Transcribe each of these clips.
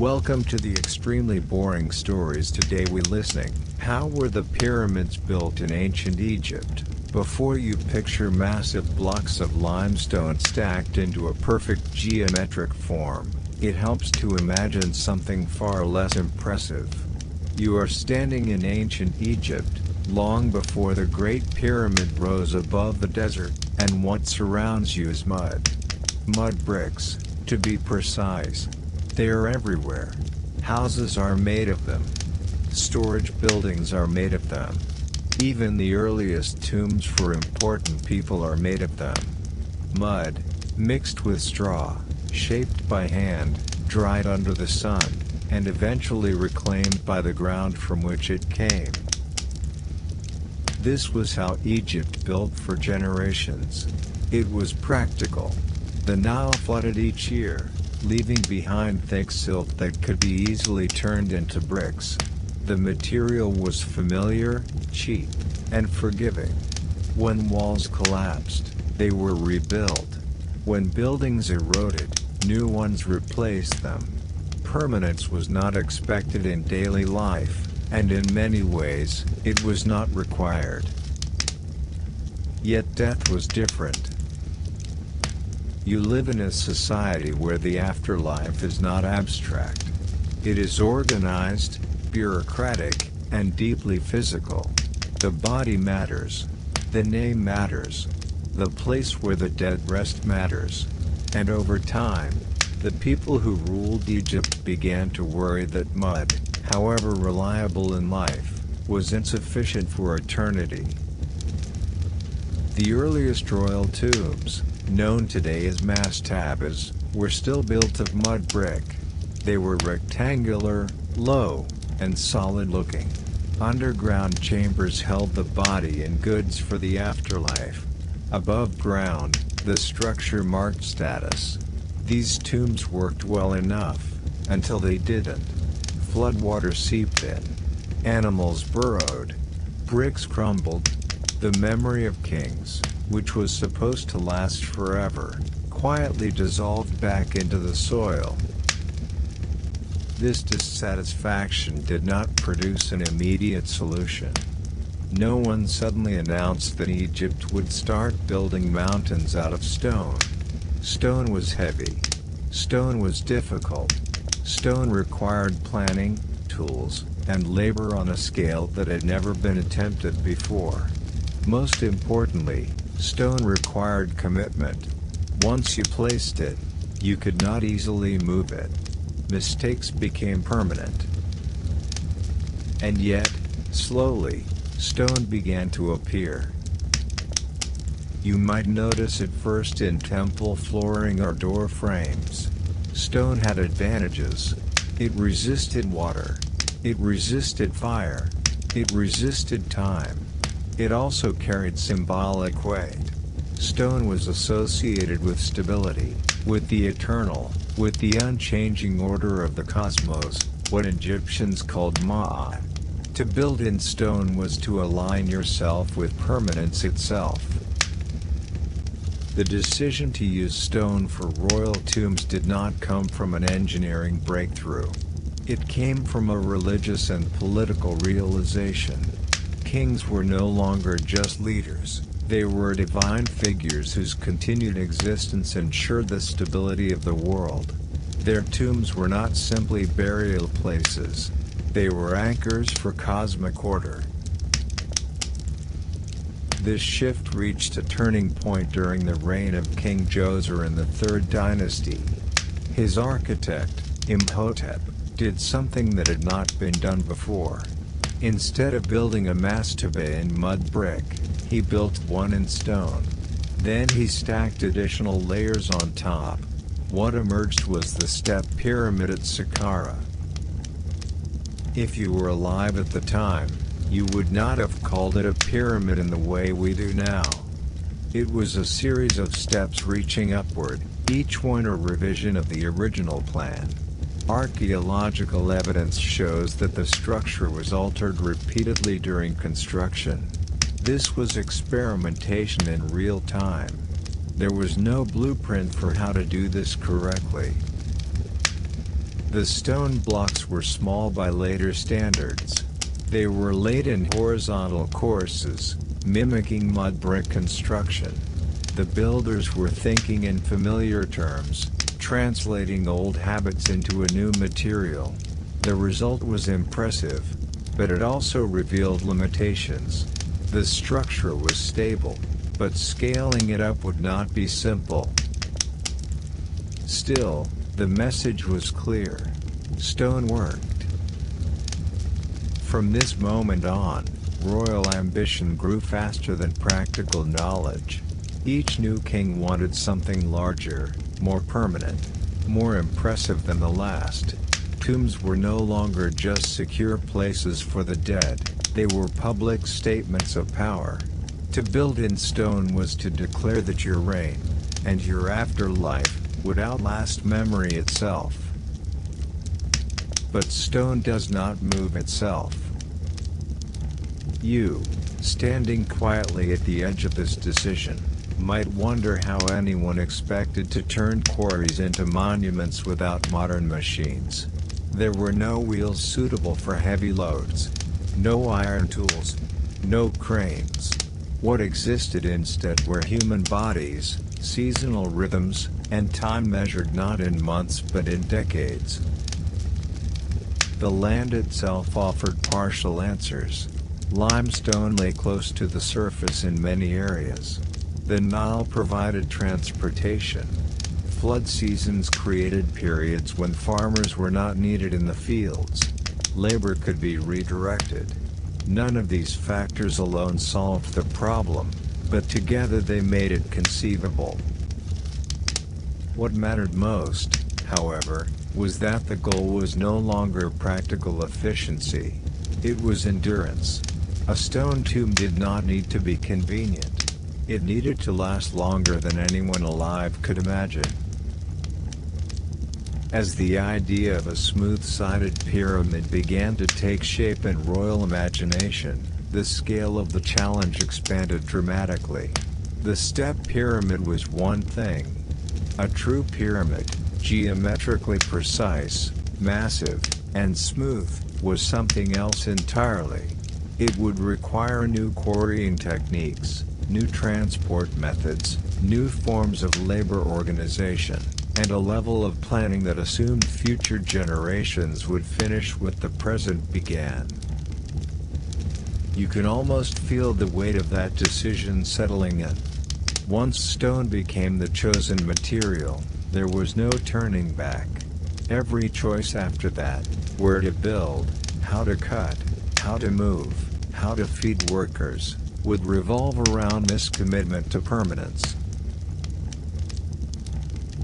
Welcome to the extremely boring stories. Today we listening. How were the pyramids built in ancient Egypt? Before you picture massive blocks of limestone stacked into a perfect geometric form, it helps to imagine something far less impressive. You are standing in ancient Egypt, long before the Great Pyramid rose above the desert, and what surrounds you is mud. Mud bricks, to be precise. They are everywhere. Houses are made of them. Storage buildings are made of them. Even the earliest tombs for important people are made of them. Mud, mixed with straw, shaped by hand, dried under the sun, and eventually reclaimed by the ground from which it came. This was how Egypt built for generations. It was practical. The Nile flooded each year, leaving behind thick silt that could be easily turned into bricks. The material was familiar, cheap, and forgiving. When walls collapsed, they were rebuilt. When buildings eroded, new ones replaced them. Permanence was not expected in daily life, and in many ways, it was not required. Yet death was different. You live in a society where the afterlife is not abstract. It is organized, bureaucratic, and deeply physical. The body matters. The name matters. The place where the dead rest matters. And over time, the people who ruled Egypt began to worry that mud, however reliable in life, was insufficient for eternity. The earliest royal tombs, known today as mastabas, were still built of mud brick. They were rectangular, low, and solid-looking. Underground chambers held the body and goods for the afterlife. Above ground, the structure marked status. These tombs worked well enough, until they didn't. Floodwater seeped in. Animals burrowed. Bricks crumbled. The memory of kings, which was supposed to last forever, quietly dissolved back into the soil. This dissatisfaction did not produce an immediate solution. No one suddenly announced that Egypt would start building mountains out of stone. Stone was heavy. Stone was difficult. Stone required planning, tools, and labor on a scale that had never been attempted before. Most importantly, stone required commitment. Once you placed it, you could not easily move it. Mistakes became permanent. And yet, slowly, stone began to appear. You might notice it first in temple flooring or door frames. Stone had advantages. It resisted water. It resisted fire. It resisted time. It also carried symbolic weight. Stone was associated with stability, with the eternal, with the unchanging order of the cosmos, what Egyptians called Ma'at. To build in stone was to align yourself with permanence itself. The decision to use stone for royal tombs did not come from an engineering breakthrough. It came from a religious and political realization. Kings were no longer just leaders, they were divine figures whose continued existence ensured the stability of the world. Their tombs were not simply burial places, they were anchors for cosmic order. This shift reached a turning point during the reign of King Djoser in the Third Dynasty. His architect, Imhotep, did something that had not been done before. Instead of building a mastaba in mud brick, he built one in stone. Then he stacked additional layers on top. What emerged was the step pyramid at Saqqara. If you were alive at the time, you would not have called it a pyramid in the way we do now. It was a series of steps reaching upward, each one a revision of the original plan. Archaeological evidence shows that the structure was altered repeatedly during construction. This was experimentation in real time. There was no blueprint for how to do this correctly. The stone blocks were small by later standards. They were laid in horizontal courses, mimicking mud brick construction. The builders were thinking in familiar terms, translating old habits into a new material. The result was impressive, but it also revealed limitations. The structure was stable, but scaling it up would not be simple. Still, the message was clear. Stone worked. From this moment on, royal ambition grew faster than practical knowledge. Each new king wanted something larger, more permanent, more impressive than the last. Tombs were no longer just secure places for the dead, they were public statements of power. To build in stone was to declare that your reign, and your afterlife, would outlast memory itself. But stone does not move itself. You, standing quietly at the edge of this decision, might wonder how anyone expected to turn quarries into monuments without modern machines. There were no wheels suitable for heavy loads, no iron tools, no cranes. What existed instead were human bodies, seasonal rhythms, and time measured not in months but in decades. The land itself offered partial answers. Limestone lay close to the surface in many areas. The Nile provided transportation. Flood seasons created periods when farmers were not needed in the fields. Labor could be redirected. None of these factors alone solved the problem, but together they made it conceivable. What mattered most, however, was that the goal was no longer practical efficiency. It was endurance. A stone tomb did not need to be convenient. It needed to last longer than anyone alive could imagine. As the idea of a smooth-sided pyramid began to take shape in royal imagination, the scale of the challenge expanded dramatically. The step pyramid was one thing. A true pyramid, geometrically precise, massive, and smooth, was something else entirely. It would require new quarrying techniques, new transport methods, new forms of labor organization, and a level of planning that assumed future generations would finish what the present began. You can almost feel the weight of that decision settling in. Once stone became the chosen material, there was no turning back. Every choice after that, where to build, how to cut, how to move, how to feed workers, would revolve around this commitment to permanence.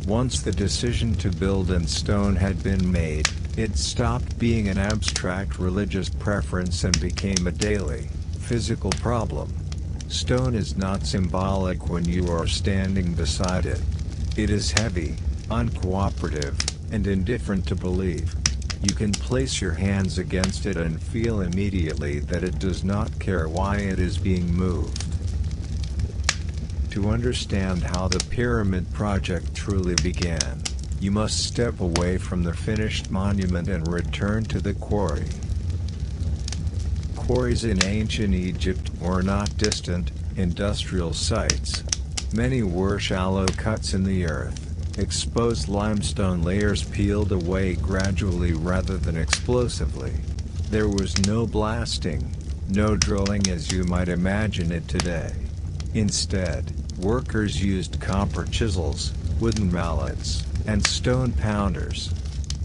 Once the decision to build in stone had been made, it stopped being an abstract religious preference and became a daily, physical problem. Stone is not symbolic when you are standing beside it. It is heavy, uncooperative, and indifferent to believe. You can place your hands against it and feel immediately that it does not care why it is being moved. To understand how the pyramid project truly began, you must step away from the finished monument and return to the quarry. Quarries in ancient Egypt were not distant, industrial sites. Many were shallow cuts in the earth. Exposed limestone layers peeled away gradually rather than explosively. There was no blasting, no drilling as you might imagine it today. Instead, workers used copper chisels, wooden mallets, and stone pounders.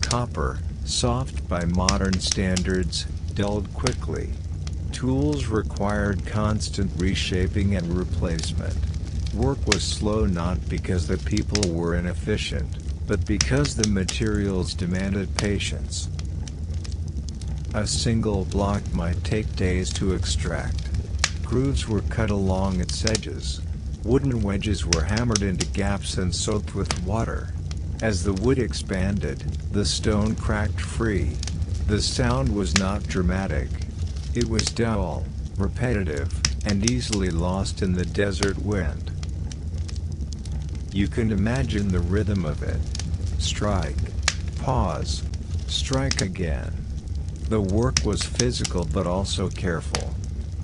Copper, soft by modern standards, dulled quickly. Tools required constant reshaping and replacement. Work was slow not because the people were inefficient, but because the materials demanded patience. A single block might take days to extract. Grooves were cut along its edges. Wooden wedges were hammered into gaps and soaked with water. As the wood expanded, the stone cracked free. The sound was not dramatic. It was dull, repetitive, and easily lost in the desert wind. You can imagine the rhythm of it. Strike, pause, Strike again. The work was physical but also careful.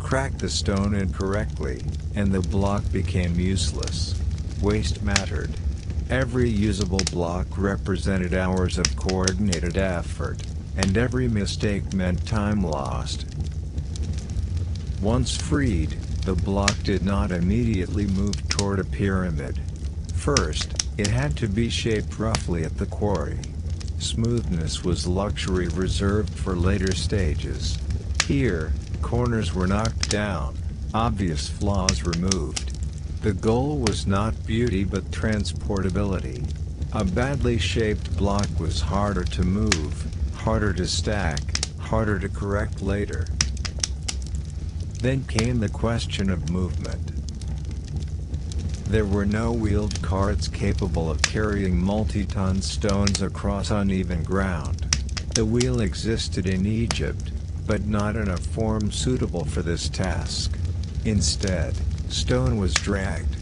Crack the stone incorrectly, and the block became useless. Waste mattered. Every usable block represented hours of coordinated effort, and every mistake meant time lost. Once freed, the block did not immediately move toward a pyramid. First, it had to be shaped roughly at the quarry. Smoothness was luxury reserved for later stages. Here, corners were knocked down, obvious flaws removed. The goal was not beauty but transportability. A badly shaped block was harder to move, harder to stack, harder to correct later. Then came the question of movement. There were no wheeled carts capable of carrying multi-ton stones across uneven ground. The wheel existed in Egypt, but not in a form suitable for this task. Instead, stone was dragged.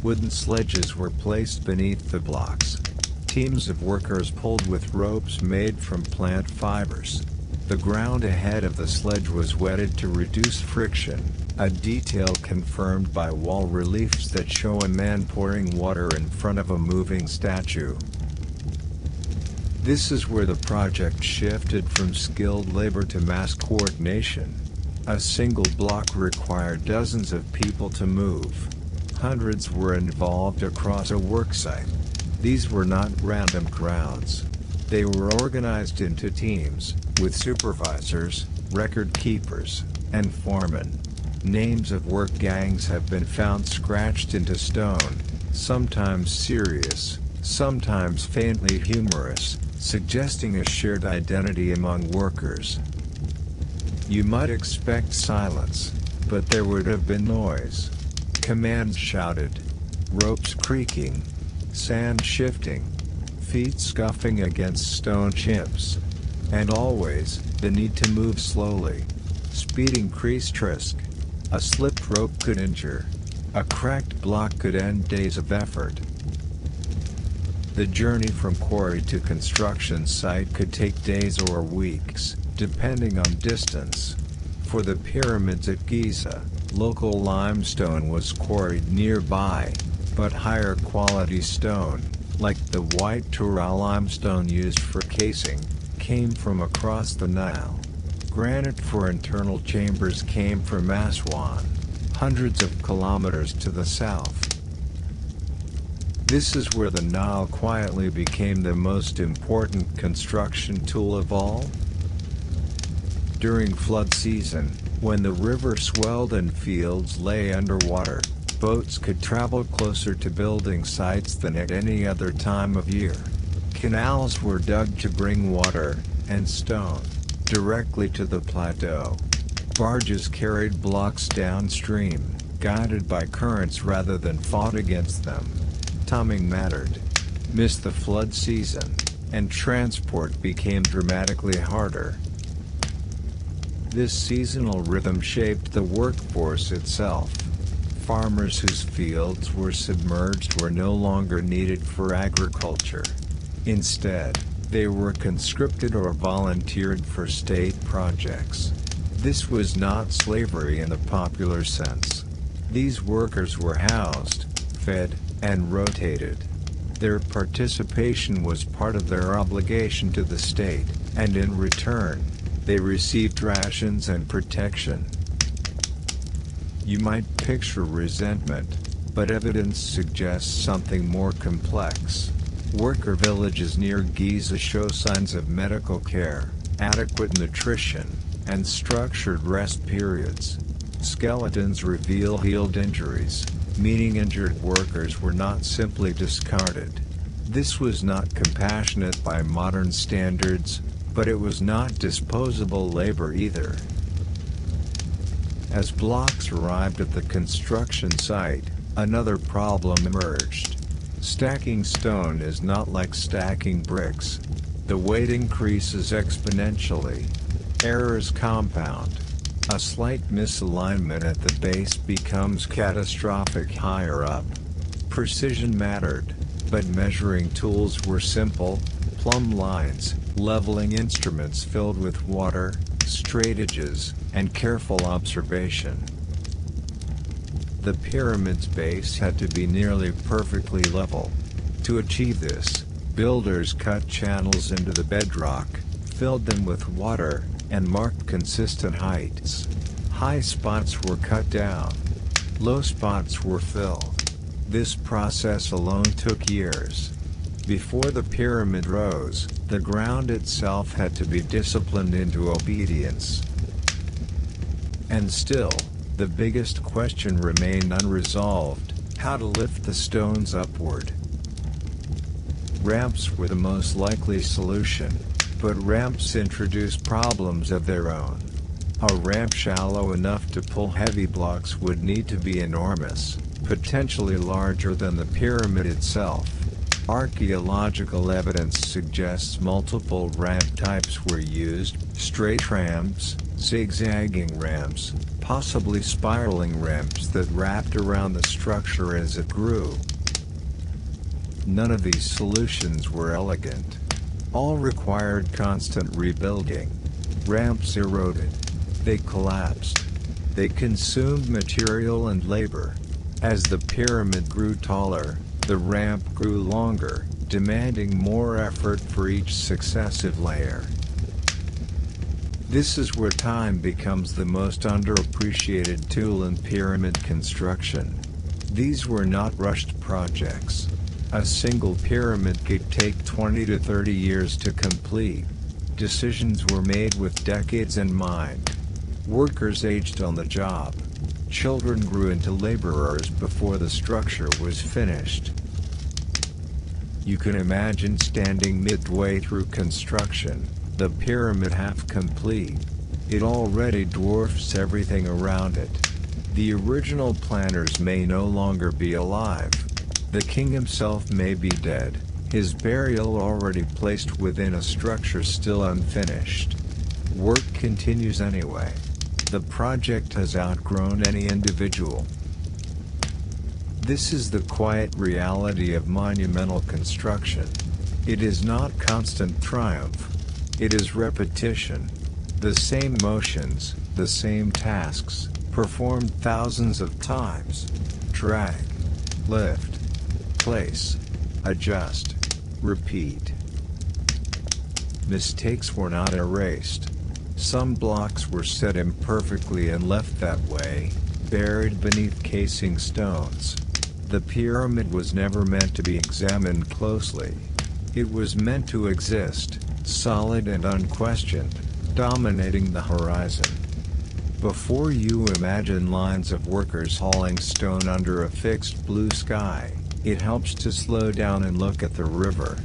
Wooden sledges were placed beneath the blocks. Teams of workers pulled with ropes made from plant fibers. The ground ahead of the sledge was wetted to reduce friction, a detail confirmed by wall reliefs that show a man pouring water in front of a moving statue. This is where the project shifted from skilled labor to mass coordination. A single block required dozens of people to move. Hundreds were involved across a worksite. These were not random crowds. They were organized into teams, with supervisors, record keepers, and foremen. Names of work gangs have been found scratched into stone, sometimes serious, sometimes faintly humorous, suggesting a shared identity among workers. You might expect silence, but there would have been noise. Commands shouted, ropes creaking, sand shifting, feet scuffing against stone chips. And always, the need to move slowly. Speed increased risk. A slipped rope could injure. A cracked block could end days of effort. The journey from quarry to construction site could take days or weeks, depending on distance. For the pyramids at Giza, local limestone was quarried nearby, but higher quality stone, like the white Tura limestone used for casing, came from across the Nile. Granite for internal chambers came from Aswan, hundreds of kilometers to the south. This is where the Nile quietly became the most important construction tool of all. During flood season, when the river swelled and fields lay underwater, boats could travel closer to building sites than at any other time of year. Canals were dug to bring water, and stone, directly to the plateau. Barges carried blocks downstream, guided by currents rather than fought against them. Timing mattered. Miss the flood season, and transport became dramatically harder. This seasonal rhythm shaped the workforce itself. Farmers whose fields were submerged were no longer needed for agriculture. Instead, they were conscripted or volunteered for state projects. This was not slavery in the popular sense. These workers were housed, fed, and rotated. Their participation was part of their obligation to the state, and in return, they received rations and protection. You might picture resentment, but evidence suggests something more complex. Worker villages near Giza show signs of medical care, adequate nutrition, and structured rest periods. Skeletons reveal healed injuries, meaning injured workers were not simply discarded. This was not compassionate by modern standards, but it was not disposable labor either. As blocks arrived at the construction site, another problem emerged. Stacking stone is not like stacking bricks. The weight increases exponentially. Errors compound. A slight misalignment at the base becomes catastrophic higher up. Precision mattered, but measuring tools were simple: plumb lines, leveling instruments filled with water, straightedges, and careful observation. The pyramid's base had to be nearly perfectly level. To achieve this, builders cut channels into the bedrock, filled them with water, and marked consistent heights. High spots were cut down. Low spots were filled. This process alone took years. Before the pyramid rose, the ground itself had to be disciplined into obedience. And still, the biggest question remained unresolved: how to lift the stones upward. Ramps were the most likely solution, but ramps introduce problems of their own. A ramp shallow enough to pull heavy blocks would need to be enormous, potentially larger than the pyramid itself. Archaeological evidence suggests multiple ramp types were used: straight ramps, zigzagging ramps, possibly spiraling ramps that wrapped around the structure as it grew. None of these solutions were elegant. All required constant rebuilding. Ramps eroded. They collapsed. They consumed material and labor. As the pyramid grew taller, the ramp grew longer, demanding more effort for each successive layer. This is where time becomes the most underappreciated tool in pyramid construction. These were not rushed projects. A single pyramid could take 20 to 30 years to complete. Decisions were made with decades in mind. Workers aged on the job. Children grew into laborers before the structure was finished. You can imagine standing midway through construction, the pyramid half complete. It already dwarfs everything around it. The original planners may no longer be alive. The king himself may be dead, his burial already placed within a structure still unfinished. Work continues anyway. The project has outgrown any individual. This is the quiet reality of monumental construction. It is not constant triumph. It is repetition. The same motions, the same tasks, performed thousands of times. Drag, lift, place, adjust, repeat. Mistakes were not erased. Some blocks were set imperfectly and left that way, buried beneath casing stones. The pyramid was never meant to be examined closely. It was meant to exist, solid and unquestioned, dominating the horizon. Before you imagine lines of workers hauling stone under a fixed blue sky, it helps to slow down and look at the river.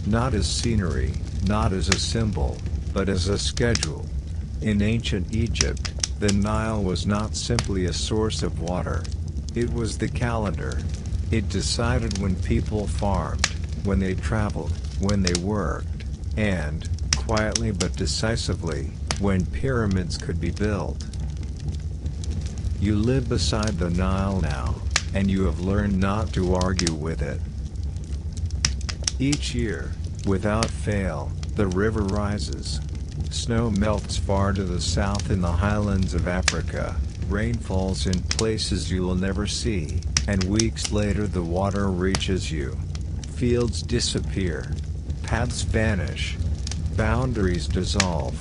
Not as scenery, not as a symbol, but as a schedule. In ancient Egypt, the Nile was not simply a source of water. It was the calendar. It decided when people farmed, when they traveled, when they worked, and, quietly but decisively, when pyramids could be built. You live beside the Nile now, and you have learned not to argue with it. Each year, without fail, the river rises. Snow melts far to the south in the highlands of Africa, rain falls in places you will never see, and weeks later the water reaches you. Fields disappear. Paths vanish. Boundaries dissolve.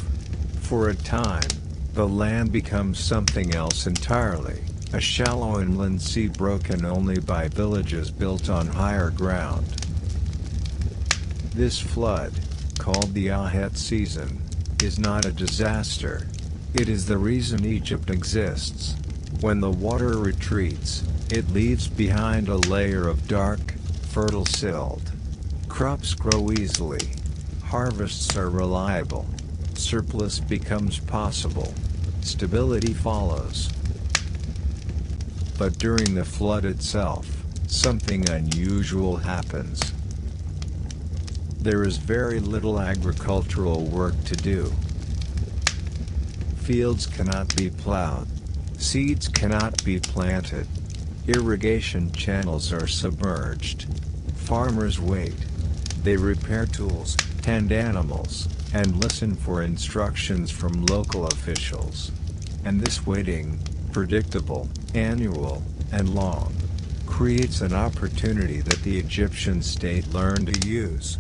For a time, the land becomes something else entirely, a shallow inland sea broken only by villages built on higher ground. This flood, called the Ahet season, is not a disaster. It is the reason Egypt exists. When the water retreats, it leaves behind a layer of dark, fertile silt. Crops grow easily. Harvests are reliable. Surplus becomes possible. Stability follows. But during the flood itself, something unusual happens. There is very little agricultural work to do. Fields cannot be plowed. Seeds cannot be planted. Irrigation channels are submerged. Farmers wait. They repair tools, tend animals, and listen for instructions from local officials. And this waiting, predictable, annual, and long, creates an opportunity that the Egyptian state learned to use.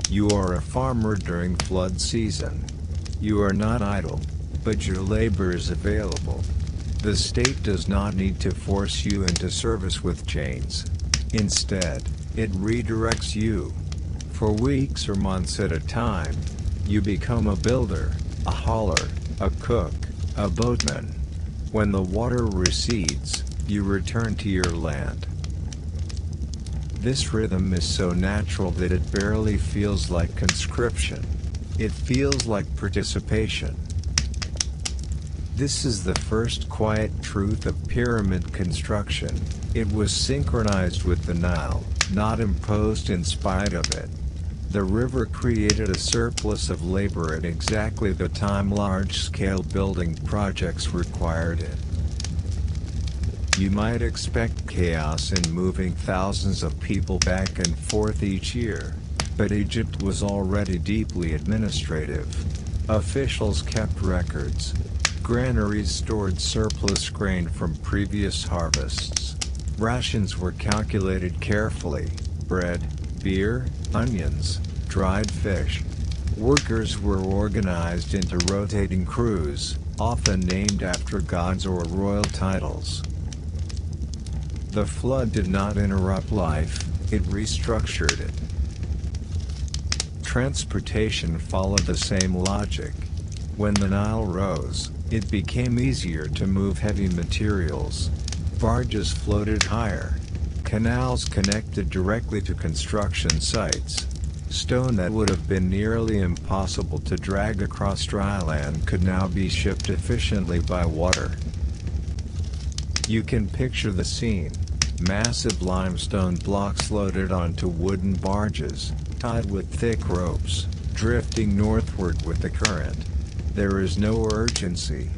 You are a farmer during flood season. You are not idle, but your labor is available. The state does not need to force you into service with chains. Instead, it redirects you. For weeks or months at a time, you become a builder, a hauler, a cook, a boatman. When the water recedes, you return to your land. This rhythm is so natural that it barely feels like conscription. It feels like participation. This is the first quiet truth of pyramid construction. It was synchronized with the Nile, not imposed in spite of it. The river created a surplus of labor at exactly the time large-scale building projects required it. You might expect chaos in moving thousands of people back and forth each year, but Egypt was already deeply administrative. Officials kept records. Granaries stored surplus grain from previous harvests. Rations were calculated carefully: bread, beer, onions, dried fish. Workers were organized into rotating crews, often named after gods or royal titles. The flood did not interrupt life, it restructured it. Transportation followed the same logic. When the Nile rose, it became easier to move heavy materials. Barges floated higher. Canals connected directly to construction sites. Stone that would have been nearly impossible to drag across dry land could now be shipped efficiently by water. You can picture the scene. Massive limestone blocks loaded onto wooden barges, tied with thick ropes, drifting northward with the current. There is no urgency.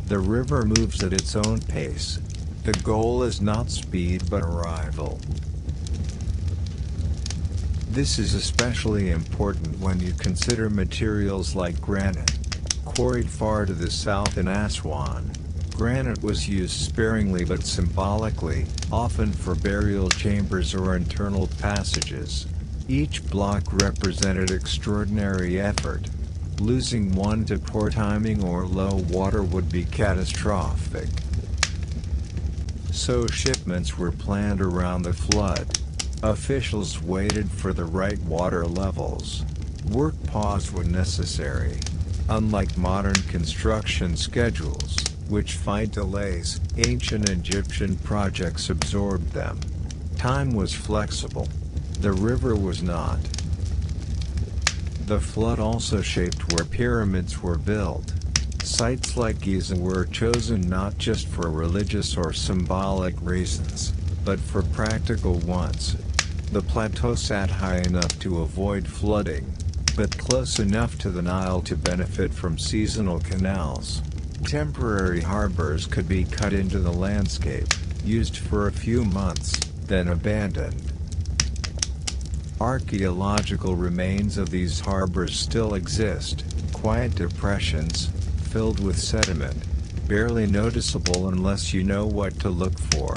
The river moves at its own pace. The goal is not speed but arrival. This is especially important when you consider materials like granite. Quarried far to the south in Aswan, granite was used sparingly but symbolically, often for burial chambers or internal passages. Each block represented extraordinary effort. Losing one to poor timing or low water would be catastrophic. So shipments were planned around the flood. Officials waited for the right water levels. Work paused when necessary. Unlike modern construction schedules, which fight delays, ancient Egyptian projects absorbed them. Time was flexible. The river was not. The flood also shaped where pyramids were built. Sites like Giza were chosen not just for religious or symbolic reasons, but for practical ones. The plateau sat high enough to avoid flooding, but close enough to the Nile to benefit from seasonal canals. Temporary harbors could be cut into the landscape, used for a few months, then abandoned. Archaeological remains of these harbors still exist, quiet depressions, filled with sediment, barely noticeable unless you know what to look for.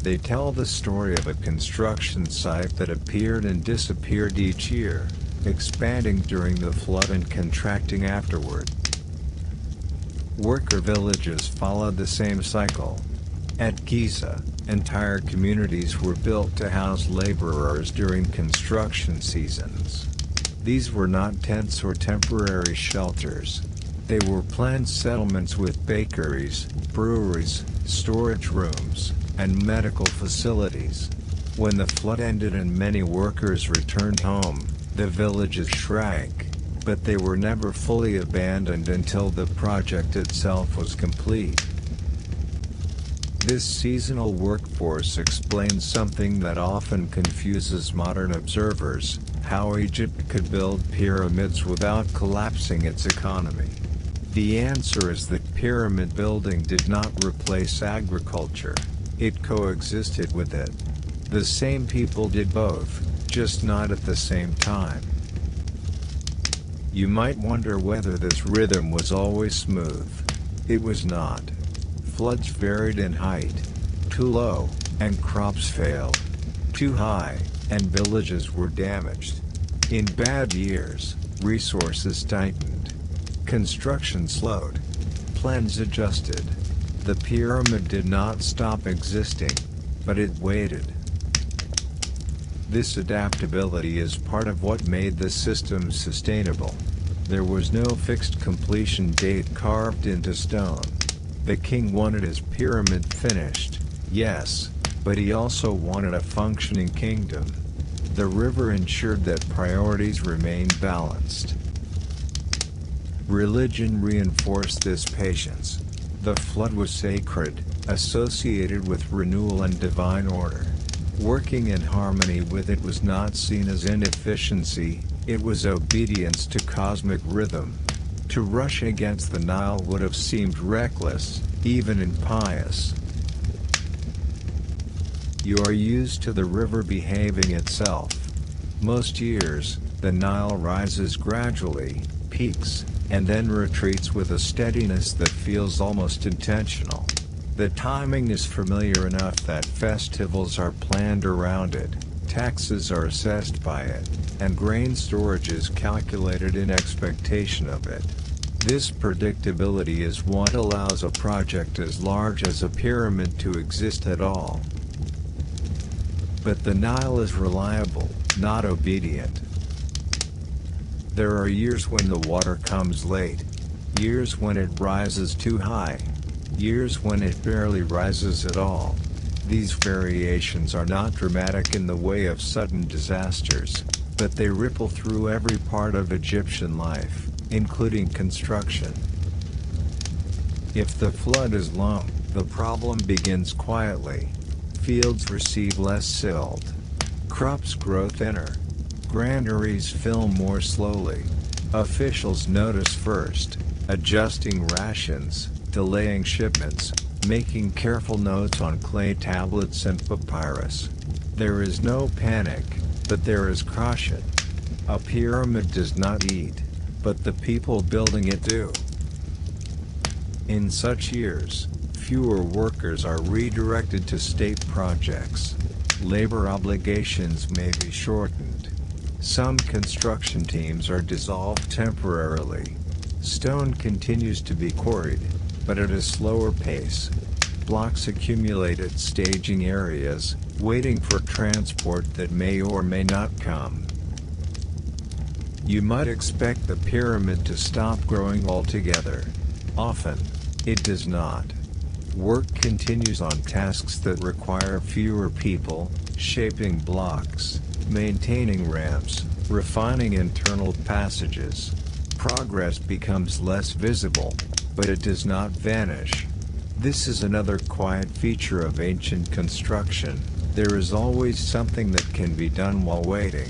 They tell the story of a construction site that appeared and disappeared each year, expanding during the flood and contracting afterward. Worker villages followed the same cycle. At Giza, entire communities were built to house laborers during construction seasons. These were not tents or temporary shelters. They were planned settlements with bakeries, breweries, storage rooms, and medical facilities. When the flood ended and many workers returned home, the villages shrank, but they were never fully abandoned until the project itself was complete. This seasonal workforce explains something that often confuses modern observers: how Egypt could build pyramids without collapsing its economy. The answer is that pyramid building did not replace agriculture, it coexisted with it. The same people did both, just not at the same time. You might wonder whether this rhythm was always smooth. It was not. Floods varied in height. Too low, and crops failed. Too high, and villages were damaged. In bad years, resources tightened. Construction slowed. Plans adjusted. The pyramid did not stop existing, but it waited. This adaptability is part of what made the system sustainable. There was no fixed completion date carved into stone. The king wanted his pyramid finished, yes, but he also wanted a functioning kingdom. The river ensured that priorities remained balanced. Religion reinforced this patience. The flood was sacred, associated with renewal and divine order. Working in harmony with it was not seen as inefficiency, it was obedience to cosmic rhythm. To rush against the Nile would have seemed reckless, even impious. You are used to the river behaving itself. Most years, the Nile rises gradually, peaks, and then retreats with a steadiness that feels almost intentional. The timing is familiar enough that festivals are planned around it, taxes are assessed by it, and grain storage is calculated in expectation of it. This predictability is what allows a project as large as a pyramid to exist at all. But the Nile is reliable, not obedient. There are years when the water comes late, years when it rises too high, years when it barely rises at all. These variations are not dramatic in the way of sudden disasters, but they ripple through every part of Egyptian life, including construction. If the flood is low, the problem begins quietly. Fields receive less silt. Crops grow thinner. Granaries fill more slowly. Officials notice first, adjusting rations, delaying shipments, making careful notes on clay tablets and papyrus. There is no panic, but there is caution. A pyramid does not eat, but the people building it do. In such years, fewer workers are redirected to state projects. Labor obligations may be shortened. Some construction teams are dissolved temporarily. Stone continues to be quarried, but at a slower pace. Blocks accumulate at staging areas, waiting for transport that may or may not come. You might expect the pyramid to stop growing altogether. Often, it does not. Work continues on tasks that require fewer people, shaping blocks, maintaining ramps, refining internal passages. Progress becomes less visible, but it does not vanish. This is another quiet feature of ancient construction. There is always something that can be done while waiting.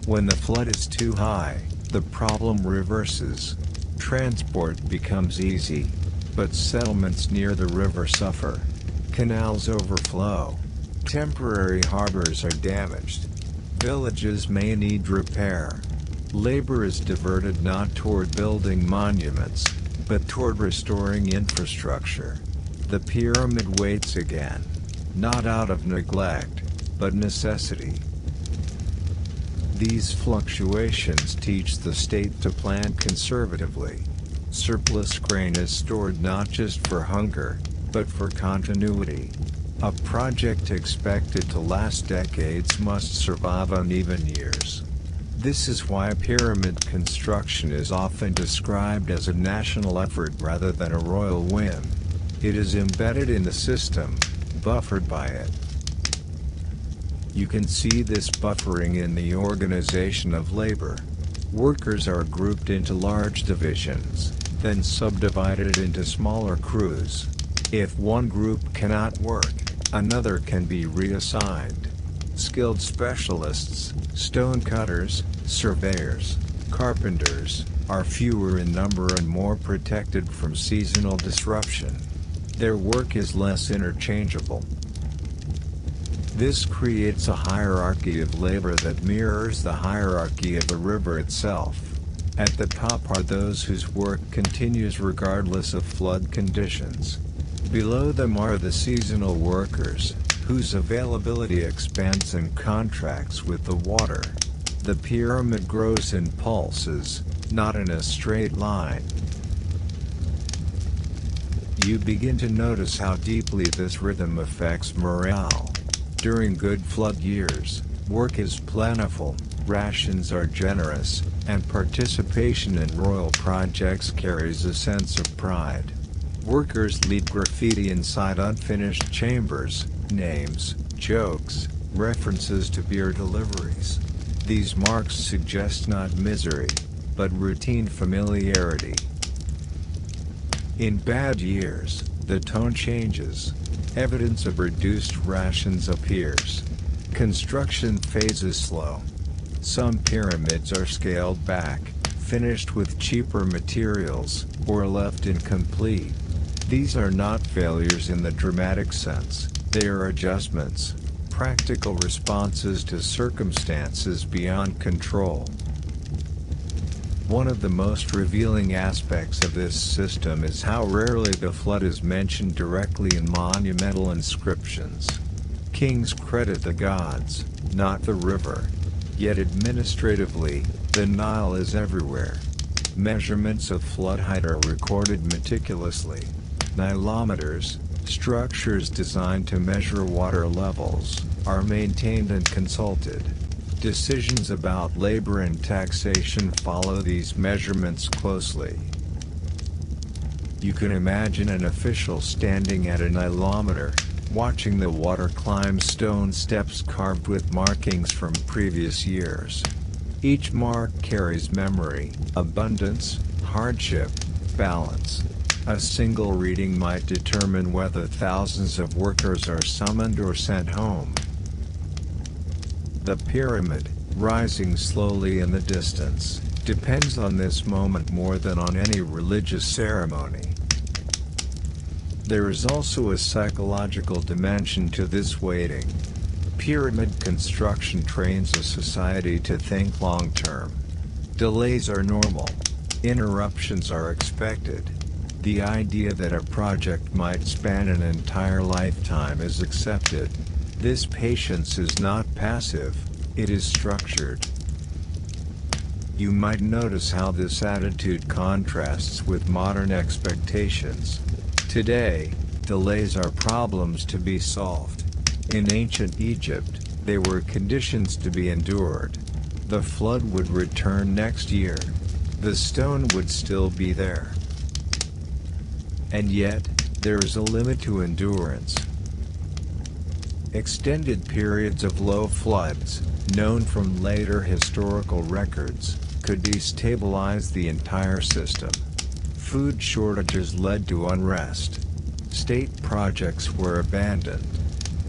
When the flood is too high, the problem reverses. Transport becomes easy, but settlements near the river suffer. Canals overflow. Temporary harbors are damaged. Villages may need repair. Labor is diverted not toward building monuments, but toward restoring infrastructure. The pyramid waits again, not out of neglect, but necessity. These fluctuations teach the state to plan conservatively. Surplus grain is stored not just for hunger, but for continuity. A project expected to last decades must survive uneven years. This is why pyramid construction is often described as a national effort rather than a royal whim. It is embedded in the system, buffered by it. You can see this buffering in the organization of labor. Workers are grouped into large divisions, then subdivided into smaller crews. If one group cannot work, another can be reassigned. Skilled specialists, stone cutters, surveyors, carpenters, are fewer in number and more protected from seasonal disruption. Their work is less interchangeable. This creates a hierarchy of labor that mirrors the hierarchy of the river itself. At the top are those whose work continues regardless of flood conditions. Below them are the seasonal workers, whose availability expands and contracts with the water. The pyramid grows in pulses, not in a straight line. You begin to notice how deeply this rhythm affects morale. During good flood years, work is plentiful, rations are generous, and participation in royal projects carries a sense of pride. Workers leave graffiti inside unfinished chambers, names, jokes, references to beer deliveries. These marks suggest not misery, but routine familiarity. In bad years, the tone changes. Evidence of reduced rations appears. Construction phases slow. Some pyramids are scaled back, finished with cheaper materials, or left incomplete. These are not failures in the dramatic sense, they are adjustments, practical responses to circumstances beyond control. One of the most revealing aspects of this system is how rarely the flood is mentioned directly in monumental inscriptions. Kings credit the gods, not the river. Yet administratively, the Nile is everywhere. Measurements of flood height are recorded meticulously. Nilometers, structures designed to measure water levels, are maintained and consulted. Decisions about labor and taxation follow these measurements closely. You can imagine an official standing at a nilometer, watching the water climb stone steps carved with markings from previous years. Each mark carries memory, abundance, hardship, balance. A single reading might determine whether thousands of workers are summoned or sent home. The pyramid, rising slowly in the distance, depends on this moment more than on any religious ceremony. There is also a psychological dimension to this waiting. Pyramid construction trains a society to think long-term. Delays are normal. Interruptions are expected. The idea that a project might span an entire lifetime is accepted. This patience is not passive, it is structured. You might notice how this attitude contrasts with modern expectations. Today, delays are problems to be solved. In ancient Egypt, they were conditions to be endured. The flood would return next year. The stone would still be there. And yet, there is a limit to endurance. Extended periods of low floods, known from later historical records, could destabilize the entire system. Food shortages led to unrest. State projects were abandoned.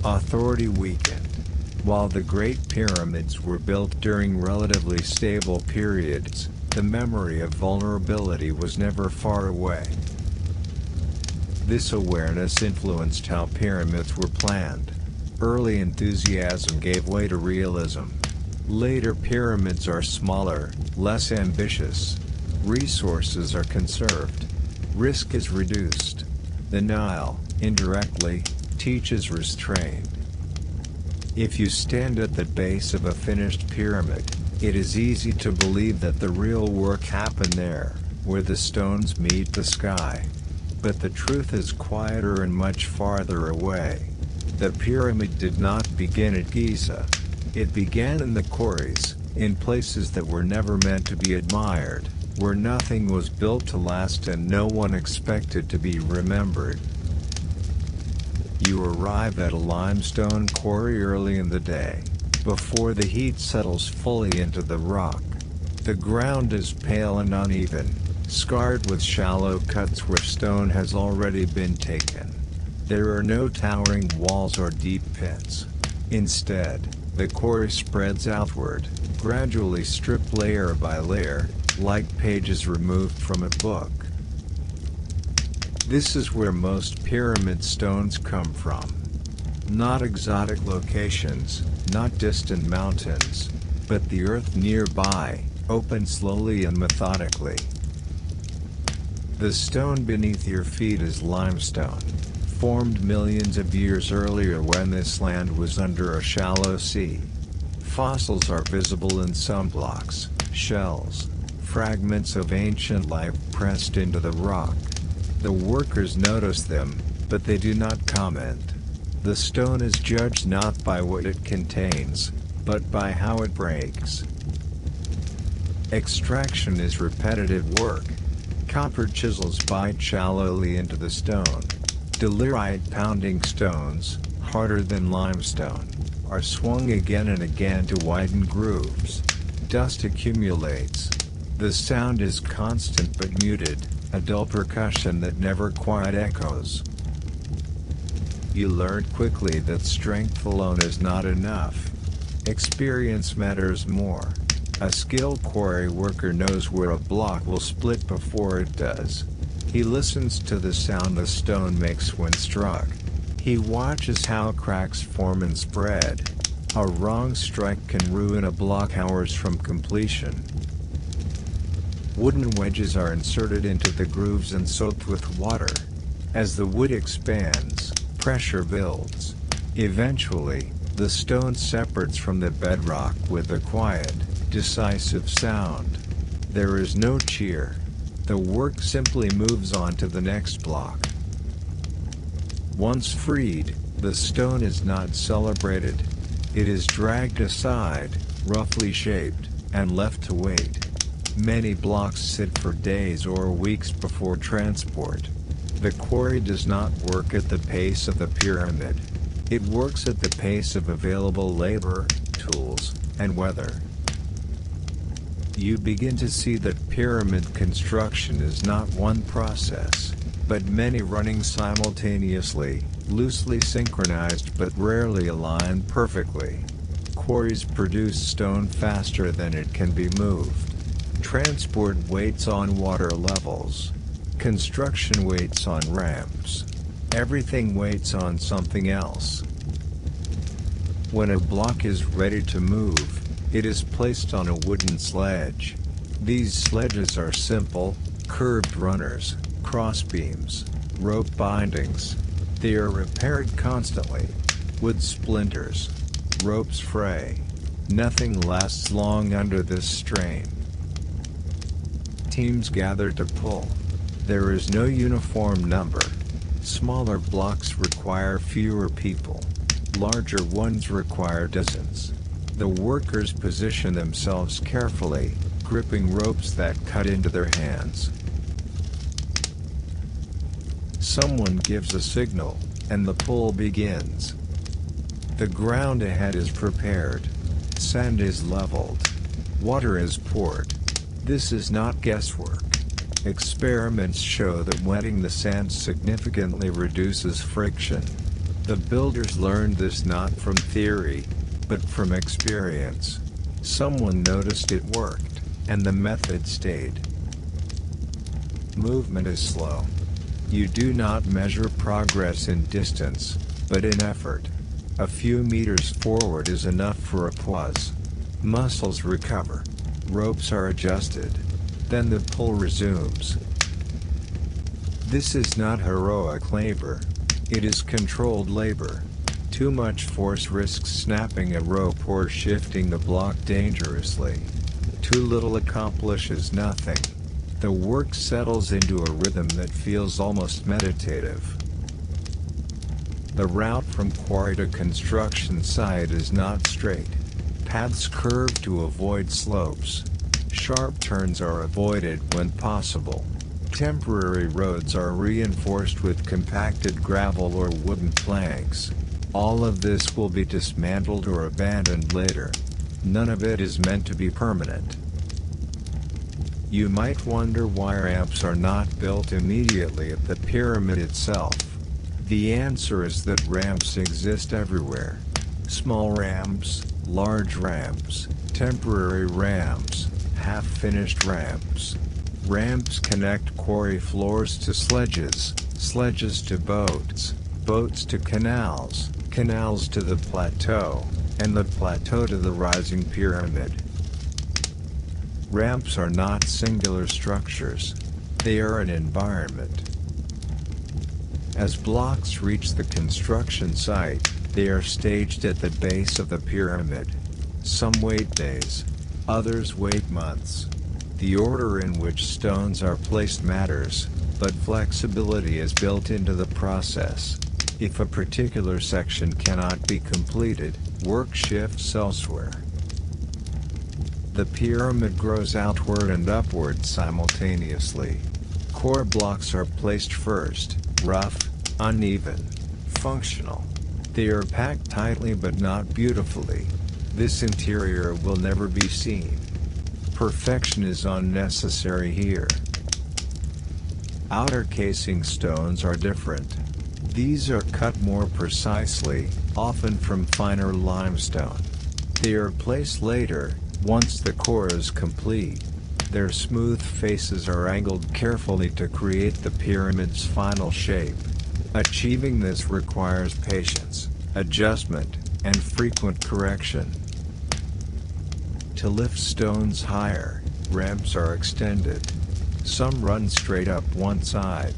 Authority weakened. While the Great Pyramids were built during relatively stable periods, the memory of vulnerability was never far away. This awareness influenced how pyramids were planned. Early enthusiasm gave way to realism. Later pyramids are smaller, less ambitious. Resources are conserved. Risk is reduced. The Nile, indirectly, teaches restraint. If you stand at the base of a finished pyramid, it is easy to believe that the real work happened there, where the stones meet the sky. But the truth is quieter and much farther away. The pyramid did not begin at Giza. It began in the quarries, in places that were never meant to be admired, where nothing was built to last and no one expected to be remembered. You arrive at a limestone quarry early in the day, before the heat settles fully into the rock. The ground is pale and uneven, scarred with shallow cuts where stone has already been taken. There are no towering walls or deep pits. Instead, the quarry spreads outward, gradually stripped layer by layer, like pages removed from a book. This is where most pyramid stones come from. Not exotic locations, not distant mountains, but the earth nearby, opened slowly and methodically. The stone beneath your feet is limestone, formed millions of years earlier when this land was under a shallow sea. Fossils are visible in some blocks, shells, fragments of ancient life pressed into the rock. The workers notice them, but they do not comment. The stone is judged not by what it contains, but by how it breaks. Extraction is repetitive work. Copper chisels bite shallowly into the stone. Diorite-pounding stones, harder than limestone, are swung again and again to widen grooves. Dust accumulates. The sound is constant but muted, a dull percussion that never quite echoes. You learn quickly that strength alone is not enough. Experience matters more. A skilled quarry worker knows where a block will split before it does. He listens to the sound the stone makes when struck. He watches how cracks form and spread. A wrong strike can ruin a block hours from completion. Wooden wedges are inserted into the grooves and soaked with water. As the wood expands, pressure builds. Eventually, the stone separates from the bedrock with a quiet, decisive sound. There is no cheer. The work simply moves on to the next block. Once freed, the stone is not celebrated. It is dragged aside, roughly shaped, and left to wait. Many blocks sit for days or weeks before transport. The quarry does not work at the pace of the pyramid. It works at the pace of available labor, tools, and weather. You begin to see that pyramid construction is not one process, but many running simultaneously, loosely synchronized but rarely aligned perfectly. Quarries produce stone faster than it can be moved. Transport waits on water levels. Construction waits on ramps. Everything waits on something else. When a block is ready to move, it is placed on a wooden sledge. These sledges are simple, curved runners, crossbeams, rope bindings. They are repaired constantly. Wood splinters. Ropes fray. Nothing lasts long under this strain. Teams gather to pull. There is no uniform number. Smaller blocks require fewer people. Larger ones require dozens. The workers position themselves carefully, gripping ropes that cut into their hands. Someone gives a signal, and the pull begins. The ground ahead is prepared. Sand is leveled. Water is poured. This is not guesswork. Experiments show that wetting the sand significantly reduces friction. The builders learned this not from theory, but from experience. Someone noticed it worked, and the method stayed. Movement is slow. You do not measure progress in distance, but in effort. A few meters forward is enough for applause. Muscles recover. Ropes are adjusted. Then the pull resumes. This is not heroic labor. It is controlled labor. Too much force risks snapping a rope or shifting the block dangerously. Too little accomplishes nothing. The work settles into a rhythm that feels almost meditative. The route from quarry to construction site is not straight. Paths curve to avoid slopes. Sharp turns are avoided when possible. Temporary roads are reinforced with compacted gravel or wooden planks. All of this will be dismantled or abandoned later. None of it is meant to be permanent. You might wonder why ramps are not built immediately at the pyramid itself. The answer is that ramps exist everywhere. Small ramps, large ramps, temporary ramps, half-finished ramps. Ramps connect quarry floors to sledges, sledges to boats, boats to canals, canals to the plateau, and the plateau to the rising pyramid. Ramps are not singular structures. They are an environment. As blocks reach the construction site, they are staged at the base of the pyramid. Some wait days. Others wait months. The order in which stones are placed matters, but flexibility is built into the process. If a particular section cannot be completed, work shifts elsewhere. The pyramid grows outward and upward simultaneously. Core blocks are placed first, rough, uneven, functional. They are packed tightly but not beautifully. This interior will never be seen. Perfection is unnecessary here. Outer casing stones are different. These are cut more precisely, often from finer limestone. They are placed later, once the core is complete. Their smooth faces are angled carefully to create the pyramid's final shape. Achieving this requires patience, adjustment, and frequent correction. To lift stones higher, ramps are extended. Some run straight up one side,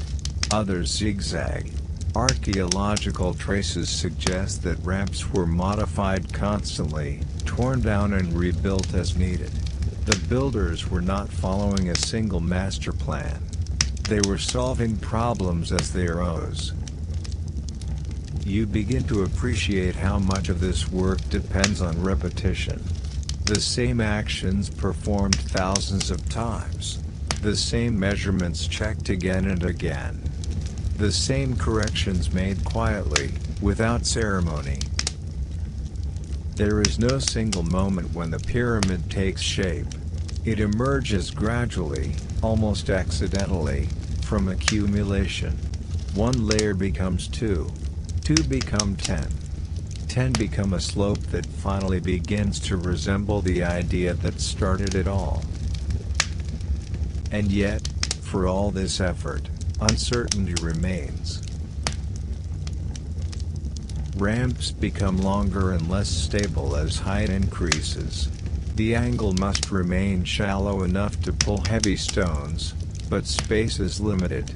others zigzag. Archaeological traces suggest that ramps were modified constantly, torn down and rebuilt as needed. The builders were not following a single master plan. They were solving problems as they arose. You begin to appreciate how much of this work depends on repetition. The same actions performed thousands of times. The same measurements checked again and again. The same corrections made quietly, without ceremony. There is no single moment when the pyramid takes shape. It emerges gradually, almost accidentally, from accumulation. One layer becomes two. Two become 10. 10 become a slope that finally begins to resemble the idea that started it all. And yet, for all this effort, uncertainty remains. Ramps become longer and less stable as height increases. The angle must remain shallow enough to pull heavy stones, but space is limited.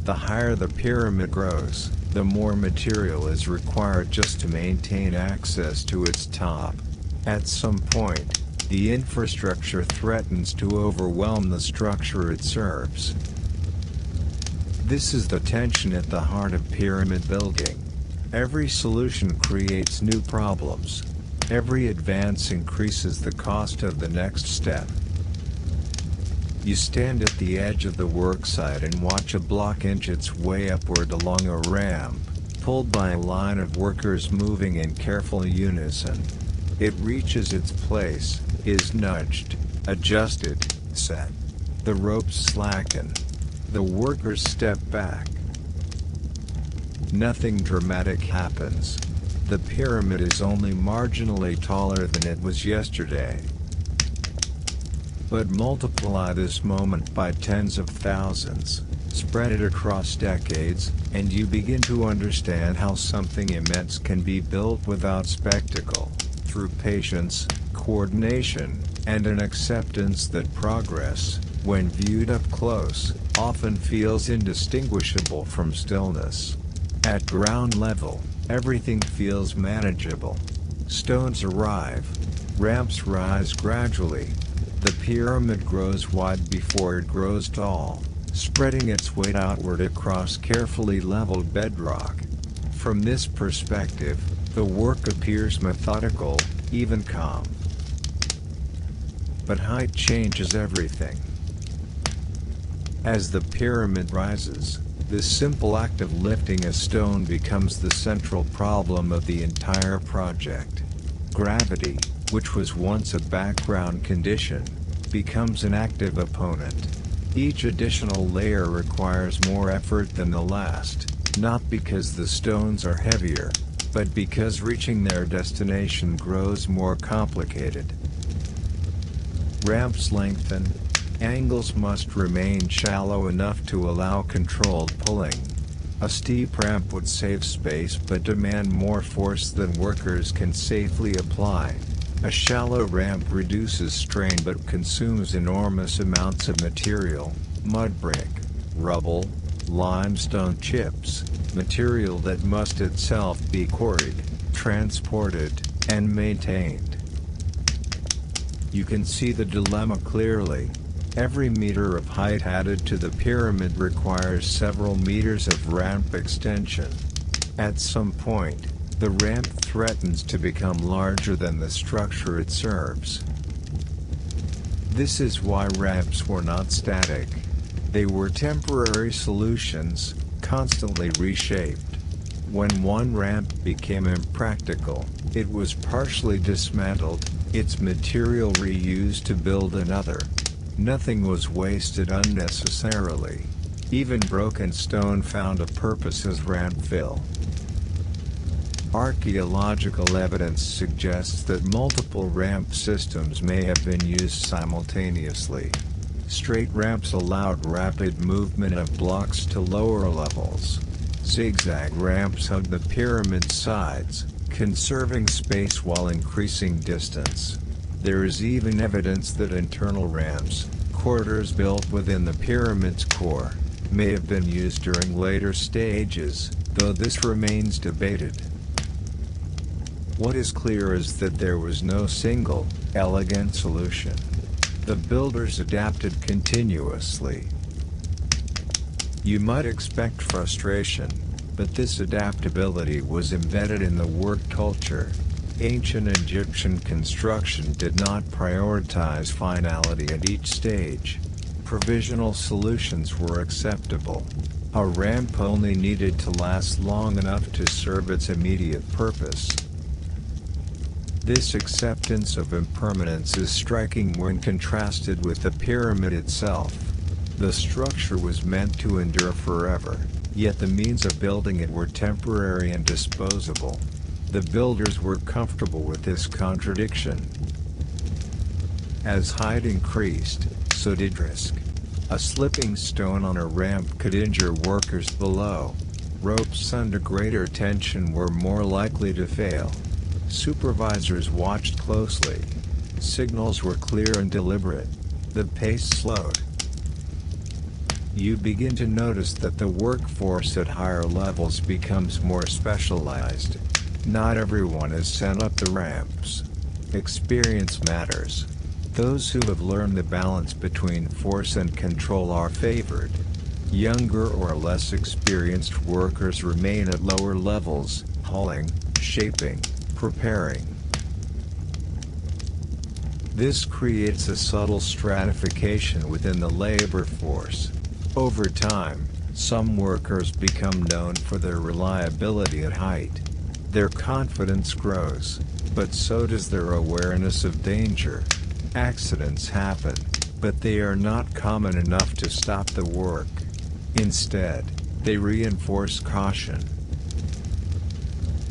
The higher the pyramid grows, the more material is required just to maintain access to its top. At some point, the infrastructure threatens to overwhelm the structure it serves. This is the tension at the heart of pyramid building. Every solution creates new problems. Every advance increases the cost of the next step. You stand at the edge of the worksite and watch a block inch its way upward along a ramp, pulled by a line of workers moving in careful unison. It reaches its place, is nudged, adjusted, set. The ropes slacken. The workers step back. Nothing dramatic happens. The pyramid is only marginally taller than it was yesterday. But multiply this moment by tens of thousands, spread it across decades, and you begin to understand how something immense can be built without spectacle, through patience, coordination, and an acceptance that progress, when viewed up close, often feels indistinguishable from stillness. At ground level, everything feels manageable. Stones arrive. Ramps rise gradually. The pyramid grows wide before it grows tall, spreading its weight outward across carefully leveled bedrock. From this perspective, the work appears methodical, even calm. But height changes everything. As the pyramid rises, the simple act of lifting a stone becomes the central problem of the entire project. Gravity, which was once a background condition, becomes an active opponent. Each additional layer requires more effort than the last, not because the stones are heavier, but because reaching their destination grows more complicated. Ramps lengthen. Angles must remain shallow enough to allow controlled pulling. A steep ramp would save space but demand more force than workers can safely apply. A shallow ramp reduces strain but consumes enormous amounts of material: mud brick, rubble, limestone chips, material that must itself be quarried, transported, and maintained. You can see the dilemma clearly. Every meter of height added to the pyramid requires several meters of ramp extension. At some point, the ramp threatens to become larger than the structure it serves. This is why ramps were not static. They were temporary solutions, constantly reshaped. When one ramp became impractical, it was partially dismantled, its material reused to build another. Nothing was wasted unnecessarily. Even broken stone found a purpose as ramp fill. Archaeological evidence suggests that multiple ramp systems may have been used simultaneously. Straight ramps allowed rapid movement of blocks to lower levels. Zigzag ramps hugged the pyramid's sides, conserving space while increasing distance. There is even evidence that internal ramps, corridors built within the pyramid's core, may have been used during later stages, though this remains debated. What is clear is that there was no single, elegant solution. The builders adapted continuously. You might expect frustration, but this adaptability was embedded in the work culture. Ancient Egyptian construction did not prioritize finality at each stage. Provisional solutions were acceptable. A ramp only needed to last long enough to serve its immediate purpose. This acceptance of impermanence is striking when contrasted with the pyramid itself. The structure was meant to endure forever, yet the means of building it were temporary and disposable. The builders were comfortable with this contradiction. As height increased, so did risk. A slipping stone on a ramp could injure workers below. Ropes under greater tension were more likely to fail. Supervisors watched closely. Signals were clear and deliberate. The pace slowed. You begin to notice that the workforce at higher levels becomes more specialized. Not everyone is sent up the ramps. Experience matters. Those who have learned the balance between force and control are favored. Younger or less experienced workers remain at lower levels, hauling, shaping, preparing. This creates a subtle stratification within the labor force. Over time, some workers become known for their reliability at height. Their confidence grows, but so does their awareness of danger. Accidents happen, but they are not common enough to stop the work. Instead, they reinforce caution.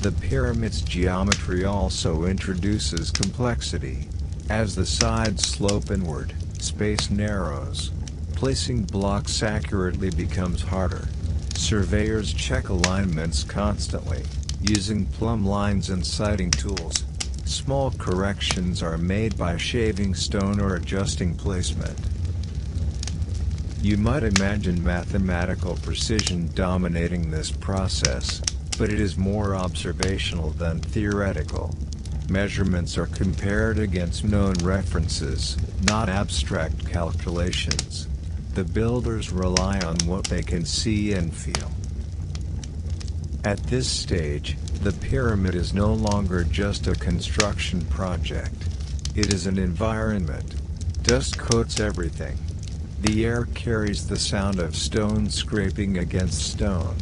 The pyramid's geometry also introduces complexity. As the sides slope inward, space narrows. Placing blocks accurately becomes harder. Surveyors check alignments constantly, using plumb lines and sighting tools. Small corrections are made by shaving stone or adjusting placement. You might imagine mathematical precision dominating this process, but it is more observational than theoretical. Measurements are compared against known references, not abstract calculations. The builders rely on what they can see and feel. At this stage, the pyramid is no longer just a construction project. It is an environment. Dust coats everything. The air carries the sound of stone scraping against stone.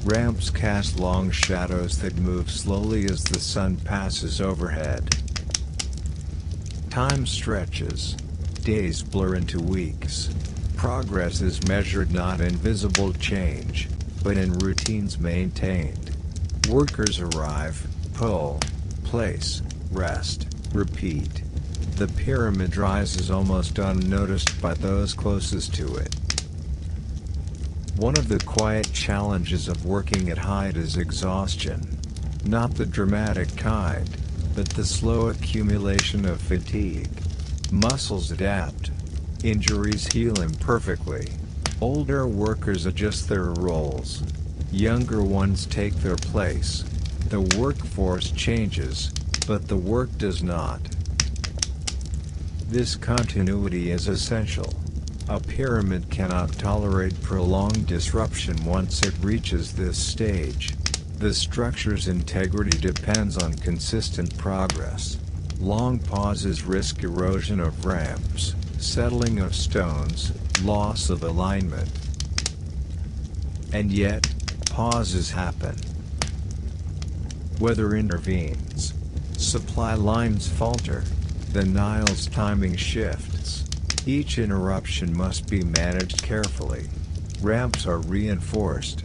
Ramps cast long shadows that move slowly as the sun passes overhead. Time stretches. Days blur into weeks. Progress is measured not in visible change, but in routines maintained. Workers arrive, pull, place, rest, repeat. The pyramid rises almost unnoticed by those closest to it. One of the quiet challenges of working at height is exhaustion. Not the dramatic kind, but the slow accumulation of fatigue. Muscles adapt. Injuries heal imperfectly. Older workers adjust their roles. Younger ones take their place. The workforce changes, but the work does not. This continuity is essential. A pyramid cannot tolerate prolonged disruption once it reaches this stage. The structure's integrity depends on consistent progress. Long pauses risk erosion of ramps, settling of stones, loss of alignment. And yet, pauses happen. Weather intervenes. Supply lines falter. The Nile's timing shifts. Each interruption must be managed carefully. Ramps are reinforced.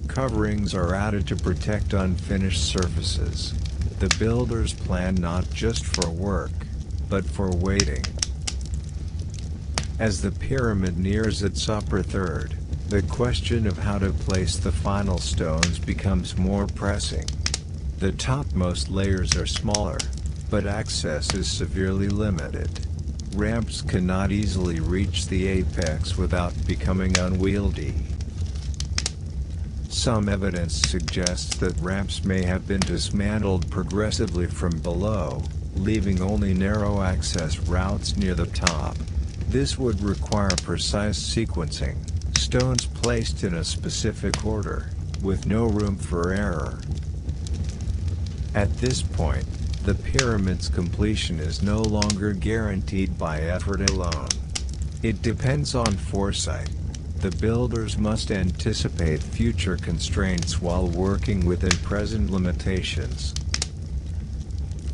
Coverings are added to protect unfinished surfaces. The builders plan not just for work, but for waiting. As the pyramid nears its upper third, the question of how to place the final stones becomes more pressing. The topmost layers are smaller, but access is severely limited. Ramps cannot easily reach the apex without becoming unwieldy. Some evidence suggests that ramps may have been dismantled progressively from below, leaving only narrow access routes near the top. This would require precise sequencing, stones placed in a specific order, with no room for error. At this point, the pyramid's completion is no longer guaranteed by effort alone. It depends on foresight. The builders must anticipate future constraints while working within present limitations.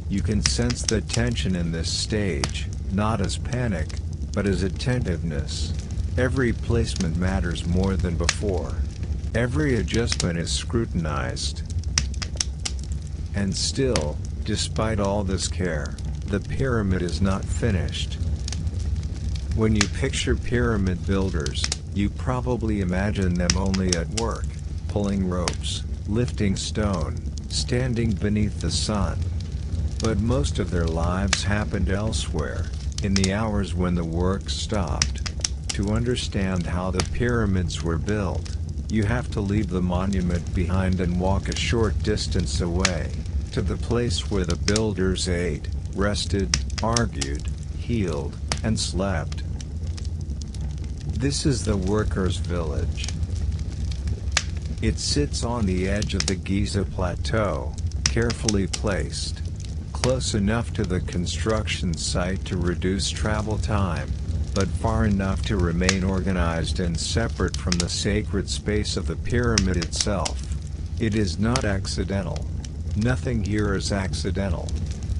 You can sense the tension in this stage, not as panic, but as attentiveness. Every placement matters more than before. Every adjustment is scrutinized. And still, despite all this care, the pyramid is not finished. When you picture pyramid builders, you probably imagine them only at work, pulling ropes, lifting stone, standing beneath the sun. But most of their lives happened elsewhere, in the hours when the work stopped. To understand how the pyramids were built, you have to leave the monument behind and walk a short distance away, to the place where the builders ate, rested, argued, healed, and slept. This is the workers' village. It sits on the edge of the Giza Plateau, carefully placed, close enough to the construction site to reduce travel time, but far enough to remain organized and separate from the sacred space of the pyramid itself. It is not accidental. Nothing here is accidental.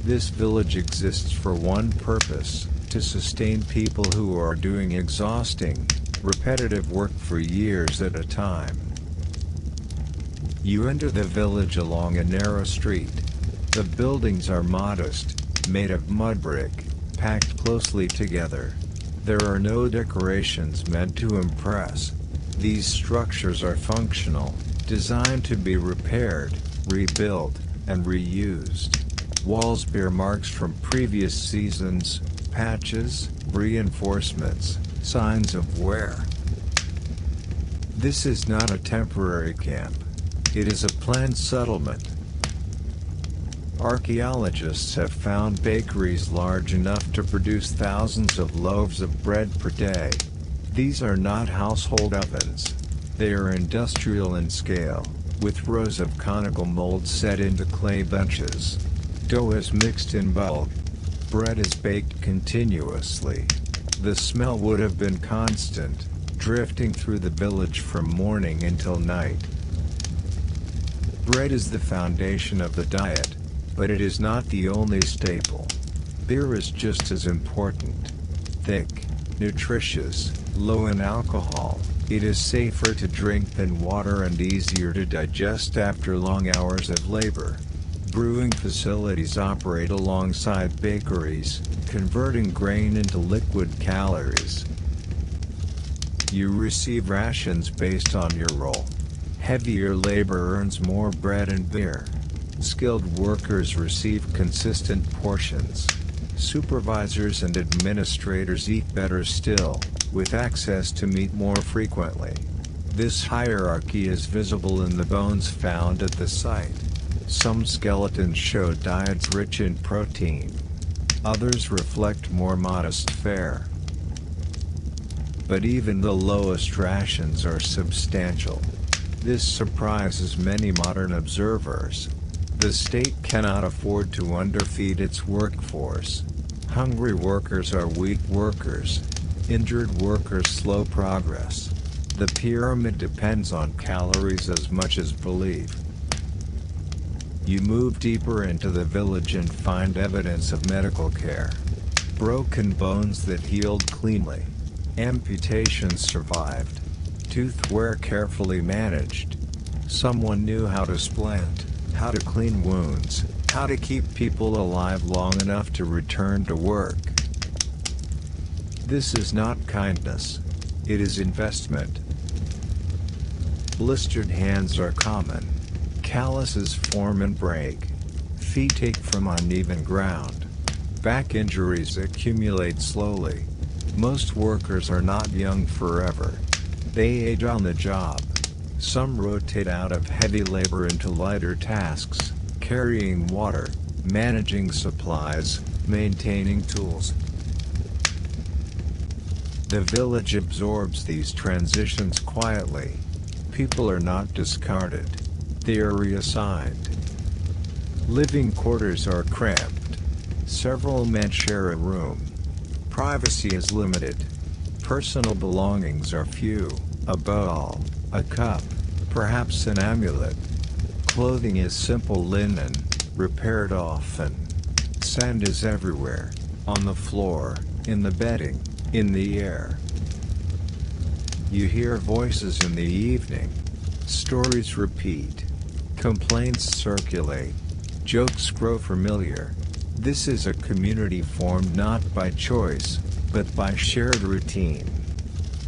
This village exists for one purpose: to sustain people who are doing exhausting, repetitive work for years at a time. You enter the village along a narrow street. The buildings are modest, made of mud brick, packed closely together. There are no decorations meant to impress. These structures are functional, designed to be repaired, rebuilt, and reused. Walls bear marks from previous seasons, patches, reinforcements, signs of wear. This is not a temporary camp. It is a planned settlement. Archaeologists have found bakeries large enough to produce thousands of loaves of bread per day. These are not household ovens. They are industrial in scale, with rows of conical molds set into clay benches. Dough is mixed in bulk. Bread is baked continuously. The smell would have been constant, drifting through the village from morning until night. Bread is the foundation of the diet, but it is not the only staple. Beer is just as important. Thick, nutritious, low in alcohol, it is safer to drink than water and easier to digest after long hours of labor. Brewing facilities operate alongside bakeries, converting grain into liquid calories. You receive rations based on your role. Heavier labor earns more bread and beer. Skilled workers receive consistent portions. Supervisors and administrators eat better still, with access to meat more frequently. This hierarchy is visible in the bones found at the site. Some skeletons show diets rich in protein. Others reflect more modest fare. But even the lowest rations are substantial. This surprises many modern observers. The state cannot afford to underfeed its workforce. Hungry workers are weak workers. Injured workers slow progress. The pyramid depends on calories as much as belief. You move deeper into the village and find evidence of medical care. Broken bones that healed cleanly. Amputations survived. Tooth wear carefully managed. Someone knew how to splint, how to clean wounds, how to keep people alive long enough to return to work. This is not kindness. It is investment. Blistered hands are common. Calluses form and break. Feet ache from uneven ground. Back injuries accumulate slowly. Most workers are not young forever. They age on the job. Some rotate out of heavy labor into lighter tasks, carrying water, managing supplies, maintaining tools. The village absorbs these transitions quietly. People are not discarded. They are reassigned. Living quarters are cramped. Several men share a room. Privacy is limited. Personal belongings are few, a ball, a cup, perhaps an amulet. Clothing is simple linen, repaired often. Sand is everywhere, on the floor, in the bedding, in the air. You hear voices in the evening. Stories repeat. Complaints circulate. Jokes grow familiar. This is a community formed not by choice, but by shared routine.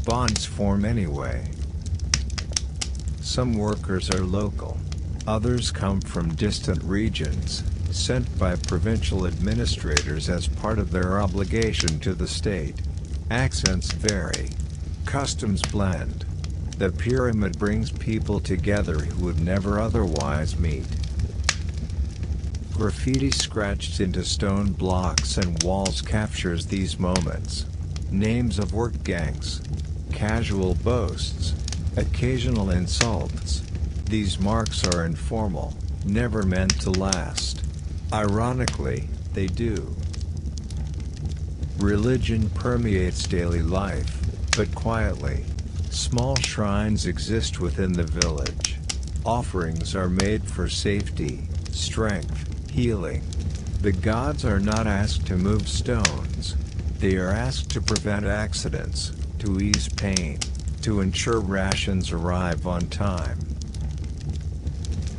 Bonds form anyway. Some workers are local. Others come from distant regions, sent by provincial administrators as part of their obligation to the state. Accents vary. Customs blend. The pyramid brings people together who would never otherwise meet. Graffiti scratched into stone blocks and walls captures these moments. Names of work gangs. Casual boasts. Occasional insults. These marks are informal, never meant to last. Ironically, they do. Religion permeates daily life, but quietly. Small shrines exist within the village. Offerings are made for safety, strength, healing. The gods are not asked to move stones. They are asked to prevent accidents, to ease pain, to ensure rations arrive on time.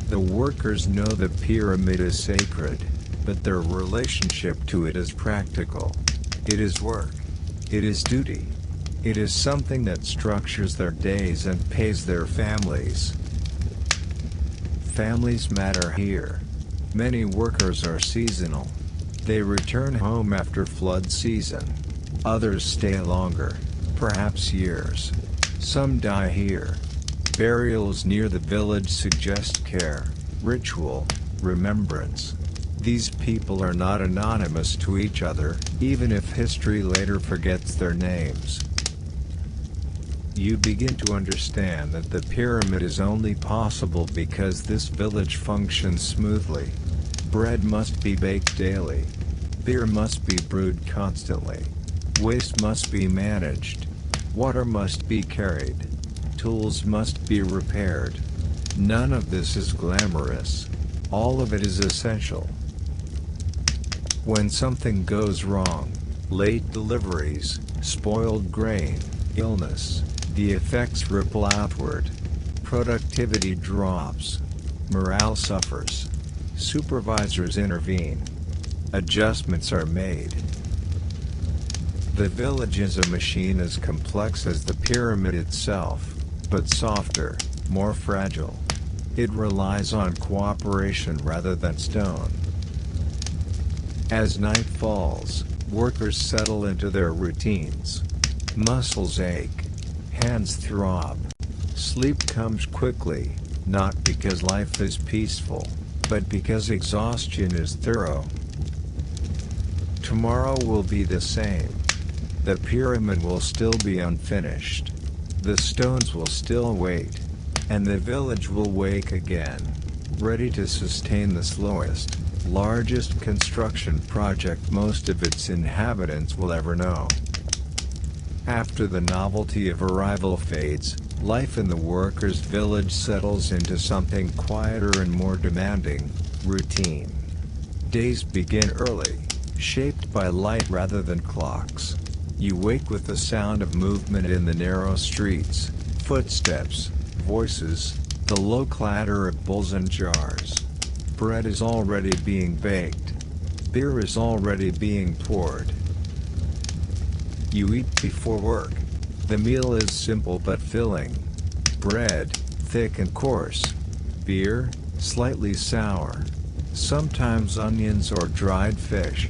The workers know the pyramid is sacred, but their relationship to it is practical. It is work. It is duty. It is something that structures their days and pays their families. Families matter here. Many workers are seasonal. They return home after flood season. Others stay longer, perhaps years. Some die here. Burials near the village suggest care, ritual, remembrance. These people are not anonymous to each other, even if history later forgets their names. You begin to understand that the pyramid is only possible because this village functions smoothly. Bread must be baked daily. Beer must be brewed constantly. Waste must be managed. Water must be carried. Tools must be repaired. None of this is glamorous. All of it is essential. When something goes wrong, late deliveries, spoiled grain, illness, the effects ripple outward. Productivity drops. Morale suffers. Supervisors intervene. Adjustments are made. The village is a machine as complex as the pyramid itself, but softer, more fragile. It relies on cooperation rather than stone. As night falls, workers settle into their routines. Muscles ache, hands throb. Sleep comes quickly, not because life is peaceful, but because exhaustion is thorough. Tomorrow will be the same. The pyramid will still be unfinished. The stones will still wait. And the village will wake again, ready to sustain the slowest, largest construction project most of its inhabitants will ever know. After the novelty of arrival fades, life in the workers' village settles into something quieter and more demanding: routine. Days begin early, shaped by light rather than clocks. You wake with the sound of movement in the narrow streets, footsteps, voices, the low clatter of bowls and jars. Bread is already being baked. Beer is already being poured. You eat before work. The meal is simple but filling. Bread, thick and coarse. Beer, slightly sour. Sometimes onions or dried fish.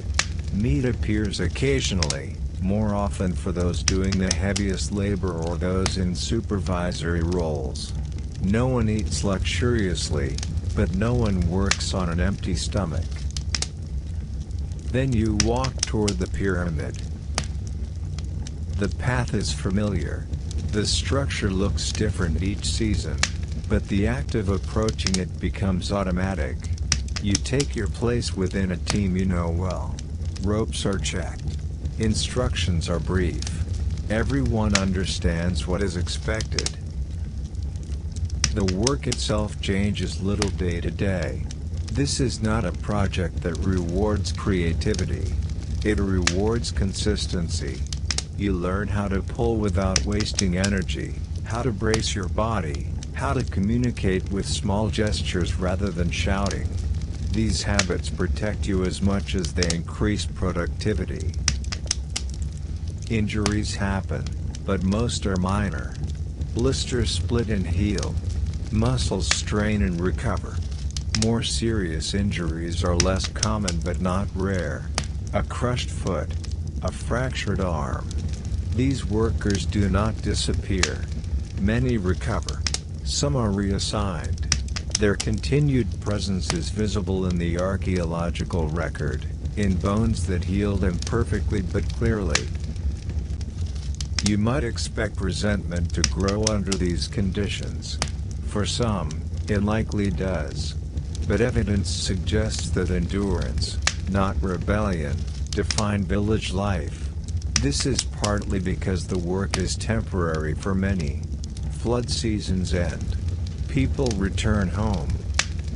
Meat appears occasionally, more often for those doing the heaviest labor or those in supervisory roles. No one eats luxuriously, but no one works on an empty stomach. Then you walk toward the pyramid. The path is familiar. The structure looks different each season, but the act of approaching it becomes automatic. You take your place within a team you know well. Ropes are checked. Instructions are brief. Everyone understands what is expected. The work itself changes little day to day. This is not a project that rewards creativity. It rewards consistency. You learn how to pull without wasting energy, how to brace your body, how to communicate with small gestures rather than shouting. These habits protect you as much as they increase productivity. Injuries happen, but most are minor. Blisters split and heal. Muscles strain and recover. More serious injuries are less common but not rare. A crushed foot, a fractured arm. These workers do not disappear. Many recover. Some are reassigned. Their continued presence is visible in the archaeological record, in bones that healed imperfectly but clearly. You might expect resentment to grow under these conditions. For some, it likely does. But evidence suggests that endurance, not rebellion, define village life. This is partly because the work is temporary for many. Flood seasons end. People return home.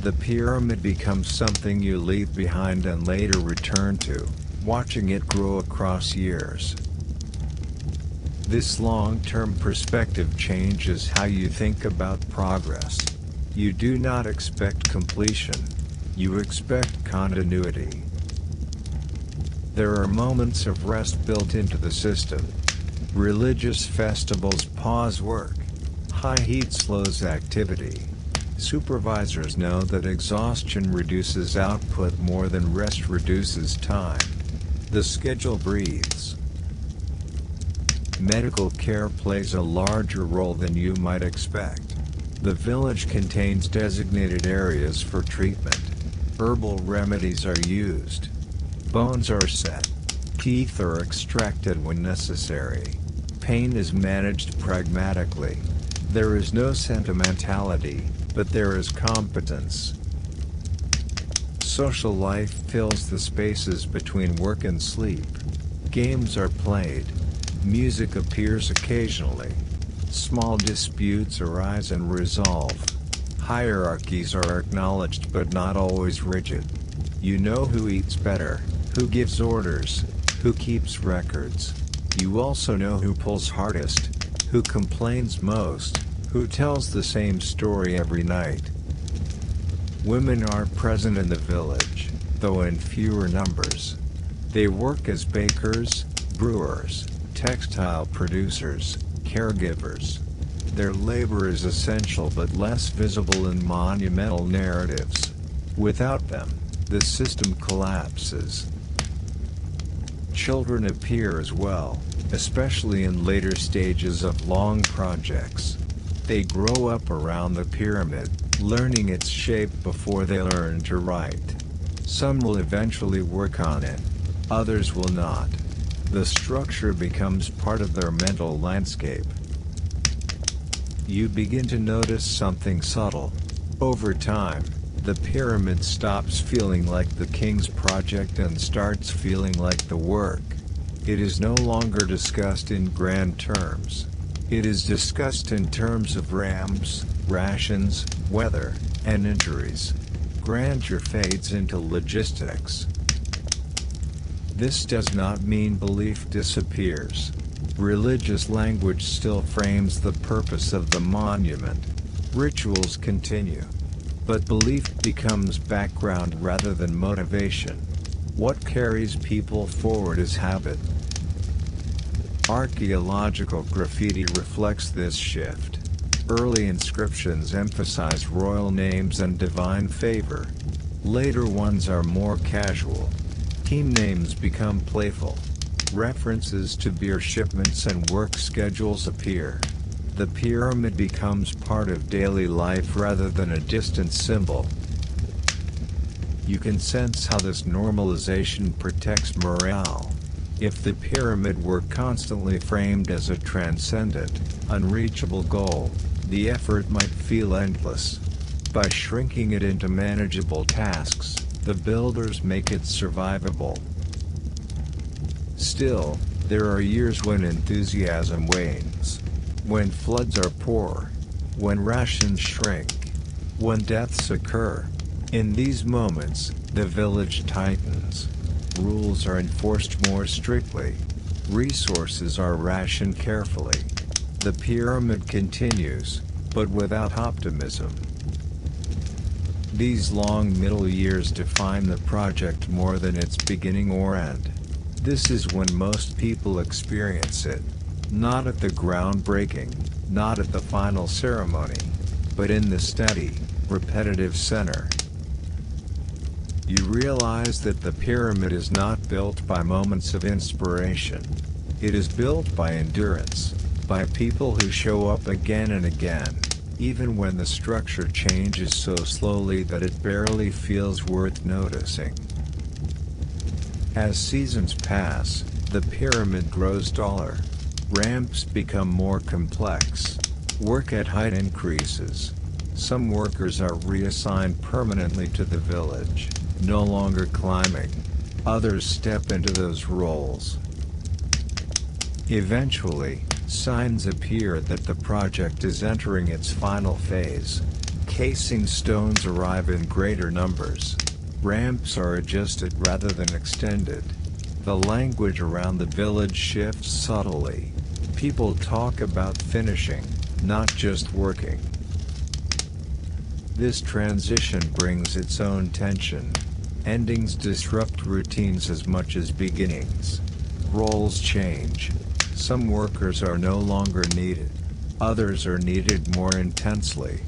The pyramid becomes something you leave behind and later return to, watching it grow across years. This long-term perspective changes how you think about progress. You do not expect completion. You expect continuity. There are moments of rest built into the system. Religious festivals pause work. High heat slows activity. Supervisors know that exhaustion reduces output more than rest reduces time. The schedule breathes. Medical care plays a larger role than you might expect. The village contains designated areas for treatment. Herbal remedies are used. Bones are set. Teeth are extracted when necessary. Pain is managed pragmatically. There is no sentimentality, but there is competence. Social life fills the spaces between work and sleep. Games are played. Music appears occasionally. Small disputes arise and resolve. Hierarchies are acknowledged but not always rigid. You know who eats better, who gives orders, who keeps records. You also know who pulls hardest, who complains most, who tells the same story every night. Women are present in the village, though in fewer numbers. They work as bakers, brewers, textile producers, caregivers. Their labor is essential but less visible in monumental narratives. Without them, the system collapses. Children appear as well, especially in later stages of long projects. They grow up around the pyramid, learning its shape before they learn to write. Some will eventually work on it, others will not. The structure becomes part of their mental landscape. You begin to notice something subtle. Over time, the pyramid stops feeling like the king's project and starts feeling like the work. It is no longer discussed in grand terms. It is discussed in terms of ramps, rations, weather, and injuries. Grandeur fades into logistics. This does not mean belief disappears. Religious language still frames the purpose of the monument. Rituals continue. But belief becomes background rather than motivation. What carries people forward is habit. Archaeological graffiti reflects this shift. Early inscriptions emphasize royal names and divine favor. Later ones are more casual. Team names become playful. References to beer shipments and work schedules appear. The pyramid becomes part of daily life rather than a distant symbol. You can sense how this normalization protects morale. If the pyramid were constantly framed as a transcendent, unreachable goal, the effort might feel endless. By shrinking it into manageable tasks, the builders make it survivable. Still, there are years when enthusiasm wanes. When floods are poor. When rations shrink. When deaths occur. In these moments, the village tightens. Rules are enforced more strictly. Resources are rationed carefully. The pyramid continues, but without optimism. These long middle years define the project more than its beginning or end. This is when most people experience it. Not at the groundbreaking, not at the final ceremony, but in the steady, repetitive center. You realize that the pyramid is not built by moments of inspiration. It is built by endurance, by people who show up again and again, even when the structure changes so slowly that it barely feels worth noticing. As seasons pass, the pyramid grows taller. Ramps become more complex. Work at height increases. Some workers are reassigned permanently to the village, no longer climbing. Others step into those roles. Eventually, signs appear that the project is entering its final phase. Casing stones arrive in greater numbers. Ramps are adjusted rather than extended. The language around the village shifts subtly. People talk about finishing, not just working. This transition brings its own tension. Endings disrupt routines as much as beginnings. Roles change. Some workers are no longer needed. Others are needed more intensely.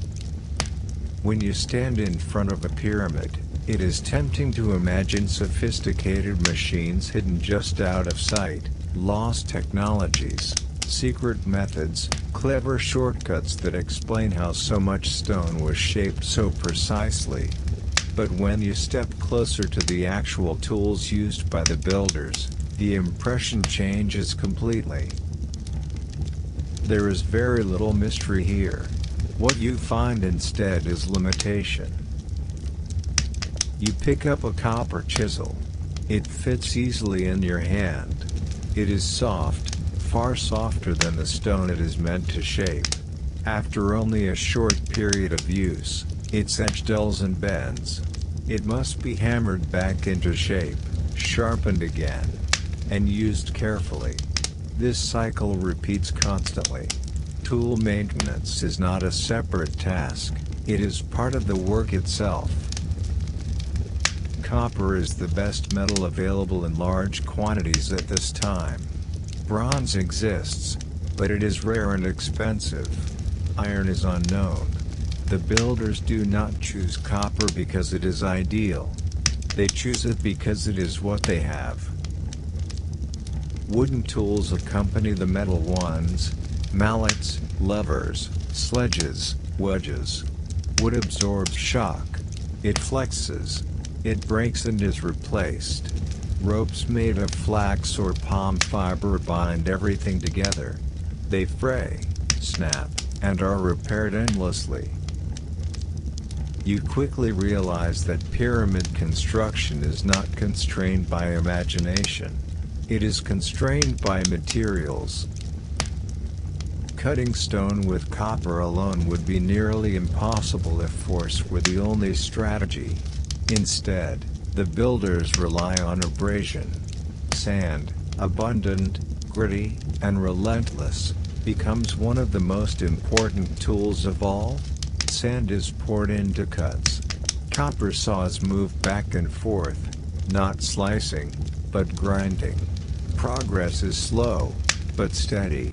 When you stand in front of a pyramid, it is tempting to imagine sophisticated machines hidden just out of sight, lost technologies, secret methods, clever shortcuts that explain how so much stone was shaped so precisely. But when you step closer to the actual tools used by the builders, the impression changes completely. There is very little mystery here. What you find instead is limitation. You pick up a copper chisel. It fits easily in your hand. It is soft, far softer than the stone it is meant to shape. After only a short period of use, its edge dulls and bends. It must be hammered back into shape, sharpened again, and used carefully. This cycle repeats constantly. Tool maintenance is not a separate task, it is part of the work itself. Copper is the best metal available in large quantities at this time. Bronze exists, but it is rare and expensive. Iron is unknown. The builders do not choose copper because it is ideal. They choose it because it is what they have. Wooden tools accompany the metal ones: mallets, levers, sledges, wedges. Wood absorbs shock. It flexes. It breaks and is replaced. Ropes made of flax or palm fiber bind everything together. They fray, snap, and are repaired endlessly. You quickly realize that pyramid construction is not constrained by imagination. It is constrained by materials. Cutting stone with copper alone would be nearly impossible if force were the only strategy. Instead, the builders rely on abrasion. Sand, abundant, gritty, and relentless, becomes one of the most important tools of all. Sand is poured into cuts. Copper saws move back and forth, not slicing, but grinding. Progress is slow, but steady.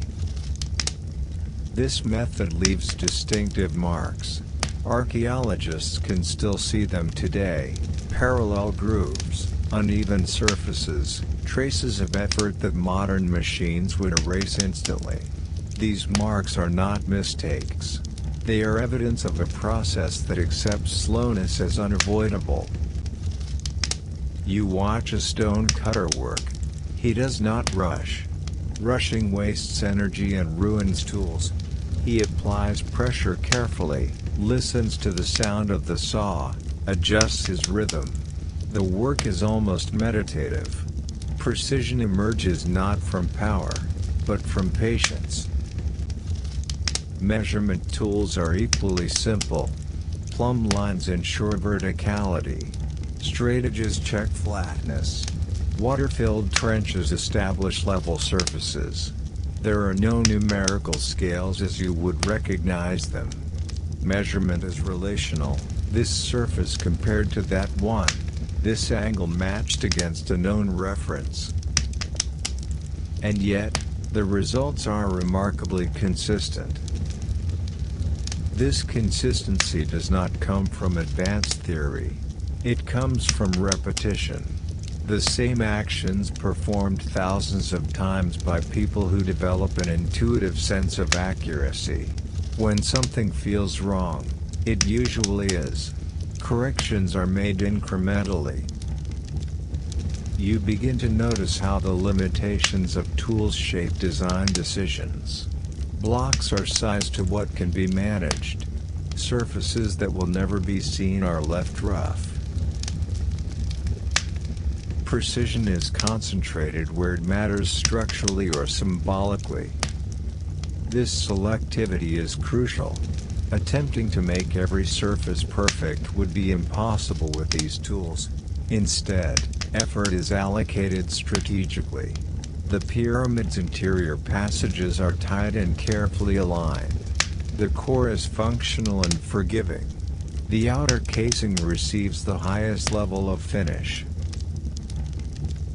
This method leaves distinctive marks. Archaeologists can still see them today: parallel grooves, uneven surfaces, traces of effort that modern machines would erase instantly. These marks are not mistakes. They are evidence of a process that accepts slowness as unavoidable. You watch a stone cutter work. He does not rush. Rushing wastes energy and ruins tools. He applies pressure carefully, listens to the sound of the saw, adjusts his rhythm. The work is almost meditative. Precision emerges not from power, but from patience. Measurement tools are equally simple. Plumb lines ensure verticality. Straight edges check flatness. Water-filled trenches establish level surfaces. There are no numerical scales as you would recognize them. Measurement is relational. This surface compared to that one. This angle matched against a known reference. And yet, the results are remarkably consistent. This consistency does not come from advanced theory. It comes from repetition. The same actions performed thousands of times by people who develop an intuitive sense of accuracy. When something feels wrong, it usually is. Corrections are made incrementally. You begin to notice how the limitations of tools shape design decisions. Blocks are sized to what can be managed. Surfaces that will never be seen are left rough. Precision is concentrated where it matters structurally or symbolically. This selectivity is crucial. Attempting to make every surface perfect would be impossible with these tools. Instead, effort is allocated strategically. The pyramid's interior passages are tight and carefully aligned. The core is functional and forgiving. The outer casing receives the highest level of finish.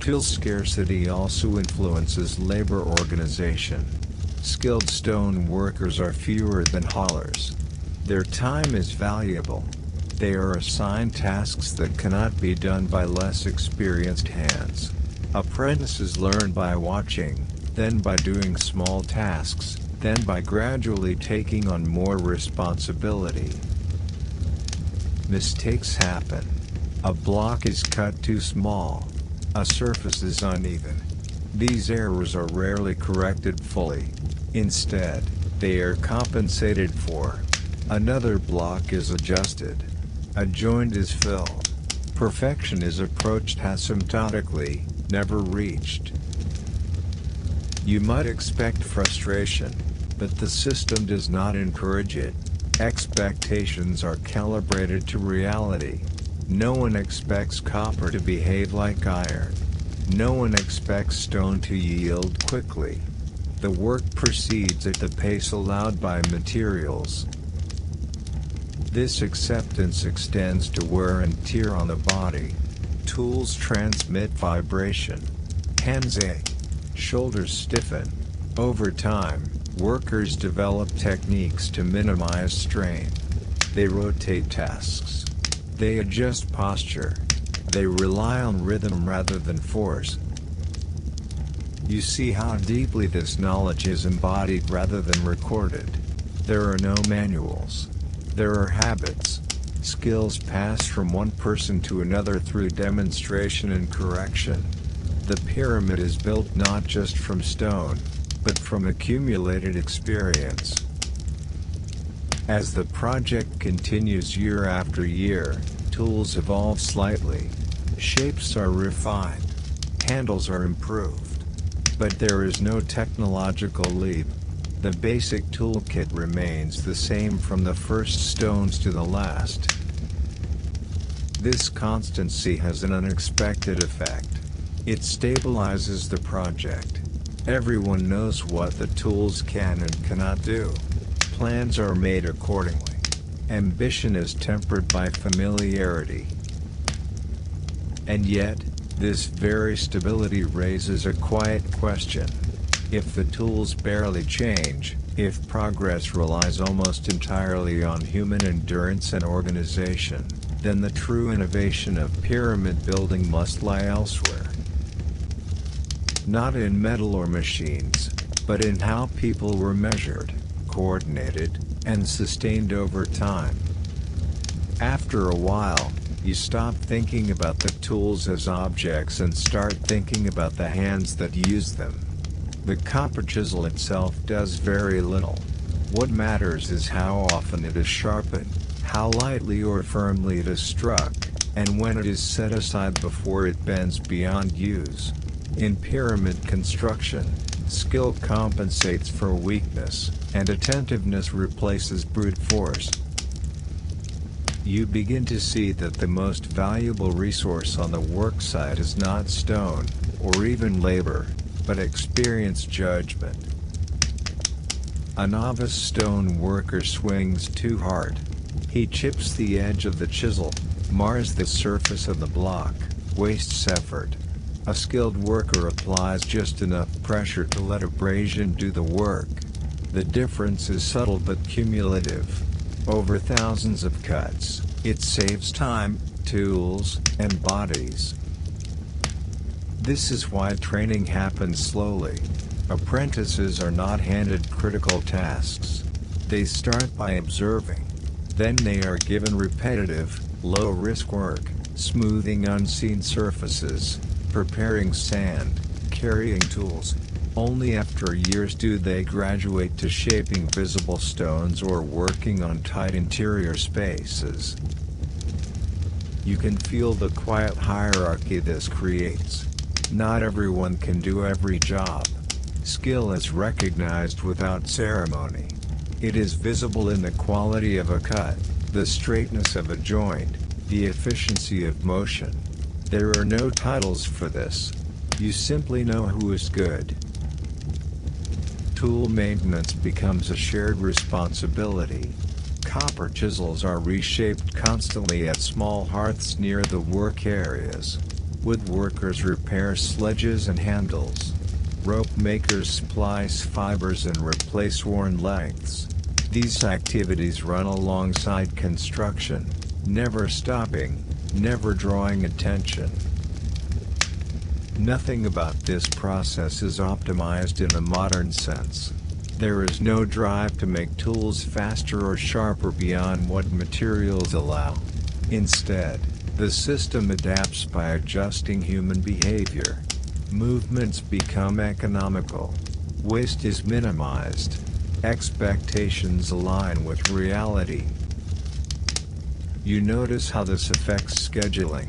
Tool scarcity also influences labor organization. Skilled stone workers are fewer than haulers. Their time is valuable. They are assigned tasks that cannot be done by less experienced hands. Apprentices learn by watching, then by doing small tasks, then by gradually taking on more responsibility. Mistakes happen. A block is cut too small. A surface is uneven. These errors are rarely corrected fully. Instead, they are compensated for. Another block is adjusted. A joint is filled. Perfection is approached asymptotically, never reached. You might expect frustration, but the system does not encourage it. Expectations are calibrated to reality. No one expects copper to behave like iron. No one expects stone to yield quickly. The work proceeds at the pace allowed by materials. This acceptance extends to wear and tear on the body. Tools transmit vibration. Hands ache. Shoulders stiffen. Over time, workers develop techniques to minimize strain. They rotate tasks. They adjust posture. They rely on rhythm rather than force. You see how deeply this knowledge is embodied rather than recorded. There are no manuals. There are habits. Skills passed from one person to another through demonstration and correction. The pyramid is built not just from stone, but from accumulated experience. As the project continues year after year, tools evolve slightly. Shapes are refined. Handles are improved. But there is no technological leap. The basic toolkit remains the same from the first stones to the last. This constancy has an unexpected effect. It stabilizes the project. Everyone knows what the tools can and cannot do. Plans are made accordingly. Ambition is tempered by familiarity. And yet, this very stability raises a quiet question. If the tools barely change, if progress relies almost entirely on human endurance and organization, then the true innovation of pyramid building must lie elsewhere. Not in metal or machines, but in how people were measured, coordinated, and sustained over time. After a while, you stop thinking about the tools as objects and start thinking about the hands that use them. The copper chisel itself does very little. What matters is how often it is sharpened, how lightly or firmly it is struck, and when it is set aside before it bends beyond use. In pyramid construction, skill compensates for weakness, and attentiveness replaces brute force. You begin to see that the most valuable resource on the worksite is not stone, or even labor, but experienced judgment. A novice stone worker swings too hard. He chips the edge of the chisel, mars the surface of the block, wastes effort. A skilled worker applies just enough pressure to let abrasion do the work. The difference is subtle but cumulative. Over thousands of cuts, it saves time, tools, and bodies. This is why training happens slowly. Apprentices are not handed critical tasks. They start by observing. Then they are given repetitive, low-risk work, smoothing unseen surfaces, preparing sand, carrying tools. Only after years do they graduate to shaping visible stones or working on tight interior spaces. You can feel the quiet hierarchy this creates. Not everyone can do every job. Skill is recognized without ceremony. It is visible in the quality of a cut, the straightness of a joint, the efficiency of motion. There are no titles for this. You simply know who is good. Tool maintenance becomes a shared responsibility. Copper chisels are reshaped constantly at small hearths near the work areas. Woodworkers repair sledges and handles. Rope makers splice fibers and replace worn lengths. These activities run alongside construction, never stopping, never drawing attention. Nothing about this process is optimized in a modern sense. There is no drive to make tools faster or sharper beyond what materials allow. Instead, the system adapts by adjusting human behavior. Movements become economical. Waste is minimized. Expectations align with reality. You notice how this affects scheduling.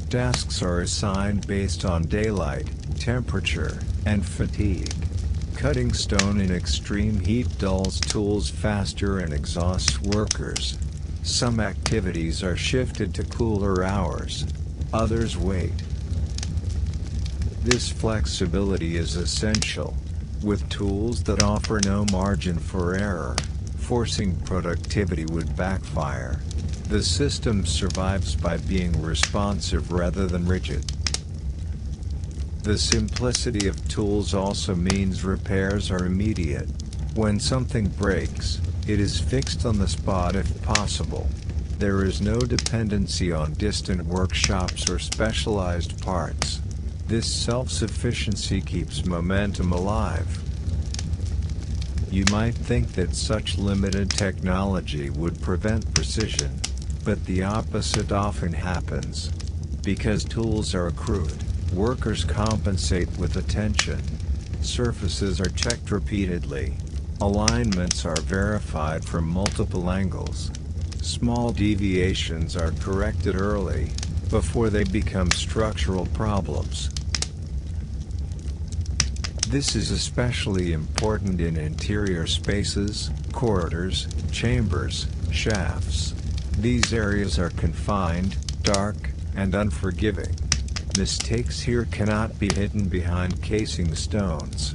Tasks are assigned based on daylight, temperature, and fatigue. Cutting stone in extreme heat dulls tools faster and exhausts workers. Some activities are shifted to cooler hours. Others wait. This flexibility is essential. With tools that offer no margin for error, forcing productivity would backfire. The system survives by being responsive rather than rigid. The simplicity of tools also means repairs are immediate. When something breaks, it is fixed on the spot if possible. There is no dependency on distant workshops or specialized parts. This self-sufficiency keeps momentum alive. You might think that such limited technology would prevent precision, but the opposite often happens. Because tools are crude, workers compensate with attention. Surfaces are checked repeatedly. Alignments are verified from multiple angles. Small deviations are corrected early, before they become structural problems. This is especially important in interior spaces, corridors, chambers, shafts. These areas are confined, dark, and unforgiving. Mistakes here cannot be hidden behind casing stones.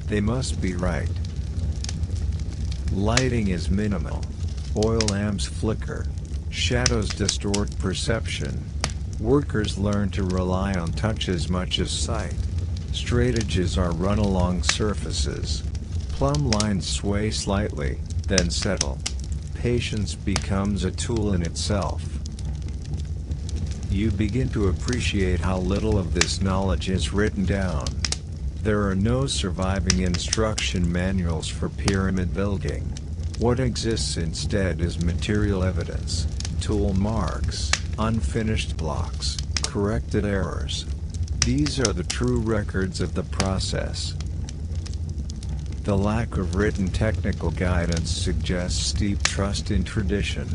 They must be right. Lighting is minimal. Oil lamps flicker. Shadows distort perception. Workers learn to rely on touch as much as sight. Straight edges are run along surfaces. Plumb lines sway slightly, then settle. Patience becomes a tool in itself. You begin to appreciate how little of this knowledge is written down. There are no surviving instruction manuals for pyramid building. What exists instead is material evidence, tool marks, unfinished blocks, corrected errors. These are the true records of the process. The lack of written technical guidance suggests deep trust in tradition.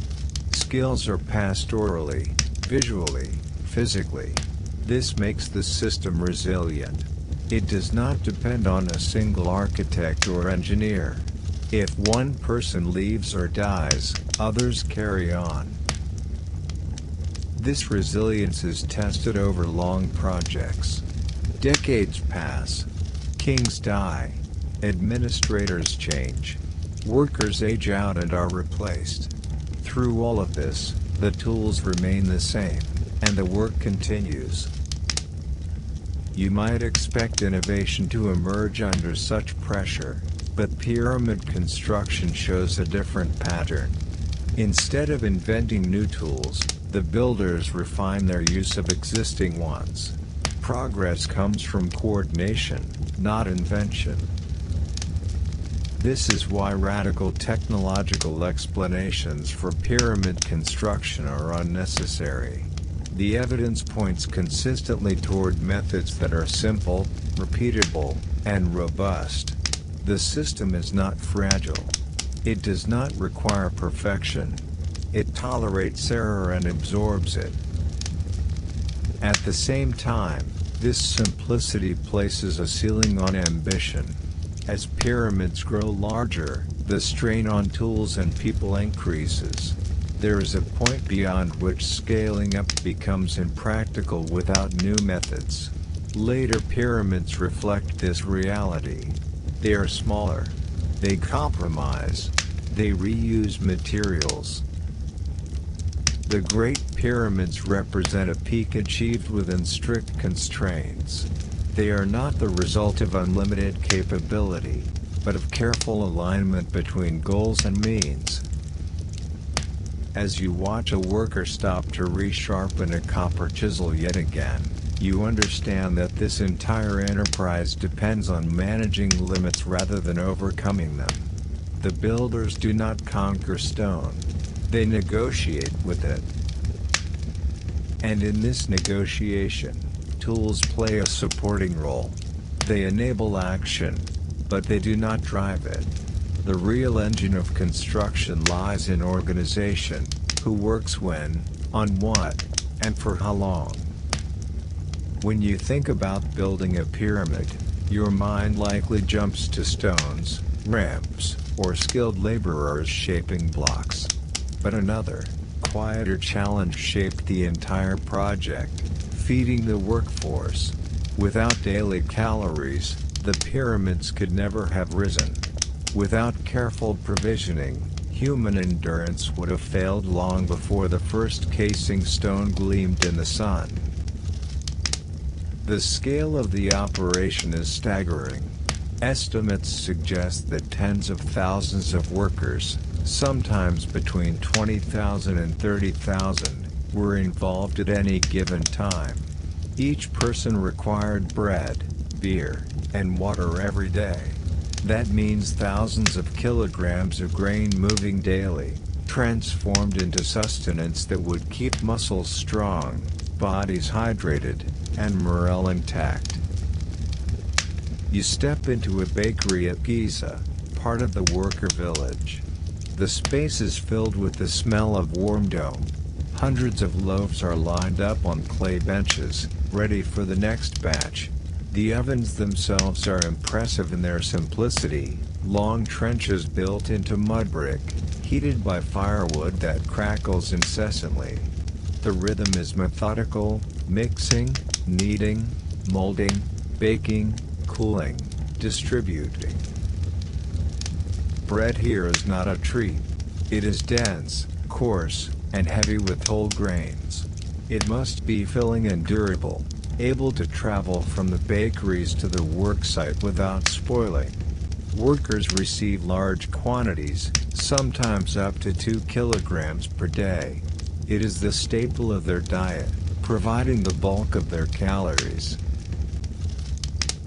Skills are passed orally, visually, physically. This makes the system resilient. It does not depend on a single architect or engineer. If one person leaves or dies, others carry on. This resilience is tested over long projects. Decades pass. Kings die. Administrators change. Workers age out and are replaced. Through all of this, the tools remain the same, and the work continues. You might expect innovation to emerge under such pressure, but pyramid construction shows a different pattern. Instead of inventing new tools, the builders refine their use of existing ones. Progress comes from coordination, not invention. This is why radical technological explanations for pyramid construction are unnecessary. The evidence points consistently toward methods that are simple, repeatable, and robust. The system is not fragile. It does not require perfection. It tolerates error and absorbs it. At the same time, this simplicity places a ceiling on ambition. As pyramids grow larger, the strain on tools and people increases. There is a point beyond which scaling up becomes impractical without new methods. Later pyramids reflect this reality. They are smaller. They compromise. They reuse materials. The Great Pyramids represent a peak achieved within strict constraints. They are not the result of unlimited capability, but of careful alignment between goals and means. As you watch a worker stop to resharpen a copper chisel yet again, you understand that this entire enterprise depends on managing limits rather than overcoming them. The builders do not conquer stone. They negotiate with it. And in this negotiation, tools play a supporting role. They enable action, but they do not drive it. The real engine of construction lies in organization: who works when, on what, and for how long. When you think about building a pyramid, your mind likely jumps to stones, ramps, or skilled laborers shaping blocks. But another, quieter challenge shaped the entire project: feeding the workforce. Without daily calories, the pyramids could never have risen. Without careful provisioning, human endurance would have failed long before the first casing stone gleamed in the sun. The scale of the operation is staggering. Estimates suggest that tens of thousands of workers, sometimes between 20,000 and 30,000, were involved at any given time. Each person required bread, beer, and water every day. That means thousands of kilograms of grain moving daily, transformed into sustenance that would keep muscles strong, bodies hydrated, and morale intact. You step into a bakery at Giza, part of the worker village. The space is filled with the smell of warm dough. Hundreds of loaves are lined up on clay benches, ready for the next batch. The ovens themselves are impressive in their simplicity, long trenches built into mud brick, heated by firewood that crackles incessantly. The rhythm is methodical: mixing, kneading, molding, baking, cooling, distributing. Bread here is not a treat. It is dense, coarse, and heavy with whole grains. It must be filling and durable, able to travel from the bakeries to the worksite without spoiling. Workers receive large quantities, sometimes up to 2 kilograms per day. It is the staple of their diet, providing the bulk of their calories.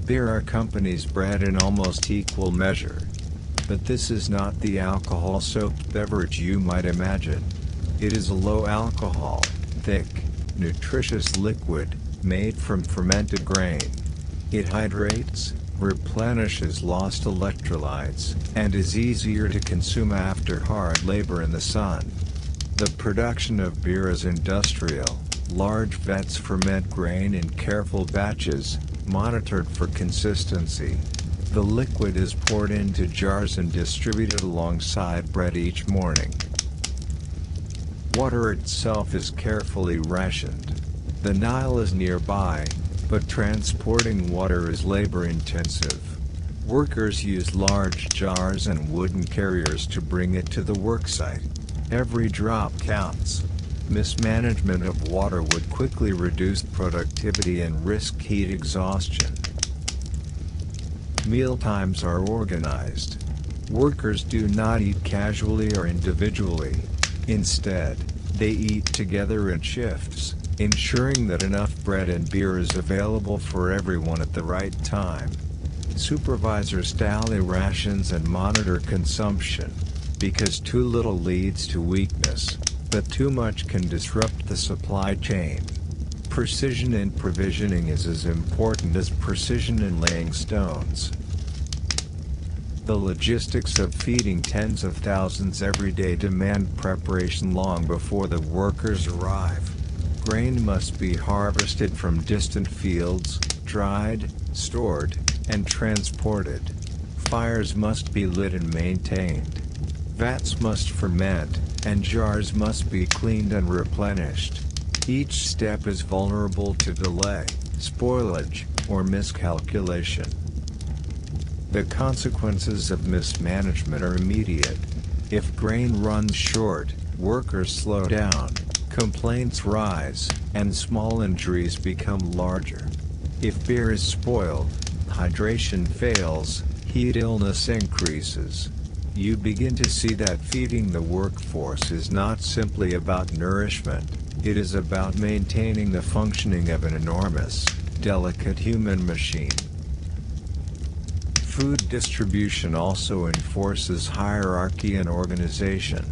Beer accompanies bread in almost equal measure. But this is not the alcohol-soaked beverage you might imagine. It is a low-alcohol, thick, nutritious liquid, made from fermented grain. It hydrates, replenishes lost electrolytes, and is easier to consume after hard labor in the sun. The production of beer is industrial. Large vats ferment grain in careful batches, monitored for consistency. The liquid is poured into jars and distributed alongside bread each morning. Water itself is carefully rationed. The Nile is nearby, but transporting water is labor-intensive. Workers use large jars and wooden carriers to bring it to the worksite. Every drop counts. Mismanagement of water would quickly reduce productivity and risk heat exhaustion. Mealtimes are organized. Workers do not eat casually or individually. Instead, they eat together in shifts, ensuring that enough bread and beer is available for everyone at the right time. Supervisors tally rations and monitor consumption, because too little leads to weakness, but too much can disrupt the supply chain. Precision in provisioning is as important as precision in laying stones. The logistics of feeding tens of thousands every day demand preparation long before the workers arrive. Grain must be harvested from distant fields, dried, stored, and transported. Fires must be lit and maintained. Vats must ferment, and jars must be cleaned and replenished. Each step is vulnerable to delay, spoilage, or miscalculation. The consequences of mismanagement are immediate. If grain runs short, workers slow down, complaints rise, and small injuries become larger. If beer is spoiled, hydration fails, heat illness increases. You begin to see that feeding the workforce is not simply about nourishment, it is about maintaining the functioning of an enormous, delicate human machine. Food distribution also enforces hierarchy and organization.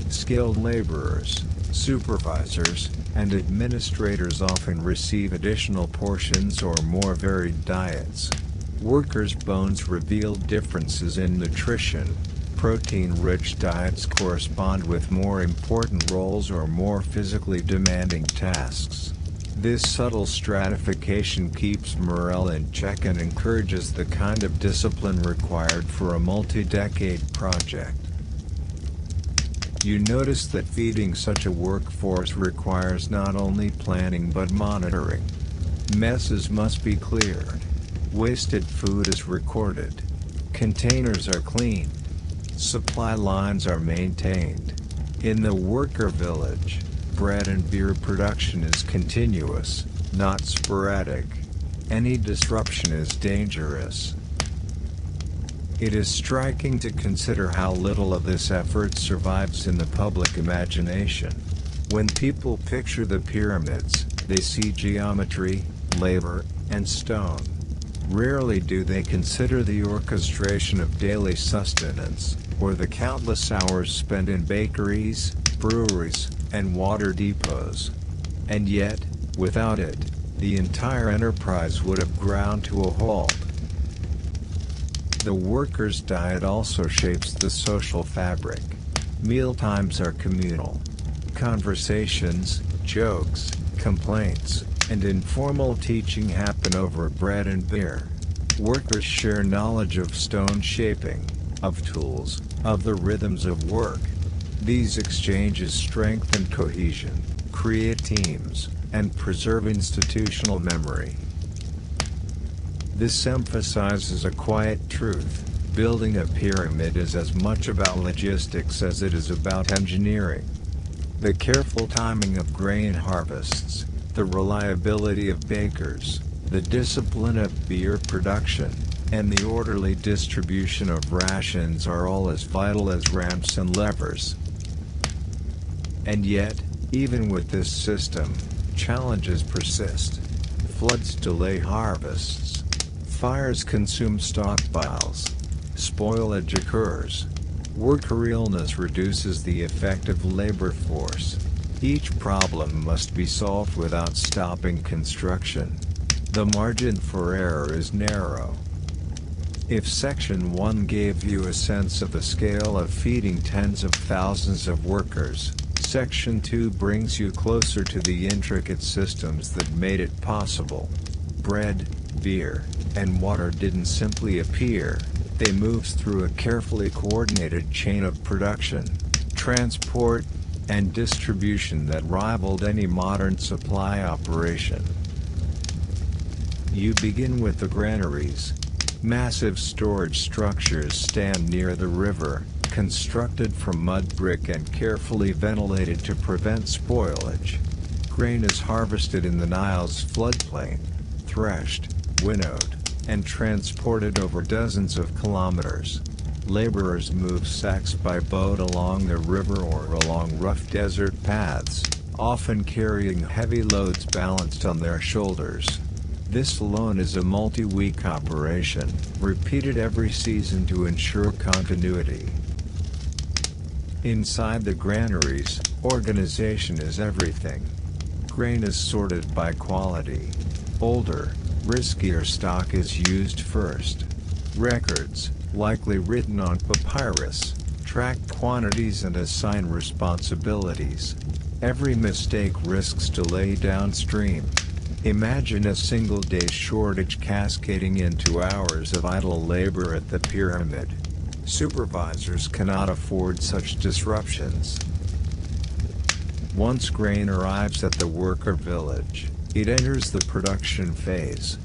Skilled laborers, supervisors, and administrators often receive additional portions or more varied diets. Workers' bones reveal differences in nutrition. Protein-rich diets correspond with more important roles or more physically demanding tasks. This subtle stratification keeps morale in check and encourages the kind of discipline required for a multi-decade project. You notice that feeding such a workforce requires not only planning but monitoring. Messes must be cleared. Wasted food is recorded. Containers are cleaned. Supply lines are maintained. In the worker village, bread and beer production is continuous, not sporadic. Any disruption is dangerous. It is striking to consider how little of this effort survives in the public imagination. When people picture the pyramids, they see geometry, labor, and stone. Rarely do they consider the orchestration of daily sustenance, or the countless hours spent in bakeries, breweries, and water depots. And yet, without it, the entire enterprise would have ground to a halt. The worker's diet also shapes the social fabric. Mealtimes are communal. Conversations, jokes, complaints, and informal teaching happen over bread and beer. Workers share knowledge of stone shaping, of tools, of the rhythms of work. These exchanges strengthen cohesion, create teams, and preserve institutional memory. This emphasizes a quiet truth: building a pyramid is as much about logistics as it is about engineering. The careful timing of grain harvests, the reliability of bakers, the discipline of beer production, and the orderly distribution of rations are all as vital as ramps and levers. And yet, even with this system, challenges persist. Floods delay harvests. Fires consume stockpiles. Spoilage occurs. Worker illness reduces the effective labor force. Each problem must be solved without stopping construction. The margin for error is narrow. If Section 1 gave you a sense of the scale of feeding tens of thousands of workers, Section 2 brings you closer to the intricate systems that made it possible. Bread, beer, and water didn't simply appear. They moved through a carefully coordinated chain of production, transport, and distribution that rivaled any modern supply operation. You begin with the granaries. Massive storage structures stand near the river, constructed from mud brick and carefully ventilated to prevent spoilage. Grain is harvested in the Nile's floodplain, threshed, winnowed, and transported over dozens of kilometers. Laborers move sacks by boat along the river or along rough desert paths, often carrying heavy loads balanced on their shoulders. This alone is a multi-week operation, repeated every season to ensure continuity. Inside the granaries, organization is everything. Grain is sorted by quality. Older, riskier stock is used first. Records, likely written on papyrus, track quantities and assign responsibilities. Every mistake risks delay downstream. Imagine a single-day shortage cascading into hours of idle labor at the pyramid. Supervisors cannot afford such disruptions. Once grain arrives at the worker village, it enters the production phase.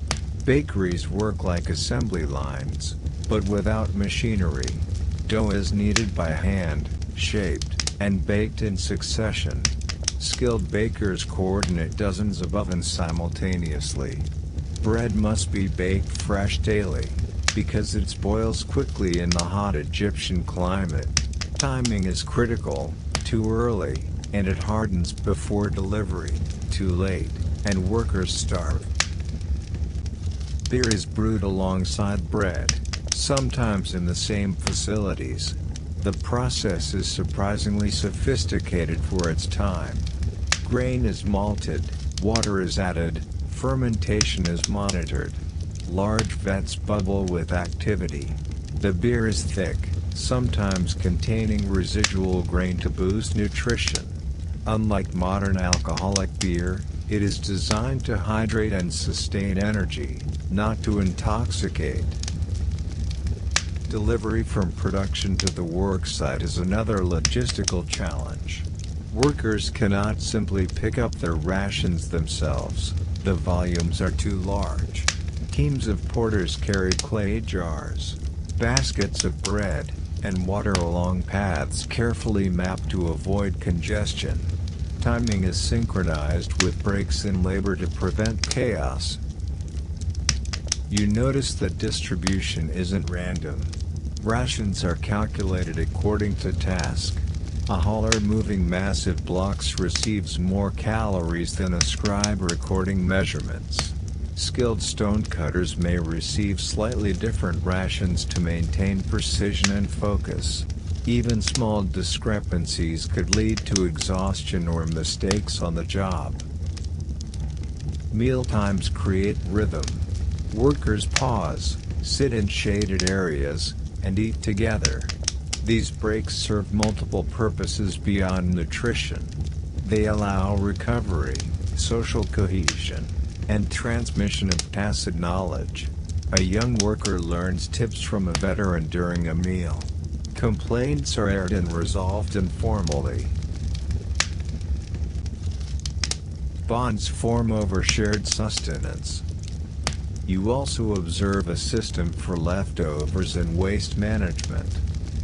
Bakeries work like assembly lines, but without machinery. Dough is kneaded by hand, shaped, and baked in succession. Skilled bakers coordinate dozens of ovens simultaneously. Bread must be baked fresh daily, because it spoils quickly in the hot Egyptian climate. Timing is critical: too early, and it hardens before delivery; too late, and workers starve. Beer is brewed alongside bread, sometimes in the same facilities. The process is surprisingly sophisticated for its time. Grain is malted, water is added, fermentation is monitored. Large vats bubble with activity. The beer is thick, sometimes containing residual grain to boost nutrition. Unlike modern alcoholic beer, it is designed to hydrate and sustain energy, not to intoxicate. Delivery from production to the worksite is another logistical challenge. Workers cannot simply pick up their rations themselves. The volumes are too large. Teams of porters carry clay jars, baskets of bread, and water along paths carefully mapped to avoid congestion. Timing is synchronized with breaks in labor to prevent chaos. You notice that distribution isn't random. Rations are calculated according to task. A hauler moving massive blocks receives more calories than a scribe recording measurements. Skilled stonecutters may receive slightly different rations to maintain precision and focus. Even small discrepancies could lead to exhaustion or mistakes on the job. Mealtimes create rhythm. Workers pause, sit in shaded areas, and eat together. These breaks serve multiple purposes beyond nutrition. They allow recovery, social cohesion, and transmission of tacit knowledge. A young worker learns tips from a veteran during a meal. Complaints are aired and resolved informally. Bonds form over shared sustenance. You also observe a system for leftovers and waste management.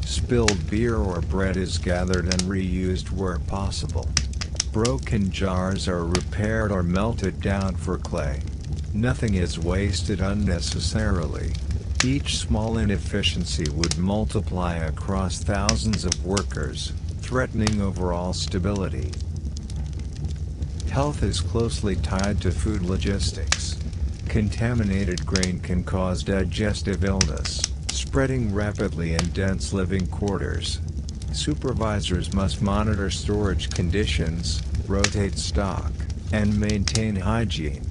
Spilled beer or bread is gathered and reused where possible. Broken jars are repaired or melted down for clay. Nothing is wasted unnecessarily. Each small inefficiency would multiply across thousands of workers, threatening overall stability. Health is closely tied to food logistics. Contaminated grain can cause digestive illness, spreading rapidly in dense living quarters. Supervisors must monitor storage conditions, rotate stock, and maintain hygiene.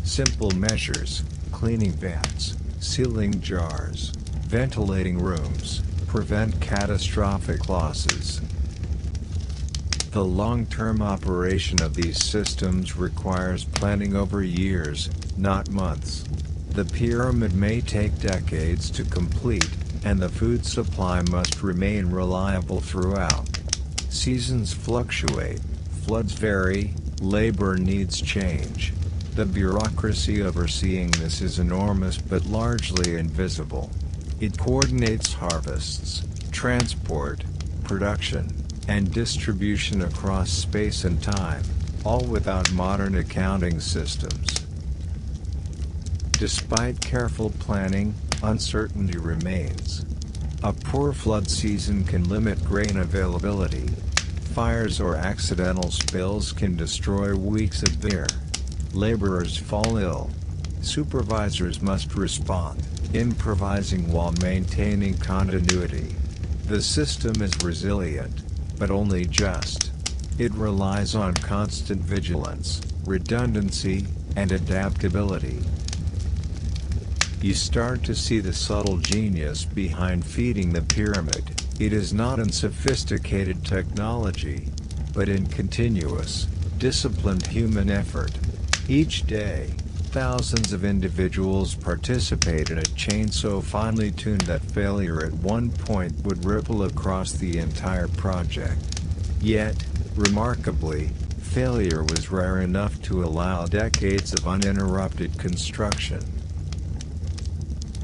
Simple measures, cleaning vats, sealing jars, ventilating rooms, prevent catastrophic losses. The long-term operation of these systems requires planning over years, not months. The pyramid may take decades to complete, and the food supply must remain reliable throughout. Seasons fluctuate, floods vary, labor needs change. The bureaucracy overseeing this is enormous but largely invisible. It coordinates harvests, transport, production, and distribution across space and time, all without modern accounting systems. Despite careful planning, uncertainty remains. A poor flood season can limit grain availability. Fires or accidental spills can destroy weeks of beer. Laborers fall ill. Supervisors must respond, improvising while maintaining continuity. The system is resilient, but only just. It relies on constant vigilance, redundancy, and adaptability. You start to see the subtle genius behind feeding the pyramid. It is not in sophisticated technology, but in continuous, disciplined human effort. Each day, thousands of individuals participate in a chain so finely tuned that failure at one point would ripple across the entire project. Yet, remarkably, failure was rare enough to allow decades of uninterrupted construction.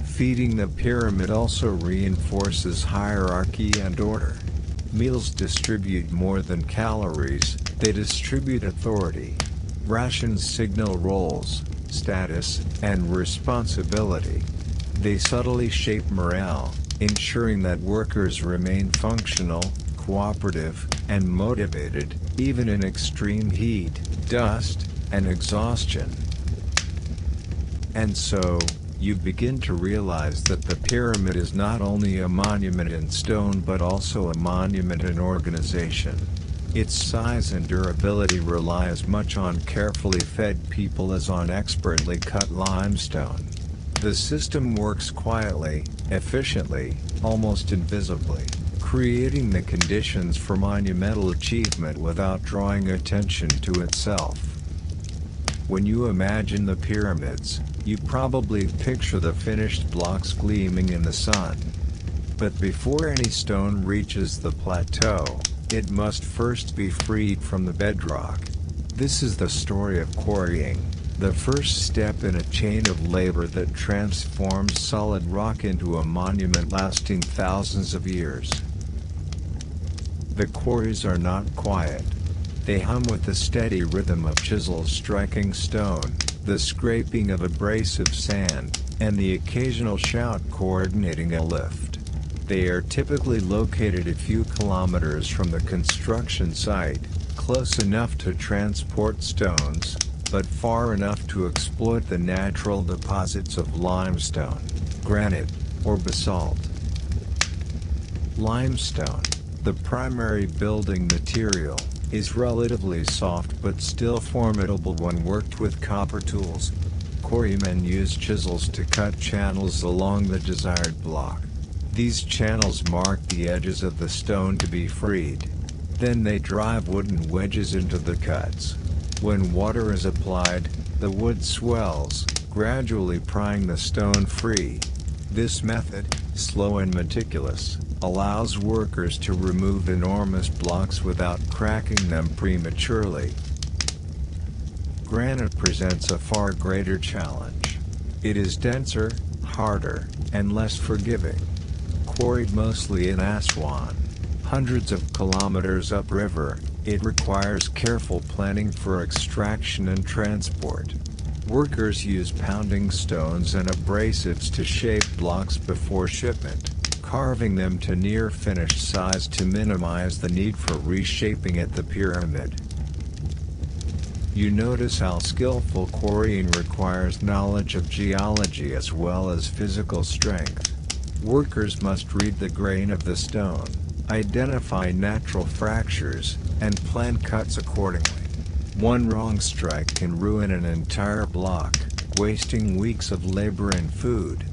Feeding the pyramid also reinforces hierarchy and order. Meals distribute more than calories, they distribute authority. Rations signal roles, status, and responsibility. They subtly shape morale, ensuring that workers remain functional, cooperative, and motivated, even in extreme heat, dust, and exhaustion. And so, you begin to realize that the pyramid is not only a monument in stone but also a monument in organization. Its size and durability rely as much on carefully fed people as on expertly cut limestone. The system works quietly, efficiently, almost invisibly, creating the conditions for monumental achievement without drawing attention to itself. When you imagine the pyramids, you probably picture the finished blocks gleaming in the sun. But before any stone reaches the plateau, it must first be freed from the bedrock. This is the story of quarrying, the first step in a chain of labor that transforms solid rock into a monument lasting thousands of years. The quarries are not quiet. They hum with the steady rhythm of chisels striking stone, the scraping of abrasive sand, and the occasional shout coordinating a lift. They are typically located a few kilometers from the construction site, close enough to transport stones, but far enough to exploit the natural deposits of limestone, granite, or basalt. Limestone, the primary building material, is relatively soft but still formidable when worked with copper tools. Quarrymen use chisels to cut channels along the desired block. These channels mark the edges of the stone to be freed. Then they drive wooden wedges into the cuts. When water is applied, the wood swells, gradually prying the stone free. This method, slow and meticulous, allows workers to remove enormous blocks without cracking them prematurely. Granite presents a far greater challenge. It is denser, harder, and less forgiving. Quarried mostly in Aswan, hundreds of kilometers upriver, it requires careful planning for extraction and transport. Workers use pounding stones and abrasives to shape blocks before shipment, carving them to near finished size to minimize the need for reshaping at the pyramid. You notice how skillful quarrying requires knowledge of geology as well as physical strength. Workers must read the grain of the stone, identify natural fractures, and plan cuts accordingly. One wrong strike can ruin an entire block, wasting weeks of labor and food.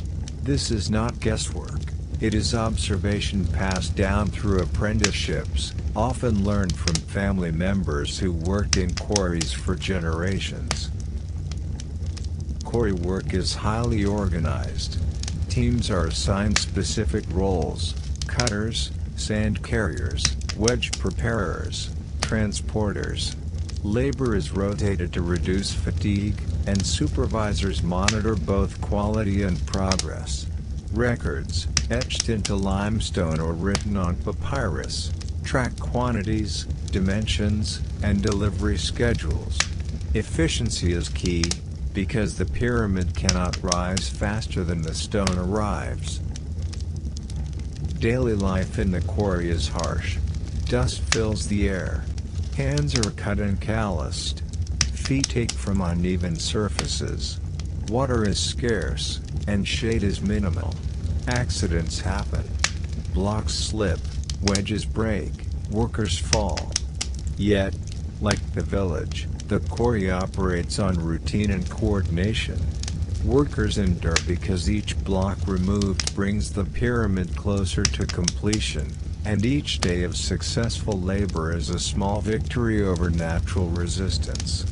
This is not guesswork. It is observation passed down through apprenticeships, often learned from family members who worked in quarries for generations. Quarry work is highly organized. Teams are assigned specific roles: cutters, sand carriers, wedge preparers, transporters. Labor is rotated to reduce fatigue, and supervisors monitor both quality and progress. Records, etched into limestone or written on papyrus, track quantities, dimensions, and delivery schedules. Efficiency is key, because the pyramid cannot rise faster than the stone arrives. Daily life in the quarry is harsh. Dust fills the air. Hands are cut and calloused. Feet ache from uneven surfaces. Water is scarce, and shade is minimal. Accidents happen. Blocks slip, wedges break, workers fall. Yet, like the village, the quarry operates on routine and coordination. Workers endure because each block removed brings the pyramid closer to completion, and each day of successful labor is a small victory over natural resistance.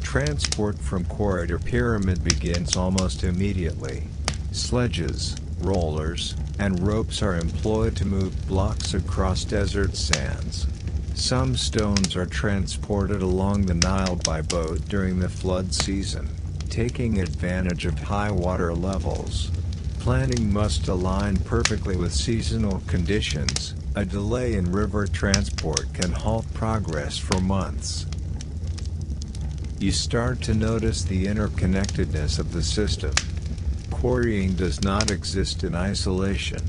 Transport from quarry to pyramid begins almost immediately. Sledges, rollers, and ropes are employed to move blocks across desert sands. Some stones are transported along the Nile by boat during the flood season, taking advantage of high water levels. Planning must align perfectly with seasonal conditions. A delay in river transport can halt progress for months. You start to notice the interconnectedness of the system. Quarrying does not exist in isolation.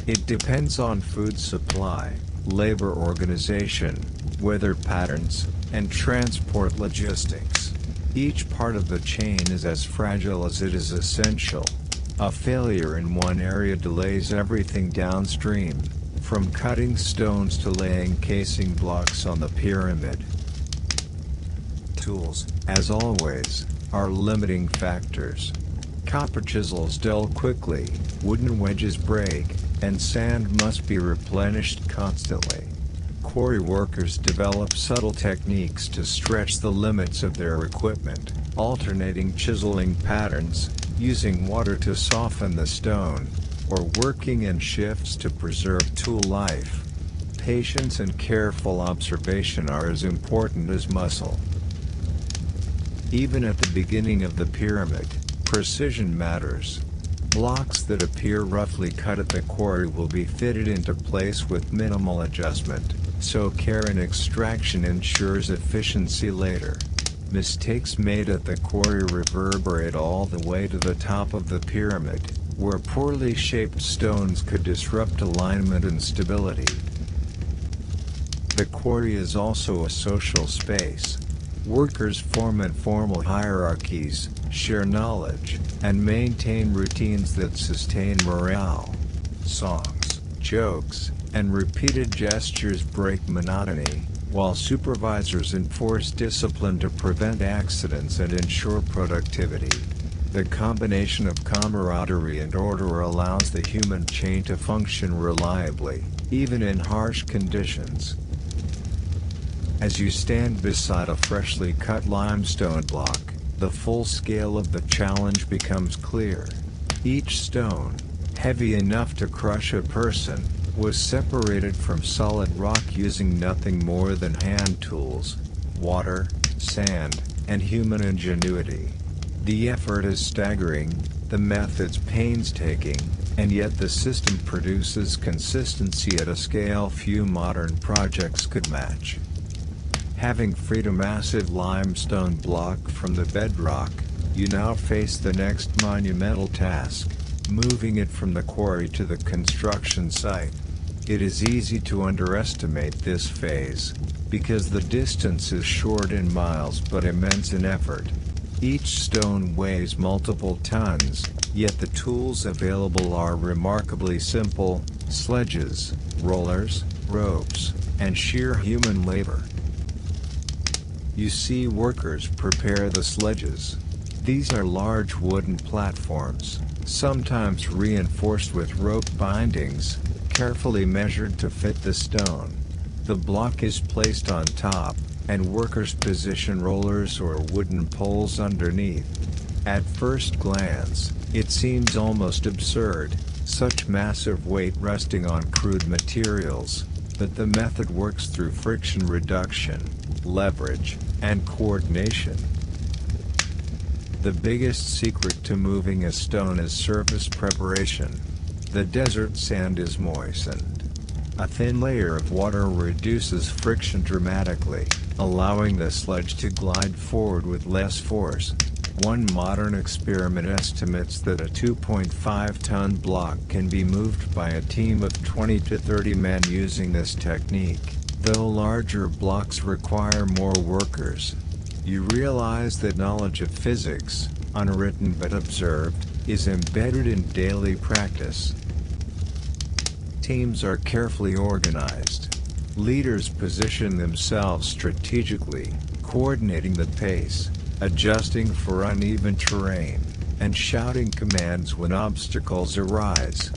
It depends on food supply, labor organization, weather patterns, and transport logistics. Each part of the chain is as fragile as it is essential. A failure in one area delays everything downstream, from cutting stones to laying casing blocks on the pyramid. Tools, as always, are limiting factors. Copper chisels dull quickly, wooden wedges break, and sand must be replenished constantly. Quarry workers develop subtle techniques to stretch the limits of their equipment, alternating chiseling patterns, using water to soften the stone, or working in shifts to preserve tool life. Patience and careful observation are as important as muscle. Even at the beginning of the pyramid, precision matters. Blocks that appear roughly cut at the quarry will be fitted into place with minimal adjustment, so care in extraction ensures efficiency later. Mistakes made at the quarry reverberate all the way to the top of the pyramid, where poorly shaped stones could disrupt alignment and stability. The quarry is also a social space. Workers form informal hierarchies, share knowledge, and maintain routines that sustain morale. Songs, jokes, and repeated gestures break monotony, while supervisors enforce discipline to prevent accidents and ensure productivity. The combination of camaraderie and order allows the human chain to function reliably, even in harsh conditions. As you stand beside a freshly cut limestone block, the full scale of the challenge becomes clear. Each stone, heavy enough to crush a person, was separated from solid rock using nothing more than hand tools, water, sand, and human ingenuity. The effort is staggering, the methods painstaking, and yet the system produces consistency at a scale few modern projects could match. Having freed a massive limestone block from the bedrock, you now face the next monumental task, moving it from the quarry to the construction site. It is easy to underestimate this phase, because the distance is short in miles but immense in effort. Each stone weighs multiple tons, yet the tools available are remarkably simple: sledges, rollers, ropes, and sheer human labor. You see workers prepare the sledges. These are large wooden platforms, sometimes reinforced with rope bindings, carefully measured to fit the stone. The block is placed on top, and workers position rollers or wooden poles underneath. At first glance, it seems almost absurd, such massive weight resting on crude materials, but the method works through friction reduction, leverage, and coordination. The biggest secret to moving a stone is surface preparation. The desert sand is moistened. A thin layer of water reduces friction dramatically, allowing the sledge to glide forward with less force. One modern experiment estimates that a 2.5-ton block can be moved by a team of 20 to 30 men using this technique, though larger blocks require more workers. You realize that knowledge of physics, unwritten but observed, is embedded in daily practice. Teams are carefully organized. Leaders position themselves strategically, coordinating the pace, adjusting for uneven terrain, and shouting commands when obstacles arise.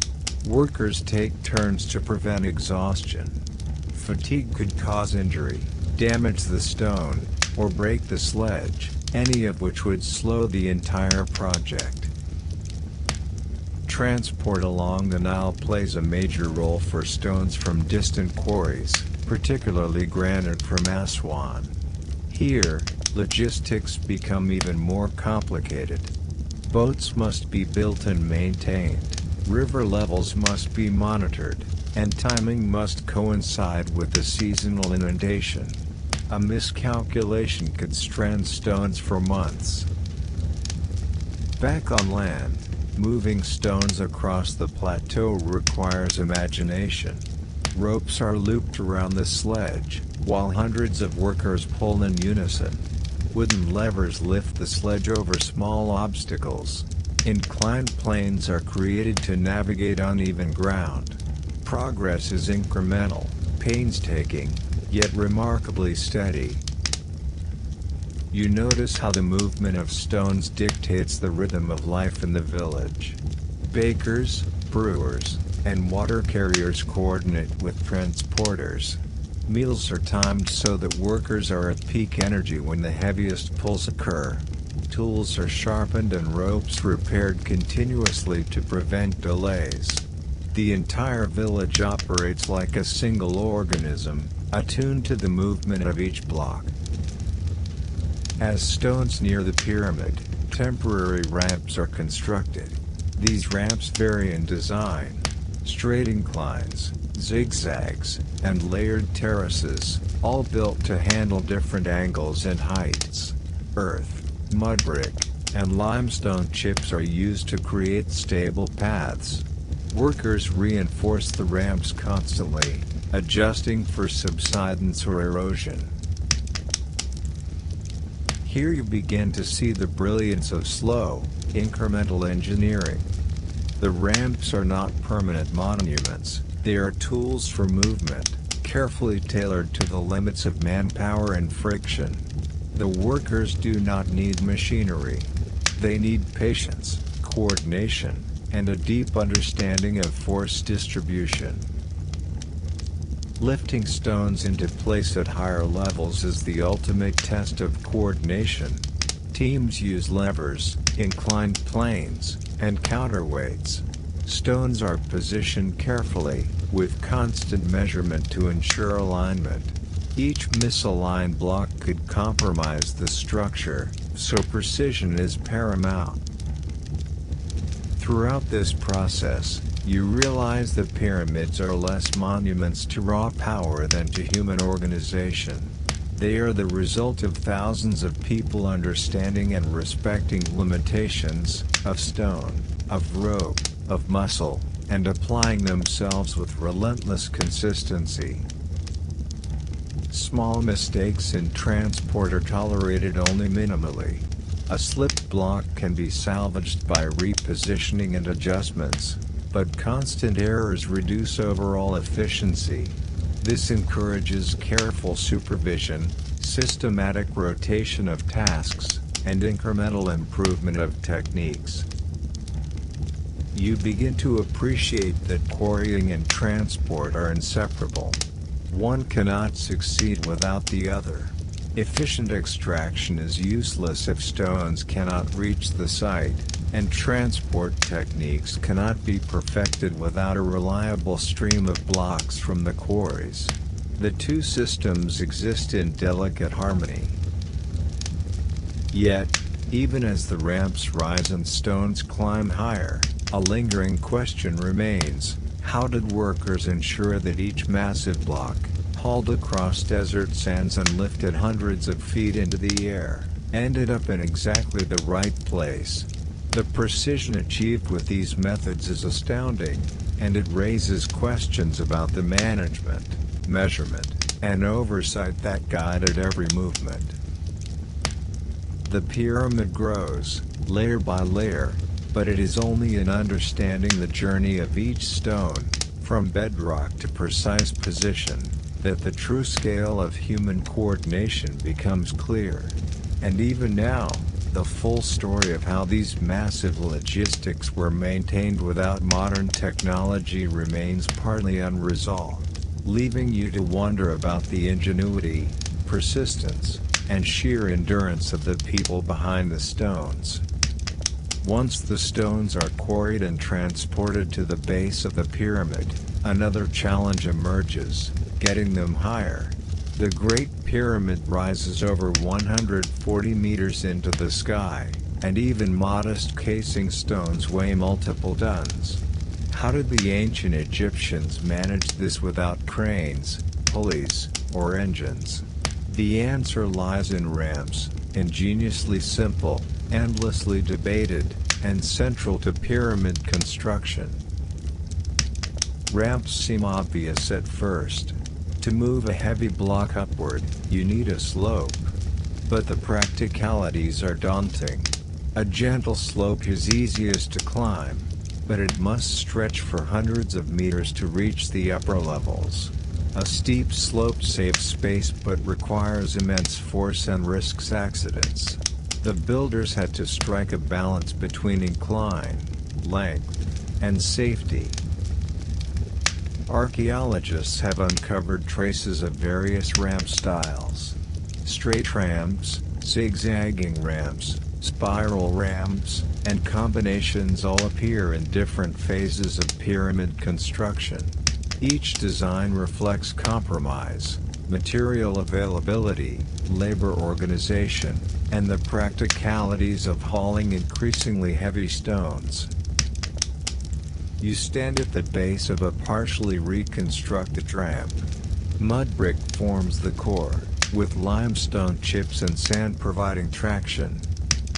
Workers take turns to prevent exhaustion. Fatigue could cause injury, damage the stone, or break the sledge, any of which would slow the entire project. Transport along the Nile plays a major role for stones from distant quarries, particularly granite from Aswan. Here, logistics become even more complicated. Boats must be built and maintained, river levels must be monitored, and timing must coincide with the seasonal inundation. A miscalculation could strand stones for months. Back on land, moving stones across the plateau requires imagination. Ropes are looped around the sledge, while hundreds of workers pull in unison. Wooden levers lift the sledge over small obstacles. Inclined planes are created to navigate uneven ground. Progress is incremental, painstaking, yet remarkably steady. You notice how the movement of stones dictates the rhythm of life in the village. Bakers, brewers, and water carriers coordinate with transporters. Meals are timed so that workers are at peak energy when the heaviest pulls occur. Tools are sharpened and ropes repaired continuously to prevent delays. The entire village operates like a single organism, attuned to the movement of each block. As stones near the pyramid, temporary ramps are constructed. These ramps vary in design: straight inclines, zigzags, and layered terraces, all built to handle different angles and heights. Earth, mud brick, and limestone chips are used to create stable paths. Workers reinforce the ramps constantly, adjusting for subsidence or erosion. Here you begin to see the brilliance of slow, incremental engineering. The ramps are not permanent monuments, they are tools for movement, carefully tailored to the limits of manpower and friction. The workers do not need machinery. They need patience, coordination, and a deep understanding of force distribution. Lifting stones into place at higher levels is the ultimate test of coordination. Teams use levers, inclined planes, and counterweights. Stones are positioned carefully, with constant measurement to ensure alignment. Each misaligned block could compromise the structure, so precision is paramount. Throughout this process, you realize that pyramids are less monuments to raw power than to human organization. They are the result of thousands of people understanding and respecting limitations of stone, of rope, of muscle, and applying themselves with relentless consistency. Small mistakes in transport are tolerated only minimally. A slipped block can be salvaged by repositioning and adjustments, but constant errors reduce overall efficiency. This encourages careful supervision, systematic rotation of tasks, and incremental improvement of techniques. You begin to appreciate that quarrying and transport are inseparable. One cannot succeed without the other. Efficient extraction is useless if stones cannot reach the site, and transport techniques cannot be perfected without a reliable stream of blocks from the quarries. The two systems exist in delicate harmony. Yet, even as the ramps rise and stones climb higher, a lingering question remains: how did workers ensure that each massive block, hauled across desert sands and lifted hundreds of feet into the air, ended up in exactly the right place? The precision achieved with these methods is astounding, and it raises questions about the management, measurement, and oversight that guided every movement. The pyramid grows, layer by layer, but it is only in understanding the journey of each stone, from bedrock to precise position, that the true scale of human coordination becomes clear. And even now, the full story of how these massive logistics were maintained without modern technology remains partly unresolved, leaving you to wonder about the ingenuity, persistence, and sheer endurance of the people behind the stones. Once the stones are quarried and transported to the base of the pyramid, another challenge emerges: getting them higher. The Great Pyramid rises over 140 meters into the sky, and even modest casing stones weigh multiple tons. How did the ancient Egyptians manage this without cranes, pulleys, or engines? The answer lies in ramps, ingeniously simple, endlessly debated, and central to pyramid construction. Ramps seem obvious at first. To move a heavy block upward, you need a slope. But the practicalities are daunting. A gentle slope is easiest to climb, but it must stretch for hundreds of meters to reach the upper levels. A steep slope saves space but requires immense force and risks accidents. The builders had to strike a balance between incline, length, and safety. Archaeologists have uncovered traces of various ramp styles. Straight ramps, zigzagging ramps, spiral ramps, and combinations all appear in different phases of pyramid construction. Each design reflects compromise, material availability, labor organization, and the practicalities of hauling increasingly heavy stones. You stand at the base of a partially reconstructed ramp. Mud brick forms the core, with limestone chips and sand providing traction.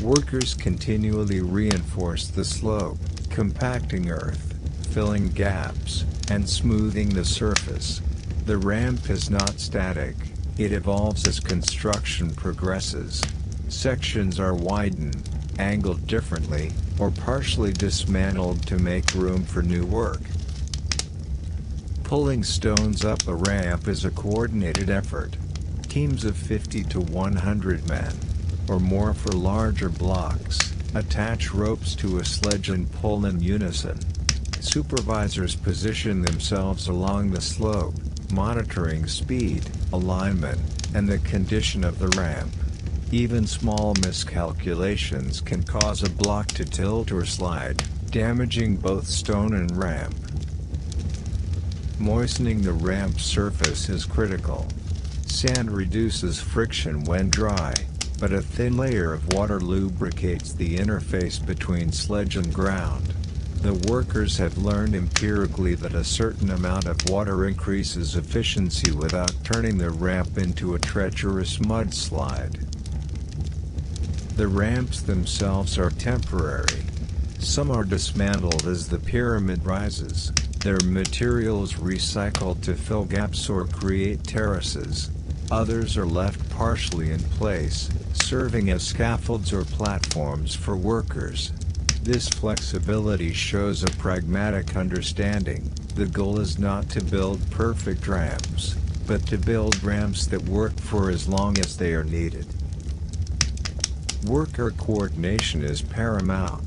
Workers continually reinforce the slope, compacting earth, filling gaps, and smoothing the surface. The ramp is not static, it evolves as construction progresses. Sections are widened, angled differently, or partially dismantled to make room for new work. Pulling stones up a ramp is a coordinated effort. Teams of 50 to 100 men, or more for larger blocks, attach ropes to a sledge and pull in unison. Supervisors position themselves along the slope, monitoring speed, alignment, and the condition of the ramp. Even small miscalculations can cause a block to tilt or slide, damaging both stone and ramp. Moistening the ramp surface is critical. Sand reduces friction when dry, but a thin layer of water lubricates the interface between sledge and ground. The workers have learned empirically that a certain amount of water increases efficiency without turning the ramp into a treacherous mudslide. The ramps themselves are temporary. Some are dismantled as the pyramid rises, their materials recycled to fill gaps or create terraces. Others are left partially in place, serving as scaffolds or platforms for workers. This flexibility shows a pragmatic understanding. The goal is not to build perfect ramps, but to build ramps that work for as long as they are needed. Worker coordination is paramount.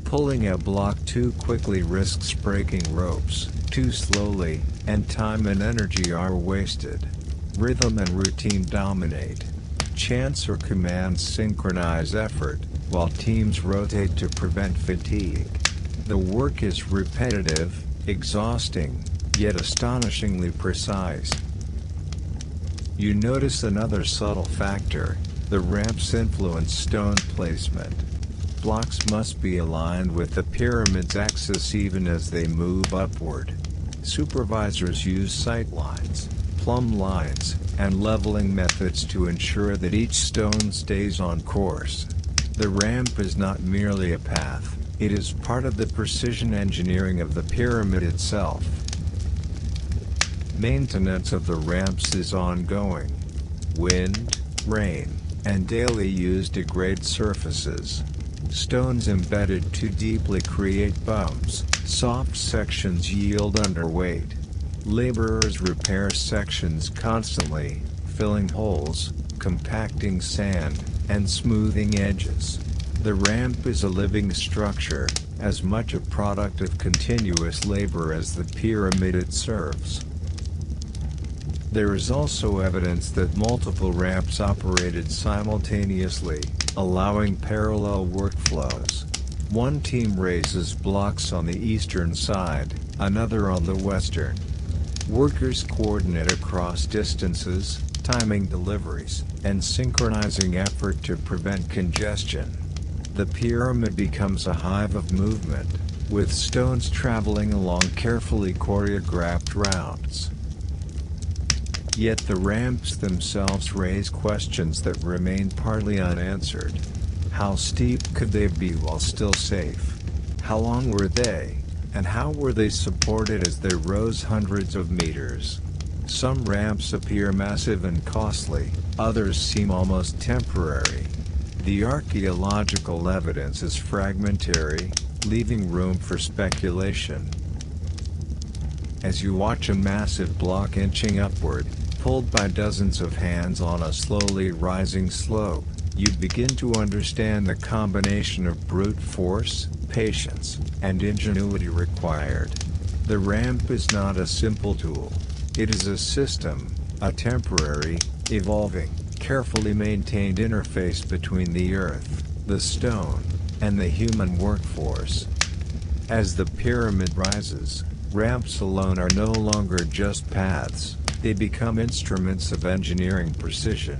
Pulling a block too quickly risks breaking ropes, too slowly, and time and energy are wasted. Rhythm and routine dominate. Chance or commands synchronize effort, while teams rotate to prevent fatigue. The work is repetitive, exhausting, yet astonishingly precise. You notice another subtle factor: the ramp's influence stone placement. Blocks must be aligned with the pyramid's axis even as they move upward. Supervisors use sight lines, plumb lines, and leveling methods to ensure that each stone stays on course. The ramp is not merely a path, it is part of the precision engineering of the pyramid itself. Maintenance of the ramps is ongoing. Wind, rain, and daily use degrade surfaces. Stones embedded too deeply create bumps, soft sections yield underweight. Laborers repair sections constantly, filling holes, compacting sand, and smoothing edges. The ramp is a living structure, as much a product of continuous labor as the pyramid it serves. There is also evidence that multiple ramps operated simultaneously, allowing parallel workflows. One team raises blocks on the eastern side, another on the western. Workers coordinate across distances, timing deliveries, and synchronizing effort to prevent congestion. The pyramid becomes a hive of movement, with stones traveling along carefully choreographed routes. Yet the ramps themselves raise questions that remain partly unanswered. How steep could they be while still safe? How long were they? And how were they supported as they rose hundreds of meters? Some ramps appear massive and costly, others seem almost temporary. The archaeological evidence is fragmentary, leaving room for speculation. As you watch a massive block inching upward, pulled by dozens of hands on a slowly rising slope, you begin to understand the combination of brute force, patience, and ingenuity required. The ramp is not a simple tool. It is a system, a temporary, evolving, carefully maintained interface between the earth, the stone, and the human workforce. As the pyramid rises, ramps alone are no longer just paths, they become instruments of engineering precision.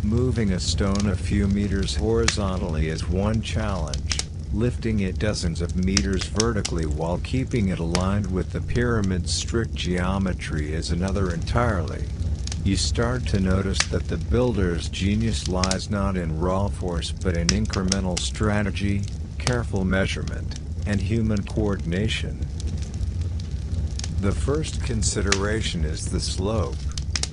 Moving a stone a few meters horizontally is one challenge. Lifting it dozens of meters vertically while keeping it aligned with the pyramid's strict geometry is another entirely. You start to notice that the builder's genius lies not in raw force but in incremental strategy, careful measurement, and human coordination. The first consideration is the slope.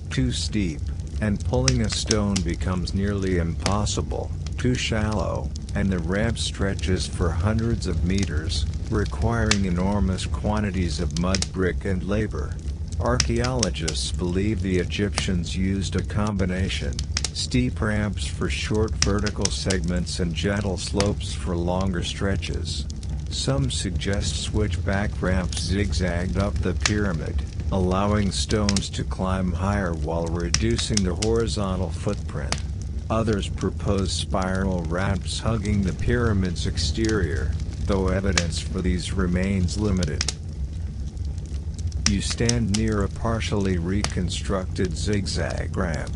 Too steep, and pulling a stone becomes nearly impossible. Too shallow, and the ramp stretches for hundreds of meters, requiring enormous quantities of mud, brick, and labor. Archaeologists believe the Egyptians used a combination: steep ramps for short vertical segments and gentle slopes for longer stretches. Some suggest switchback ramps zigzagged up the pyramid, allowing stones to climb higher while reducing the horizontal footprint. Others propose spiral ramps hugging the pyramid's exterior, though evidence for these remains limited. You stand near a partially reconstructed zigzag ramp.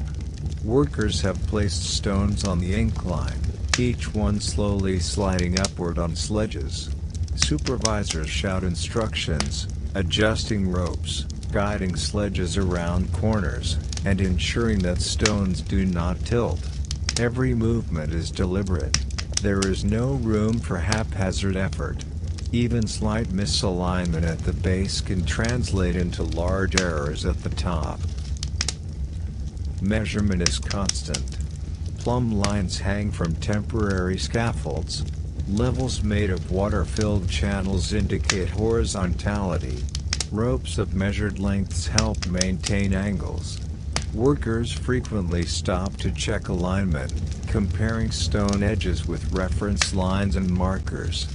Workers have placed stones on the incline, each one slowly sliding upward on sledges. Supervisors shout instructions, adjusting ropes, guiding sledges around corners, and ensuring that stones do not tilt. Every movement is deliberate. There is no room for haphazard effort. Even slight misalignment at the base can translate into large errors at the top. Measurement is constant. Plumb lines hang from temporary scaffolds. Levels made of water-filled channels indicate horizontality. Ropes of measured lengths help maintain angles. Workers frequently stop to check alignment, comparing stone edges with reference lines and markers.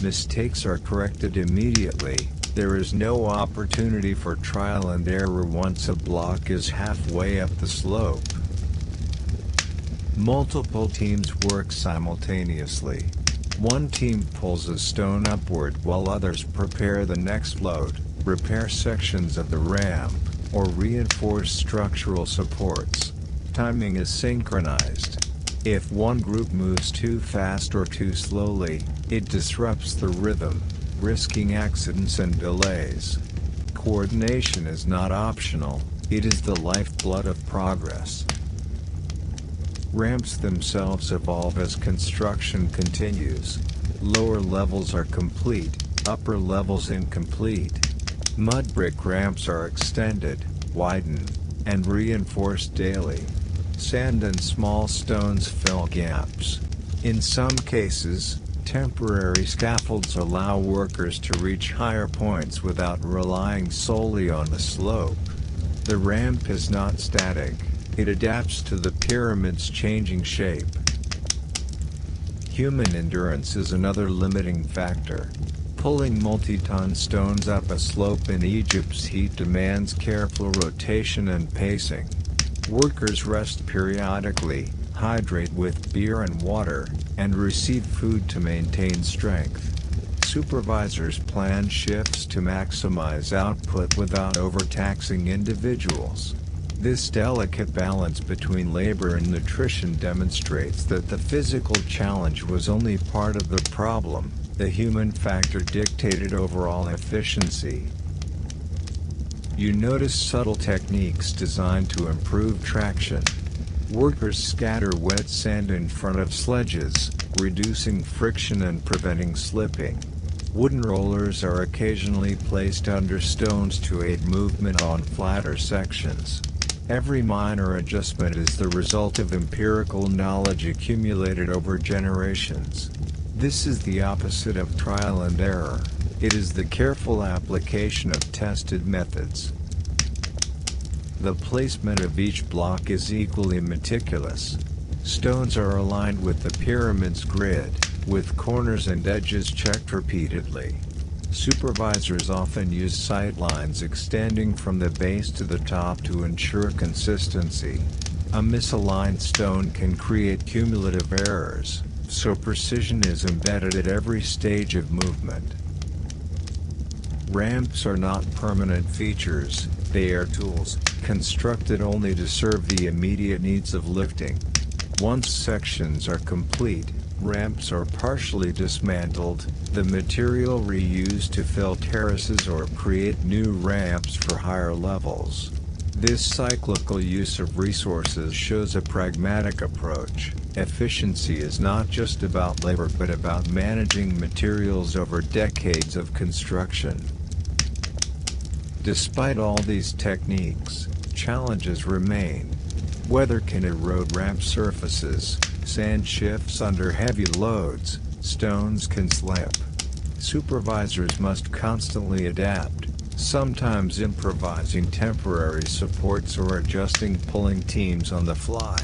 Mistakes are corrected immediately. There is no opportunity for trial and error once a block is halfway up the slope. Multiple teams work simultaneously. One team pulls a stone upward while others prepare the next load, repair sections of the ramp, or reinforce structural supports. Timing is synchronized. If one group moves too fast or too slowly, it disrupts the rhythm, risking accidents and delays. Coordination is not optional, it is the lifeblood of progress. Ramps themselves evolve as construction continues. Lower levels are complete, upper levels incomplete. Mud brick ramps are extended, widened, and reinforced daily. Sand and small stones fill gaps. In some cases, temporary scaffolds allow workers to reach higher points without relying solely on the slope. The ramp is not static, it adapts to the pyramid's changing shape. Human endurance is another limiting factor. Pulling multi-ton stones up a slope in Egypt's heat demands careful rotation and pacing. Workers rest periodically, hydrate with beer and water, and receive food to maintain strength. Supervisors plan shifts to maximize output without overtaxing individuals. This delicate balance between labor and nutrition demonstrates that the physical challenge was only part of the problem. The human factor dictated overall efficiency. You notice subtle techniques designed to improve traction. Workers scatter wet sand in front of sledges, reducing friction and preventing slipping. Wooden rollers are occasionally placed under stones to aid movement on flatter sections. Every minor adjustment is the result of empirical knowledge accumulated over generations. This is the opposite of trial and error. It is the careful application of tested methods. The placement of each block is equally meticulous. Stones are aligned with the pyramid's grid, with corners and edges checked repeatedly. Supervisors often use sight lines extending from the base to the top to ensure consistency. A misaligned stone can create cumulative errors, so precision is embedded at every stage of movement. Ramps are not permanent features, they are tools, constructed only to serve the immediate needs of lifting. Once sections are complete, ramps are partially dismantled, the material reused to fill terraces or create new ramps for higher levels. This cyclical use of resources shows a pragmatic approach. Efficiency is not just about labor but about managing materials over decades of construction. Despite all these techniques, challenges remain. Weather can erode ramp surfaces, sand shifts under heavy loads, stones can slip. Supervisors must constantly adapt, sometimes improvising temporary supports or adjusting pulling teams on the fly.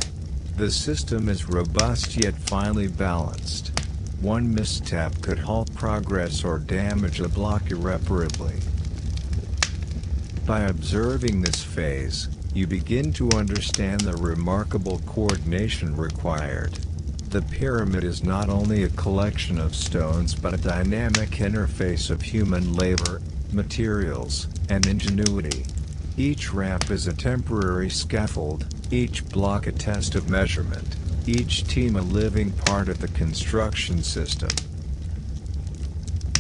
The system is robust yet finely balanced. One misstep could halt progress or damage a block irreparably. By observing this phase, you begin to understand the remarkable coordination required. The pyramid is not only a collection of stones but a dynamic interface of human labor, materials, and ingenuity. Each ramp is a temporary scaffold, each block a test of measurement, each team a living part of the construction system.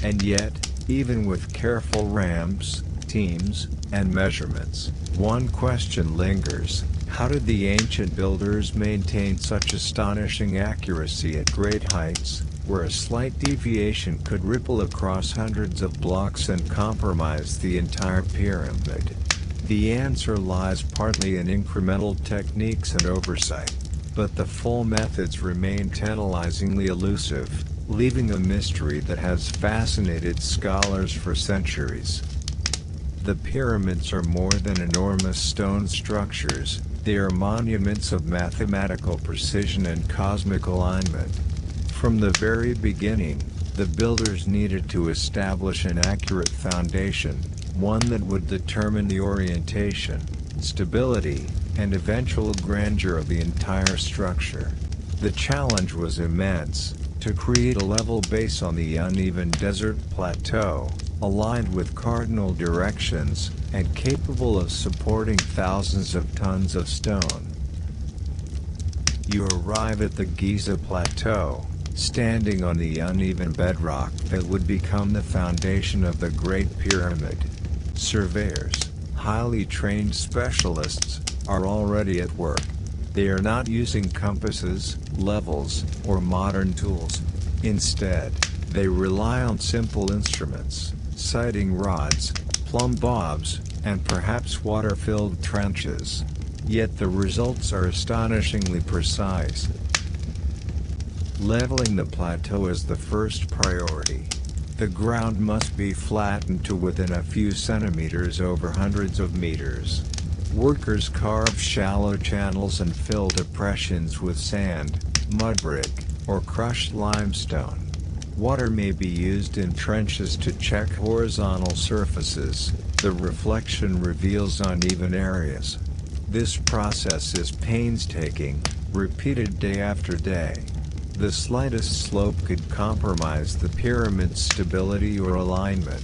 And yet, even with careful ramps, teams, and measurements, one question lingers: how did the ancient builders maintain such astonishing accuracy at great heights, where a slight deviation could ripple across hundreds of blocks and compromise the entire pyramid? The answer lies partly in incremental techniques and oversight, but the full methods remain tantalizingly elusive, leaving a mystery that has fascinated scholars for centuries. The pyramids are more than enormous stone structures, they are monuments of mathematical precision and cosmic alignment. From the very beginning, the builders needed to establish an accurate foundation, one that would determine the orientation, stability, and eventual grandeur of the entire structure. The challenge was immense: to create a level base on the uneven desert plateau, aligned with cardinal directions, and capable of supporting thousands of tons of stone. You arrive at the Giza Plateau, standing on the uneven bedrock that would become the foundation of the Great Pyramid. Surveyors, highly trained specialists, are already at work. They are not using compasses, levels, or modern tools. Instead, they rely on simple instruments, sighting rods, plumb bobs, and perhaps water-filled trenches. Yet the results are astonishingly precise. Leveling the plateau is the first priority. The ground must be flattened to within a few centimeters over hundreds of meters. Workers carve shallow channels and fill depressions with sand, mud brick, or crushed limestone. Water may be used in trenches to check horizontal surfaces. The reflection reveals uneven areas. This process is painstaking, repeated day after day. The slightest slope could compromise the pyramid's stability or alignment.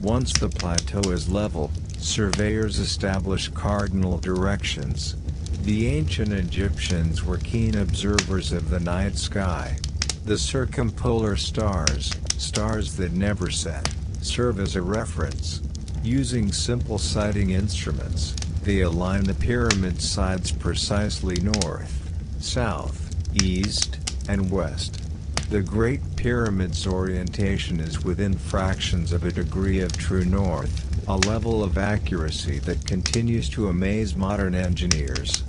Once the plateau is level, surveyors establish cardinal directions. The ancient Egyptians were keen observers of the night sky. The circumpolar stars, stars that never set, serve as a reference. Using simple sighting instruments, they align the pyramid sides precisely north, south, east, and west. The Great Pyramid's orientation is within fractions of a degree of true north, a level of accuracy that continues to amaze modern engineers.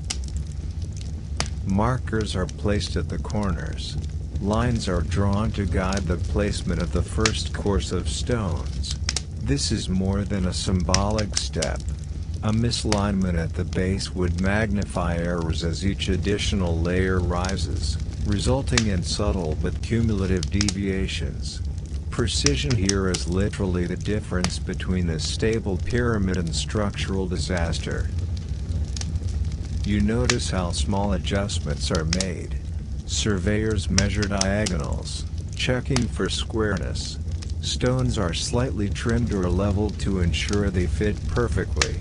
Markers are placed at the corners. Lines are drawn to guide the placement of the first course of stones. This is more than a symbolic step. A misalignment at the base would magnify errors as each additional layer rises, resulting in subtle but cumulative deviations. Precision here is literally the difference between a stable pyramid and structural disaster. You notice how small adjustments are made. Surveyors measure diagonals, checking for squareness. Stones are slightly trimmed or leveled to ensure they fit perfectly.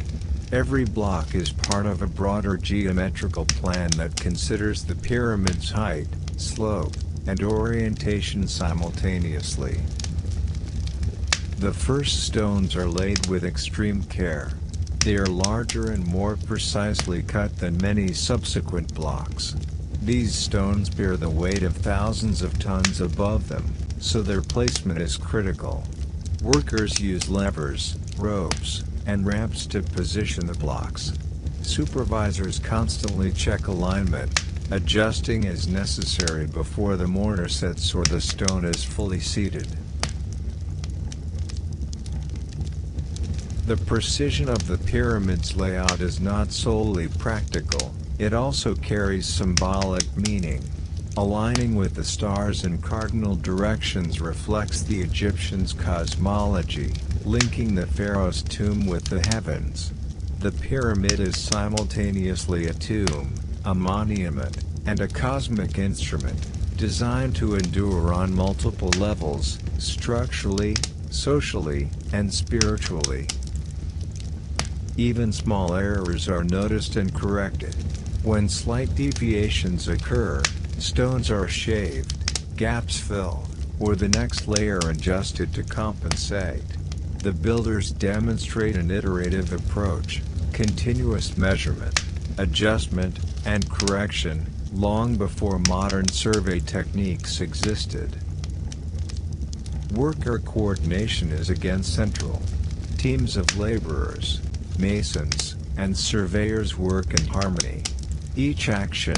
Every block is part of a broader geometrical plan that considers the pyramid's height, slope, and orientation simultaneously. The first stones are laid with extreme care. They are larger and more precisely cut than many subsequent blocks. These stones bear the weight of thousands of tons above them, so their placement is critical. Workers use levers, ropes, and ramps to position the blocks. Supervisors constantly check alignment, adjusting as necessary before the mortar sets or the stone is fully seated. The precision of the pyramid's layout is not solely practical, it also carries symbolic meaning. Aligning with the stars in cardinal directions reflects the Egyptians' cosmology, linking the pharaoh's tomb with the heavens. The pyramid is simultaneously a tomb, a monument, and a cosmic instrument, designed to endure on multiple levels, structurally, socially, and spiritually. Even small errors are noticed and corrected. When slight deviations occur, stones are shaved, gaps filled, or the next layer adjusted to compensate. The builders demonstrate an iterative approach, continuous measurement, adjustment, and correction, long before modern survey techniques existed. Worker coordination is again central. Teams of laborers, masons, and surveyors work in harmony. Each action,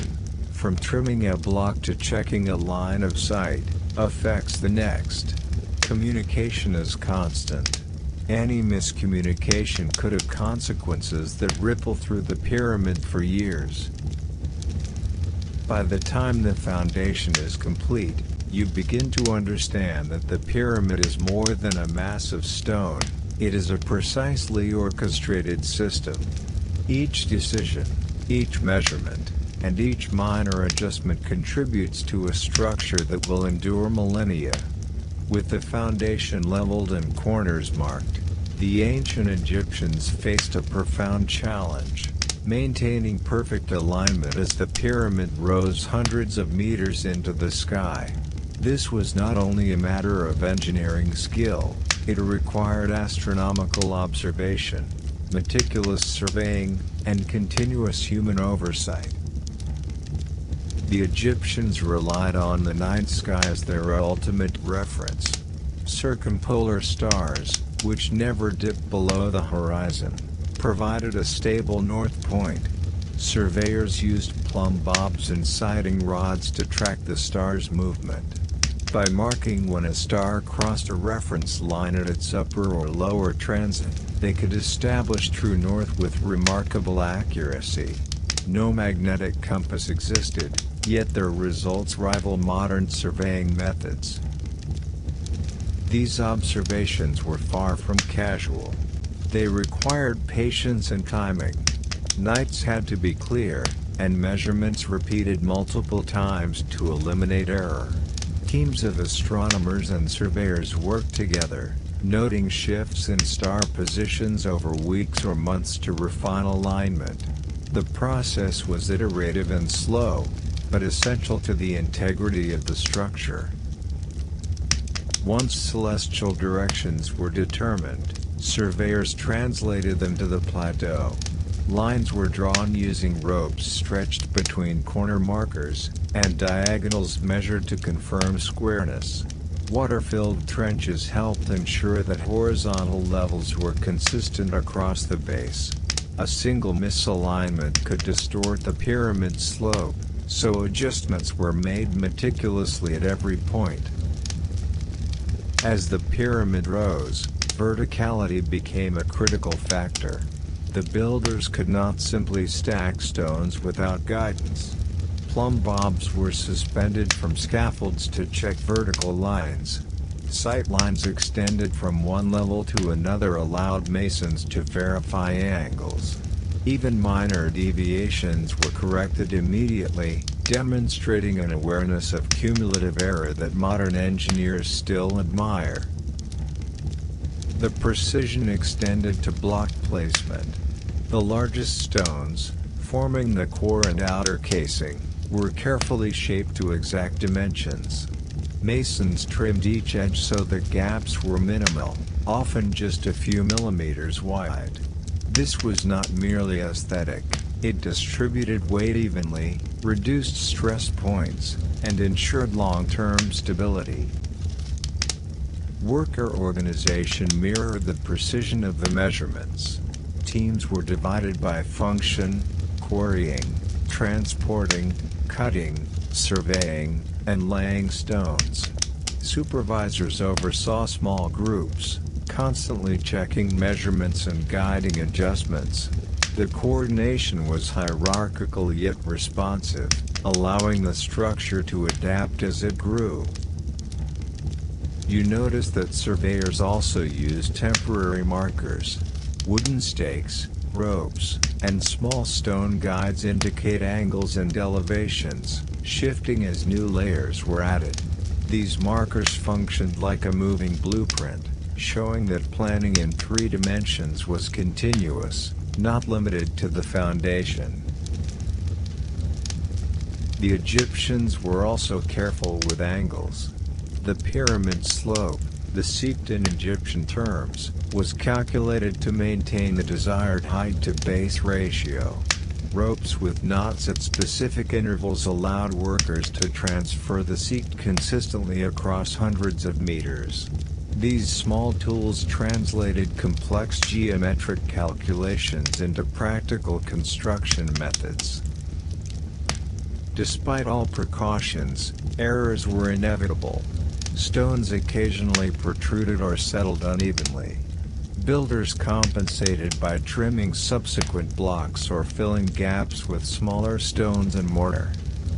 from trimming a block to checking a line of sight, affects the next. Communication is constant. Any miscommunication could have consequences that ripple through the pyramid for years. By the time the foundation is complete, you begin to understand that the pyramid is more than a mass of stone. It is a precisely orchestrated system. Each decision, each measurement, and each minor adjustment contributes to a structure that will endure millennia. With the foundation leveled and corners marked, the ancient Egyptians faced a profound challenge, maintaining perfect alignment as the pyramid rose hundreds of meters into the sky. This was not only a matter of engineering skill, it required astronomical observation, meticulous surveying, and continuous human oversight. The Egyptians relied on the night sky as their ultimate reference. Circumpolar stars, which never dipped below the horizon, provided a stable north point. Surveyors used plumb bobs and sighting rods to track the star's movement. By marking when a star crossed a reference line at its upper or lower transit, they could establish true north with remarkable accuracy. No magnetic compass existed, yet their results rival modern surveying methods. These observations were far from casual. They required patience and timing. Nights had to be clear, and measurements repeated multiple times to eliminate error. Teams of astronomers and surveyors worked together, noting shifts in star positions over weeks or months to refine alignment. The process was iterative and slow, but essential to the integrity of the structure. Once celestial directions were determined, surveyors translated them to the plateau. Lines were drawn using ropes stretched between corner markers, and diagonals measured to confirm squareness. Water-filled trenches helped ensure that horizontal levels were consistent across the base. A single misalignment could distort the pyramid's slope, so adjustments were made meticulously at every point. As the pyramid rose, verticality became a critical factor. The builders could not simply stack stones without guidance. Plumb bobs were suspended from scaffolds to check vertical lines. Sight lines extended from one level to another allowed masons to verify angles. Even minor deviations were corrected immediately, demonstrating an awareness of cumulative error that modern engineers still admire. The precision extended to block placement. The largest stones, forming the core and outer casing, were carefully shaped to exact dimensions. Masons trimmed each edge so that gaps were minimal, often just a few millimeters wide. This was not merely aesthetic, it distributed weight evenly, reduced stress points, and ensured long-term stability. Worker organization mirrored the precision of the measurements. Teams were divided by function: quarrying, transporting, cutting, surveying, and laying stones. Supervisors oversaw small groups, constantly checking measurements and guiding adjustments. The coordination was hierarchical yet responsive, allowing the structure to adapt as it grew. You notice that surveyors also used temporary markers. Wooden stakes, ropes, and small stone guides indicate angles and elevations, shifting as new layers were added. These markers functioned like a moving blueprint, showing that planning in 3 dimensions was continuous, not limited to the foundation. The Egyptians were also careful with angles. The pyramid slope, the seat in Egyptian terms, was calculated to maintain the desired height to base ratio. Ropes with knots at specific intervals allowed workers to transfer the seat consistently across hundreds of meters. These small tools translated complex geometric calculations into practical construction methods. Despite all precautions, errors were inevitable. Stones occasionally protruded or settled unevenly. Builders compensated by trimming subsequent blocks or filling gaps with smaller stones and mortar.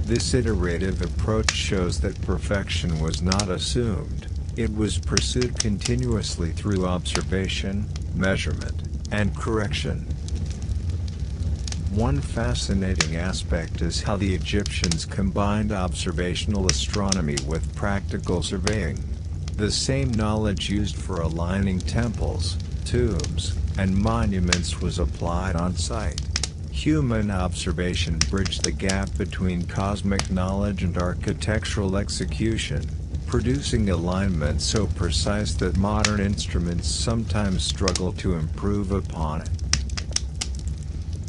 This iterative approach shows that perfection was not assumed. It was pursued continuously through observation, measurement, and correction. One fascinating aspect is how the Egyptians combined observational astronomy with practical surveying. The same knowledge used for aligning temples, tombs, and monuments was applied on site. Human observation bridged the gap between cosmic knowledge and architectural execution, producing alignments so precise that modern instruments sometimes struggle to improve upon it.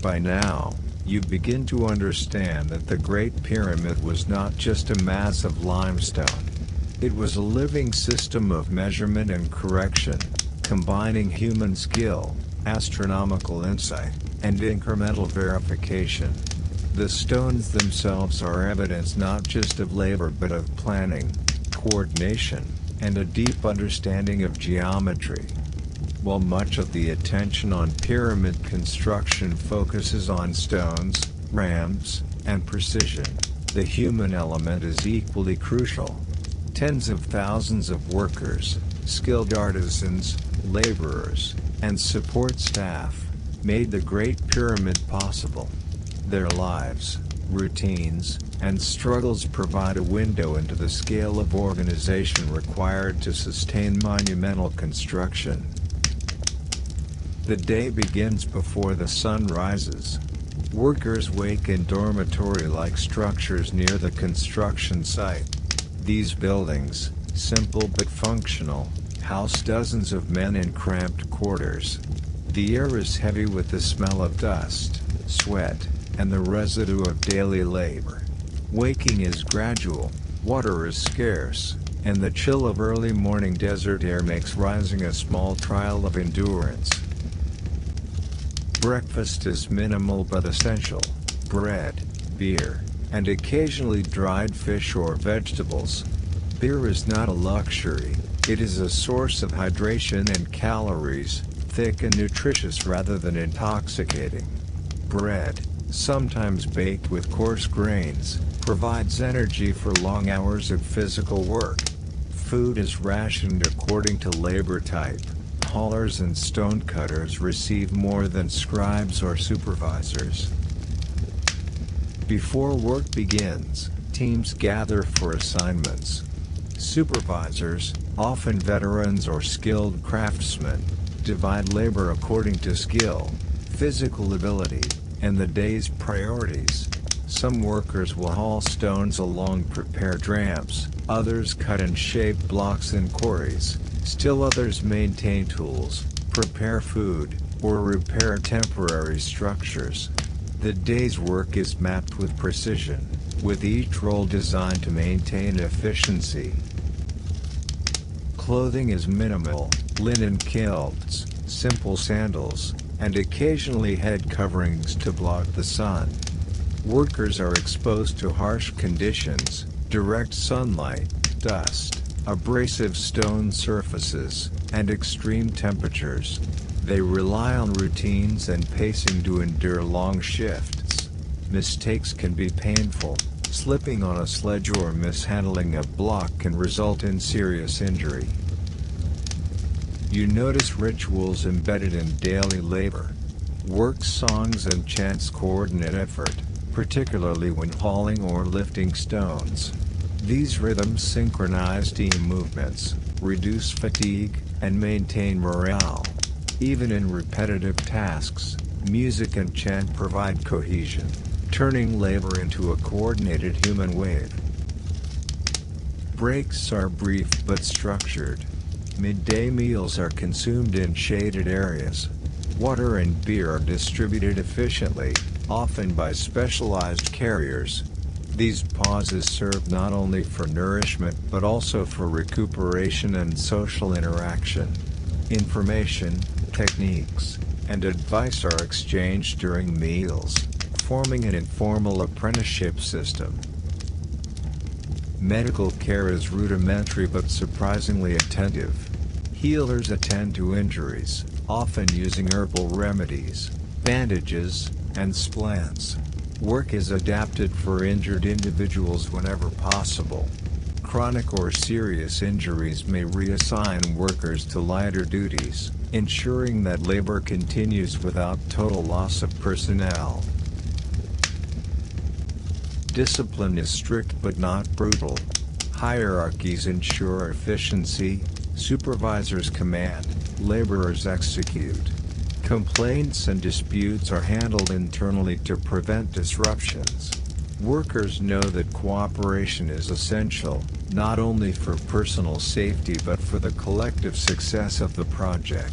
By now, you begin to understand that the Great Pyramid was not just a mass of limestone. It was a living system of measurement and correction, combining human skill, astronomical insight, and incremental verification. The stones themselves are evidence not just of labor but of planning, coordination, and a deep understanding of geometry. While much of the attention on pyramid construction focuses on stones, ramps, and precision, the human element is equally crucial. Tens of thousands of workers, skilled artisans, laborers, and support staff made the Great Pyramid possible. Their lives, routines, and struggles provide a window into the scale of organization required to sustain monumental construction. The day begins before the sun rises. Workers wake in dormitory-like structures near the construction site. These buildings, simple but functional, house dozens of men in cramped quarters. The air is heavy with the smell of dust, sweat, and the residue of daily labor. Waking is gradual, water is scarce, and the chill of early morning desert air makes rising a small trial of endurance. Breakfast is minimal but essential: bread, beer, and occasionally dried fish or vegetables. Beer is not a luxury, it is a source of hydration and calories, thick and nutritious rather than intoxicating. Bread, sometimes baked with coarse grains, provides energy for long hours of physical work. Food is rationed according to labor type. Haulers and stonecutters receive more than scribes or supervisors. Before work begins, teams gather for assignments. Supervisors, often veterans or skilled craftsmen, divide labor according to skill, physical ability, and the day's priorities. Some workers will haul stones along prepared ramps, others cut and shape blocks in quarries. Still others maintain tools, prepare food, or repair temporary structures. The day's work is mapped with precision, with each role designed to maintain efficiency. Clothing is minimal: linen kilts, simple sandals, and occasionally head coverings to block the sun. Workers are exposed to harsh conditions: direct sunlight, dust, abrasive stone surfaces, and extreme temperatures. They rely on routines and pacing to endure long shifts. Mistakes can be painful. Slipping on a sledge or mishandling a block can result in serious injury. You notice rituals embedded in daily labor. Work songs and chants coordinate effort, particularly when hauling or lifting stones. These rhythms synchronize team movements, reduce fatigue, and maintain morale. Even in repetitive tasks, music and chant provide cohesion, turning labor into a coordinated human wave. Breaks are brief but structured. Midday meals are consumed in shaded areas. Water and beer are distributed efficiently, often by specialized carriers. These pauses serve not only for nourishment but also for recuperation and social interaction. Information, techniques, and advice are exchanged during meals, forming an informal apprenticeship system. Medical care is rudimentary but surprisingly attentive. Healers attend to injuries, often using herbal remedies, bandages, and splants. Work is adapted for injured individuals whenever possible. Chronic or serious injuries may reassign workers to lighter duties, ensuring that labor continues without total loss of personnel. Discipline is strict but not brutal. Hierarchies ensure efficiency: supervisors command, laborers execute. Complaints and disputes are handled internally to prevent disruptions. Workers know that cooperation is essential, not only for personal safety but for the collective success of the project.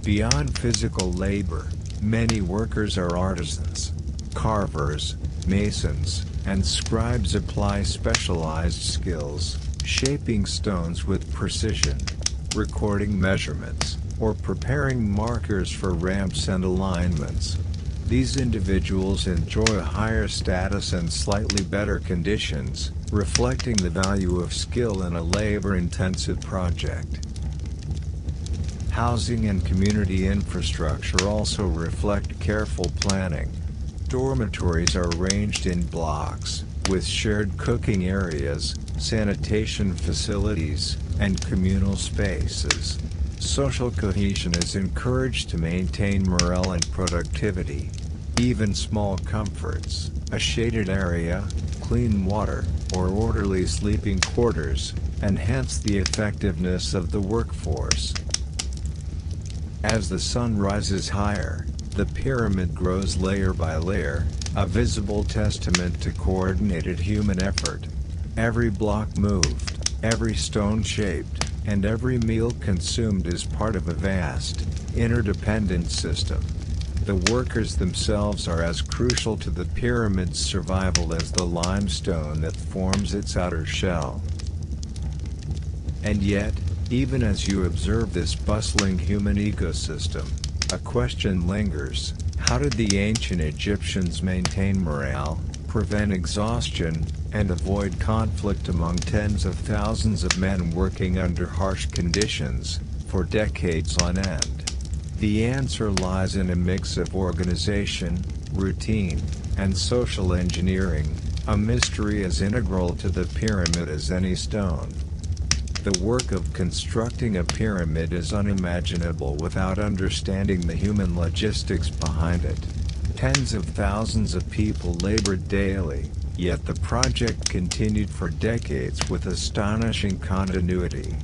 Beyond physical labor, many workers are artisans. Carvers, masons, and scribes apply specialized skills, shaping stones with precision, recording measurements, or preparing markers for ramps and alignments. These individuals enjoy a higher status and slightly better conditions, reflecting the value of skill in a labor-intensive project. Housing and community infrastructure also reflect careful planning. Dormitories are arranged in blocks, with shared cooking areas, sanitation facilities, and communal spaces. Social cohesion is encouraged to maintain morale and productivity. Even small comforts, a shaded area, clean water, or orderly sleeping quarters, enhance the effectiveness of the workforce. As the sun rises higher, the pyramid grows layer by layer, a visible testament to coordinated human effort. Every block moved, every stone shaped, and every meal consumed is part of a vast, interdependent system. The workers themselves are as crucial to the pyramid's survival as the limestone that forms its outer shell. And yet, even as you observe this bustling human ecosystem, a question lingers: how did the ancient Egyptians maintain morale, prevent exhaustion, and avoid conflict among tens of thousands of men working under harsh conditions, for decades on end? The answer lies in a mix of organization, routine, and social engineering, a mystery as integral to the pyramid as any stone. The work of constructing a pyramid is unimaginable without understanding the human logistics behind it. Tens of thousands of people labored daily, yet the project continued for decades with astonishing continuity.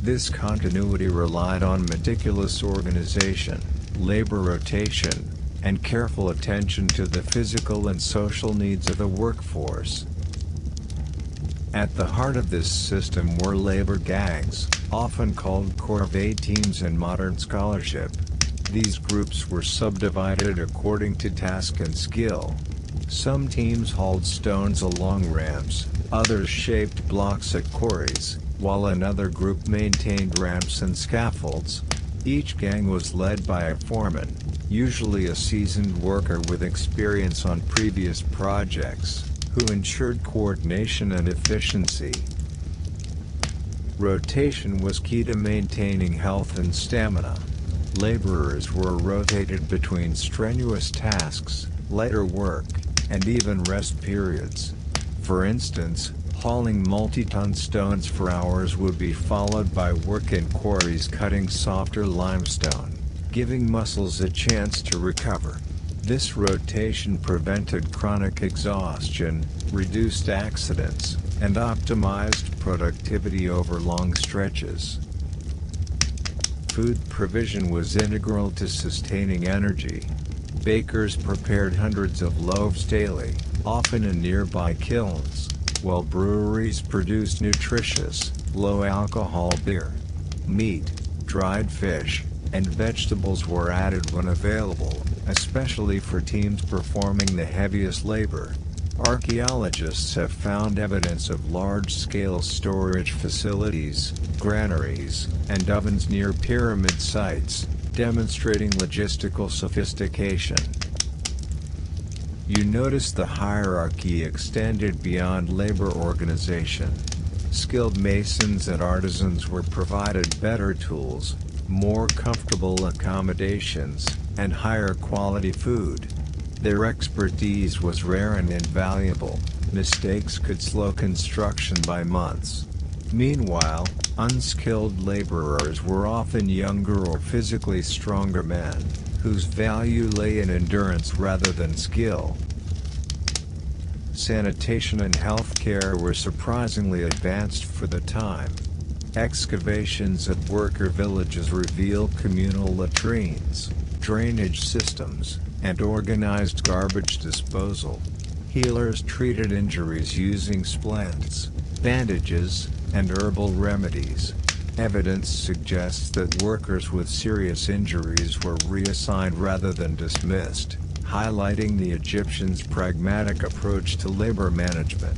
This continuity relied on meticulous organization, labor rotation, and careful attention to the physical and social needs of the workforce. At the heart of this system were labor gangs, often called corvée teams in modern scholarship. These groups were subdivided according to task and skill. Some teams hauled stones along ramps, others shaped blocks at quarries, while another group maintained ramps and scaffolds. Each gang was led by a foreman, usually a seasoned worker with experience on previous projects, who ensured coordination and efficiency. Rotation was key to maintaining health and stamina. Laborers were rotated between strenuous tasks, lighter work, and even rest periods. For instance, hauling multi-ton stones for hours would be followed by work in quarries cutting softer limestone, giving muscles a chance to recover. This rotation prevented chronic exhaustion, reduced accidents, and optimized productivity over long stretches. Food provision was integral to sustaining energy. Bakers prepared hundreds of loaves daily, often in nearby kilns, while breweries produced nutritious, low-alcohol beer. Meat, dried fish, and vegetables were added when available, especially for teams performing the heaviest labor. Archaeologists have found evidence of large-scale storage facilities, granaries, and ovens near pyramid sites, demonstrating logistical sophistication. You notice the hierarchy extended beyond labor organization. Skilled masons and artisans were provided better tools, more comfortable accommodations, and higher quality food. Their expertise was rare and invaluable. Mistakes could slow construction by months. Meanwhile, unskilled laborers were often younger or physically stronger men, whose value lay in endurance rather than skill. Sanitation and healthcare were surprisingly advanced for the time. Excavations at worker villages reveal communal latrines, drainage systems, and organized garbage disposal. Healers treated injuries using splints, bandages, and herbal remedies. Evidence suggests that workers with serious injuries were reassigned rather than dismissed, highlighting the Egyptians' pragmatic approach to labor management.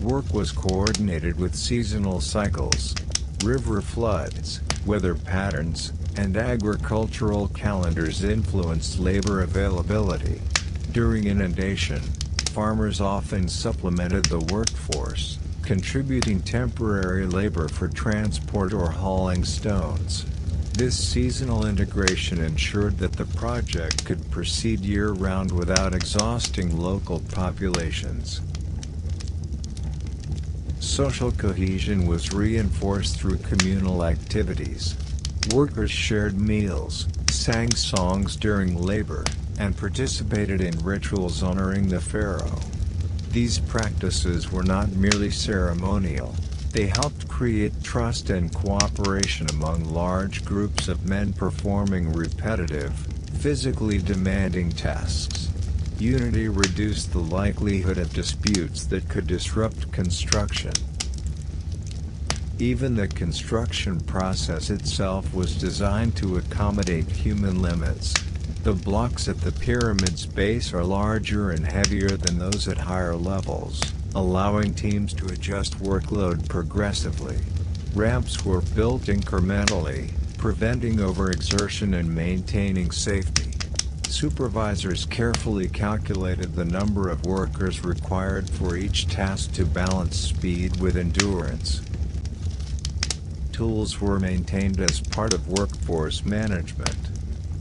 Work was coordinated with seasonal cycles. River floods, weather patterns, and agricultural calendars influenced labor availability. During inundation, farmers often supplemented the workforce, contributing temporary labor for transport or hauling stones. This seasonal integration ensured that the project could proceed year-round without exhausting local populations. Social cohesion was reinforced through communal activities. Workers shared meals, sang songs during labor, and participated in rituals honoring the pharaoh. These practices were not merely ceremonial, they helped create trust and cooperation among large groups of men performing repetitive, physically demanding tasks. Unity reduced the likelihood of disputes that could disrupt construction. Even the construction process itself was designed to accommodate human limits. The blocks at the pyramid's base are larger and heavier than those at higher levels, allowing teams to adjust workload progressively. Ramps were built incrementally, preventing overexertion and maintaining safety. Supervisors carefully calculated the number of workers required for each task to balance speed with endurance. Tools were maintained as part of workforce management.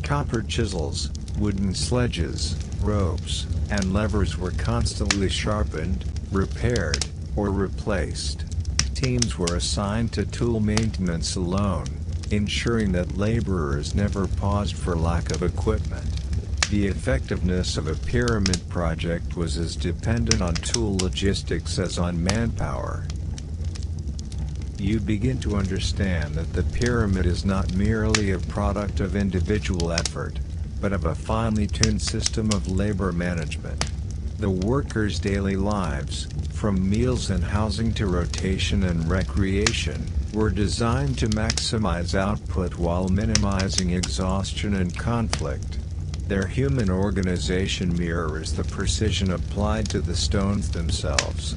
Copper chisels, wooden sledges, ropes, and levers were constantly sharpened, repaired, or replaced. Teams were assigned to tool maintenance alone, ensuring that laborers never paused for lack of equipment. The effectiveness of a pyramid project was as dependent on tool logistics as on manpower. You begin to understand that the pyramid is not merely a product of individual effort, but of a finely tuned system of labor management. The workers' daily lives, from meals and housing to rotation and recreation, were designed to maximize output while minimizing exhaustion and conflict. Their human organization mirrors the precision applied to the stones themselves.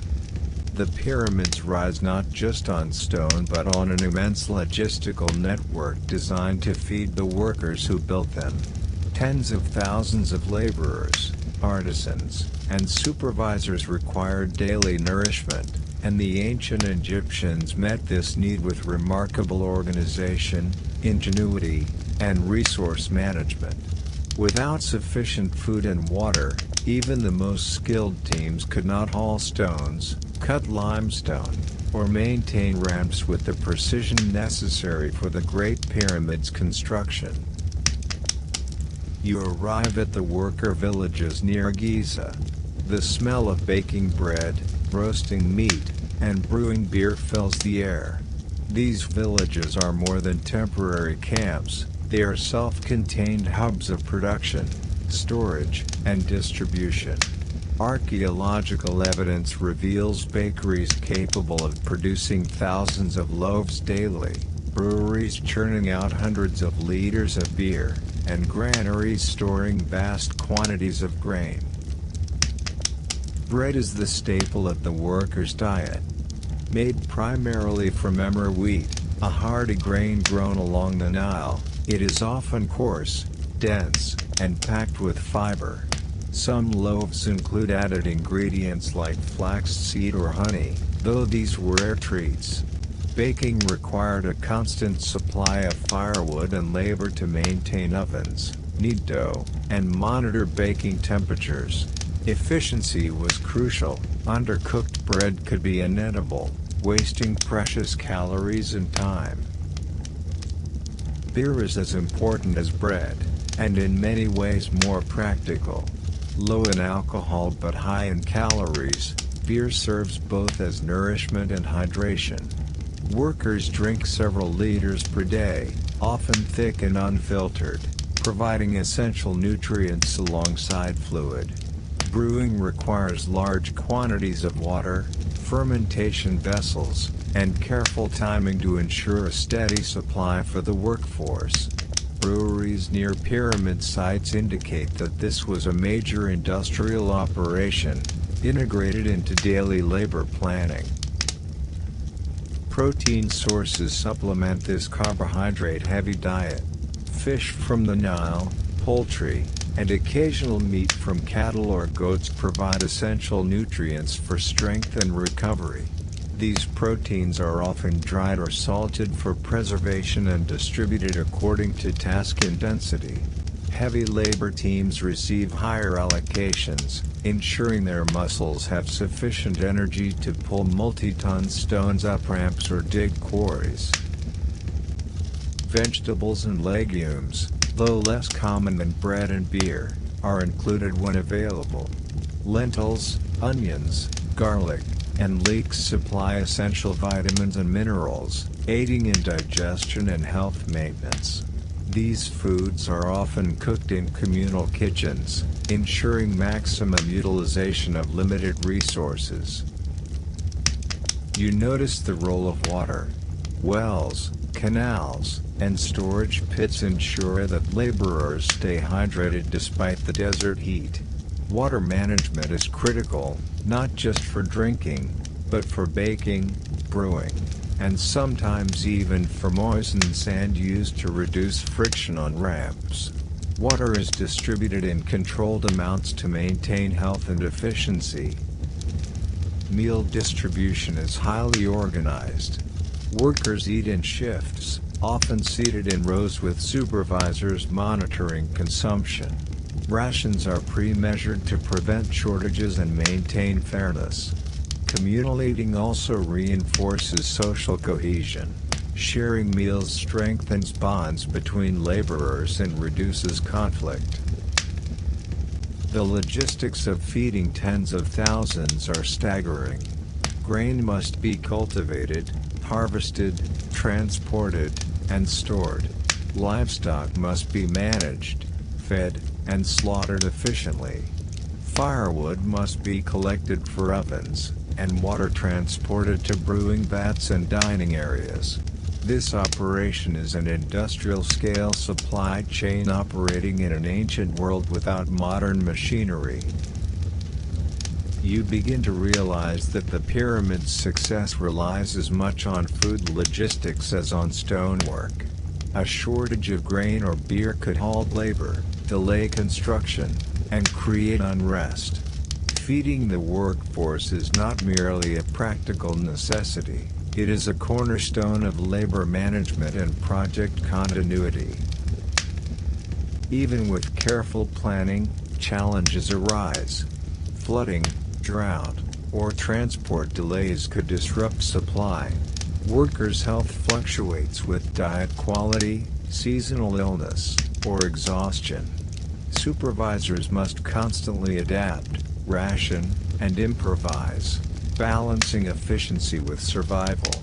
The pyramids rise not just on stone but on an immense logistical network designed to feed the workers who built them. Tens of thousands of laborers, artisans, and supervisors required daily nourishment, and the ancient Egyptians met this need with remarkable organization, ingenuity, and resource management. Without sufficient food and water, even the most skilled teams could not haul stones, cut limestone, or maintain ramps with the precision necessary for the Great Pyramid's construction. You arrive at the worker villages near Giza. The smell of baking bread, roasting meat, and brewing beer fills the air. These villages are more than temporary camps, they are self-contained hubs of production, storage, and distribution. Archaeological evidence reveals bakeries capable of producing thousands of loaves daily, breweries churning out hundreds of liters of beer, and granaries storing vast quantities of grain. Bread is the staple of the workers' diet. Made primarily from emmer wheat, a hardy grain grown along the Nile, it is often coarse, dense, and packed with fiber. Some loaves include added ingredients like flaxseed or honey, though these were rare treats. Baking required a constant supply of firewood and labor to maintain ovens, knead dough, and monitor baking temperatures. Efficiency was crucial. Undercooked bread could be inedible, wasting precious calories and time. Beer is as important as bread, and in many ways more practical. Low in alcohol but high in calories, beer serves both as nourishment and hydration. Workers drink several liters per day, often thick and unfiltered, providing essential nutrients alongside fluid. Brewing requires large quantities of water, fermentation vessels, and careful timing to ensure a steady supply for the workforce. Breweries near pyramid sites indicate that this was a major industrial operation, integrated into daily labor planning. Protein sources supplement this carbohydrate-heavy diet. Fish from the Nile, poultry, and occasional meat from cattle or goats provide essential nutrients for strength and recovery. These proteins are often dried or salted for preservation and distributed according to task intensity. Heavy labor teams receive higher allocations, ensuring their muscles have sufficient energy to pull multi-ton stones up ramps or dig quarries. Vegetables and legumes, though less common than bread and beer, are included when available. Lentils, onions, garlic, and leeks supply essential vitamins and minerals, aiding in digestion and health maintenance. These foods are often cooked in communal kitchens, ensuring maximum utilization of limited resources. You notice the role of water. Wells, canals, and storage pits ensure that laborers stay hydrated despite the desert heat. Water management is critical, not just for drinking, but for baking, brewing, and sometimes even for moistened sand used to reduce friction on ramps. Water is distributed in controlled amounts to maintain health and efficiency. Meal distribution is highly organized. Workers eat in shifts, often seated in rows with supervisors monitoring consumption. Rations are pre-measured to prevent shortages and maintain fairness. Communal eating also reinforces social cohesion. Sharing meals strengthens bonds between laborers and reduces conflict. The logistics of feeding tens of thousands are staggering. Grain must be cultivated, harvested, transported, and stored. Livestock must be managed, fed, and slaughtered efficiently. Firewood must be collected for ovens, and water transported to brewing vats and dining areas. This operation is an industrial-scale supply chain operating in an ancient world without modern machinery. You begin to realize that the pyramid's success relies as much on food logistics as on stonework. A shortage of grain or beer could halt labor, delay construction, and create unrest. Feeding the workforce is not merely a practical necessity, it is a cornerstone of labor management and project continuity. Even with careful planning, challenges arise. Flooding, drought, or transport delays could disrupt supply. Workers' health fluctuates with diet quality, seasonal illness, or exhaustion. Supervisors must constantly adapt, ration, and improvise, balancing efficiency with survival.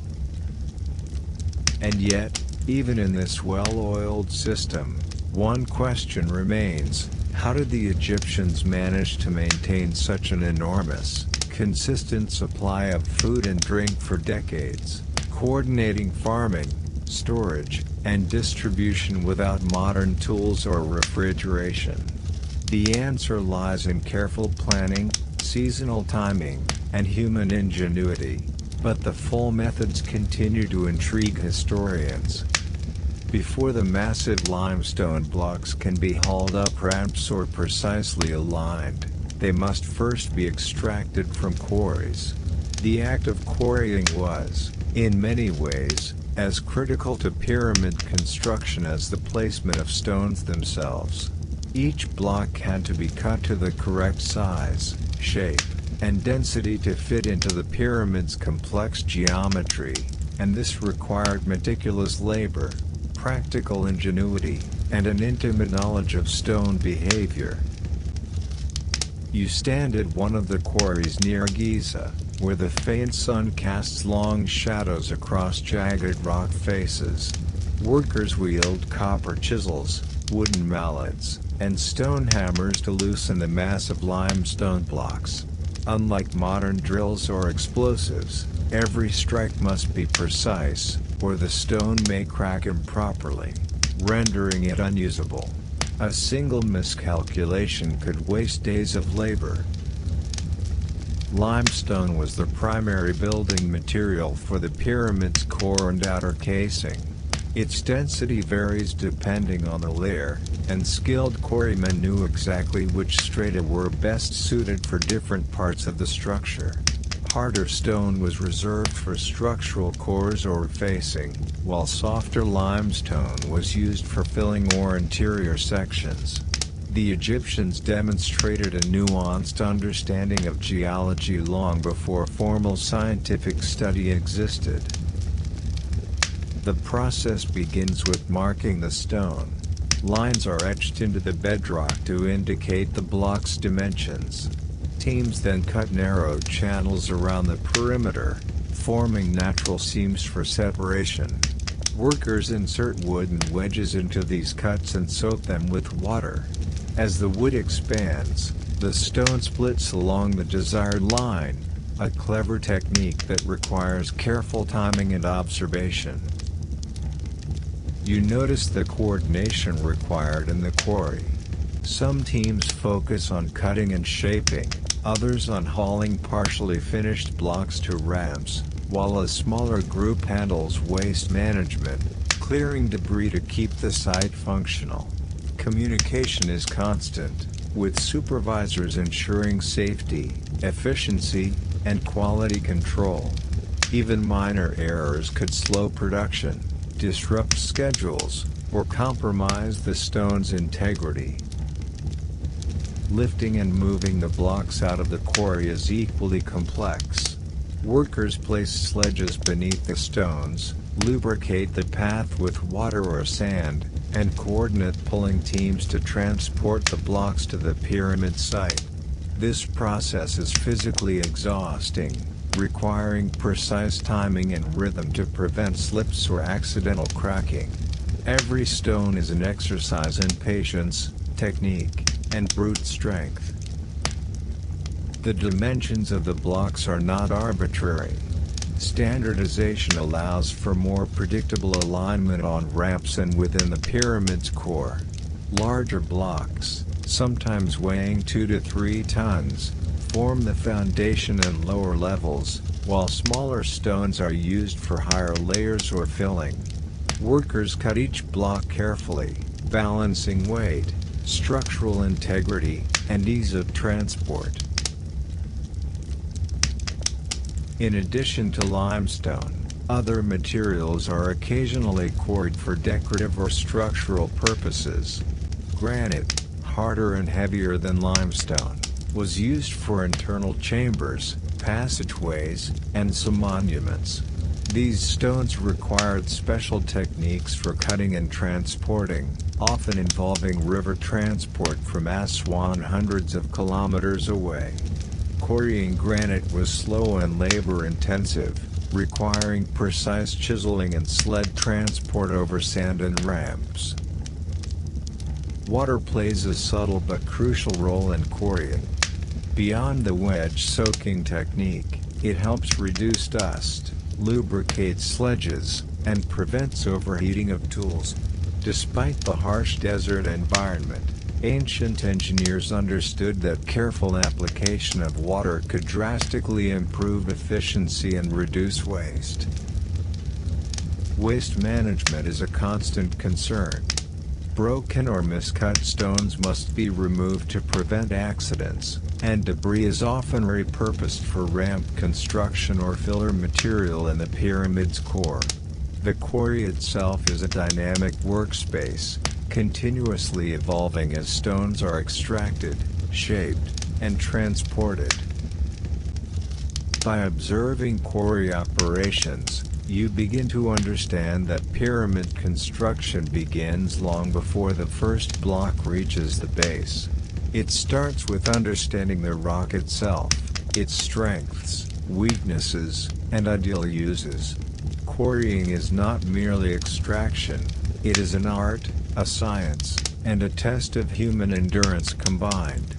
And yet, even in this well-oiled system, one question remains: how did the Egyptians manage to maintain such an enormous, consistent supply of food and drink for decades, coordinating farming, storage, and distribution without modern tools or refrigeration? The answer lies in careful planning, seasonal timing, and human ingenuity, but the full methods continue to intrigue historians. Before the massive limestone blocks can be hauled up ramps or precisely aligned, they must first be extracted from quarries. The act of quarrying was, in many ways, as critical to pyramid construction as the placement of stones themselves. Each block had to be cut to the correct size, shape, and density to fit into the pyramid's complex geometry, and this required meticulous labor, practical ingenuity, and an intimate knowledge of stone behavior. You stand at one of the quarries near Giza, where the faint sun casts long shadows across jagged rock faces. Workers wield copper chisels, wooden mallets, and stone hammers to loosen the massive limestone blocks. Unlike modern drills or explosives, every strike must be precise, or the stone may crack improperly, rendering it unusable. A single miscalculation could waste days of labor. Limestone was the primary building material for the pyramid's core and outer casing. Its density varies depending on the layer, and skilled quarrymen knew exactly which strata were best suited for different parts of the structure. Harder stone was reserved for structural cores or facing, while softer limestone was used for filling or interior sections. The Egyptians demonstrated a nuanced understanding of geology long before formal scientific study existed. The process begins with marking the stone. Lines are etched into the bedrock to indicate the block's dimensions. Teams then cut narrow channels around the perimeter, forming natural seams for separation. Workers insert wooden wedges into these cuts and soak them with water. As the wood expands, the stone splits along the desired line, a clever technique that requires careful timing and observation. You notice the coordination required in the quarry. Some teams focus on cutting and shaping, others on hauling partially finished blocks to ramps, while a smaller group handles waste management, clearing debris to keep the site functional. Communication is constant, with supervisors ensuring safety, efficiency, and quality control. Even minor errors could slow production, disrupt schedules, or compromise the stone's integrity. Lifting and moving the blocks out of the quarry is equally complex. Workers place sledges beneath the stones, lubricate the path with water or sand, and coordinate pulling teams to transport the blocks to the pyramid site. This process is physically exhausting, requiring precise timing and rhythm to prevent slips or accidental cracking. Every stone is an exercise in patience, technique, and brute strength. The dimensions of the blocks are not arbitrary. Standardization allows for more predictable alignment on ramps and within the pyramid's core. Larger blocks, sometimes weighing 2 to 3 tons, form the foundation and lower levels, while smaller stones are used for higher layers or filling. Workers cut each block carefully, balancing weight, structural integrity, and ease of transport. In addition to limestone, other materials are occasionally quarried for decorative or structural purposes. Granite, harder and heavier than limestone, was used for internal chambers, passageways, and some monuments. These stones required special techniques for cutting and transporting, often involving river transport from Aswan hundreds of kilometers away. Quarrying granite was slow and labor-intensive, requiring precise chiseling and sled transport over sand and ramps. Water plays a subtle but crucial role in quarrying. Beyond the wedge-soaking technique, it helps reduce dust, lubricates sledges, and prevents overheating of tools. Despite the harsh desert environment, ancient engineers understood that careful application of water could drastically improve efficiency and reduce waste. Waste management is a constant concern. Broken or miscut stones must be removed to prevent accidents, and debris is often repurposed for ramp construction or filler material in the pyramid's core. The quarry itself is a dynamic workspace, continuously evolving as stones are extracted, shaped, and transported. By observing quarry operations, you begin to understand that pyramid construction begins long before the first block reaches the base. It starts with understanding the rock itself, its strengths, weaknesses, and ideal uses. Quarrying is not merely extraction, it is an art, a science, and a test of human endurance combined.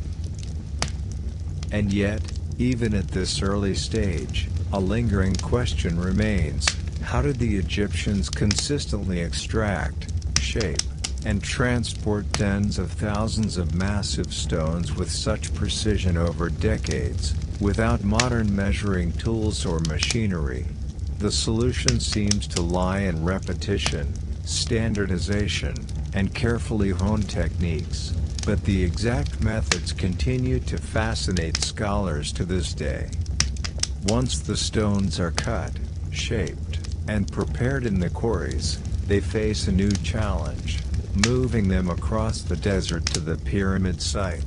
And yet, even at this early stage, a lingering question remains: how did the Egyptians consistently extract, shape, and transport tens of thousands of massive stones with such precision over decades, without modern measuring tools or machinery? The solution seems to lie in repetition, standardization, and carefully honed techniques, but the exact methods continue to fascinate scholars to this day. Once the stones are cut, shaped, and prepared in the quarries, they face a new challenge: moving them across the desert to the pyramid site.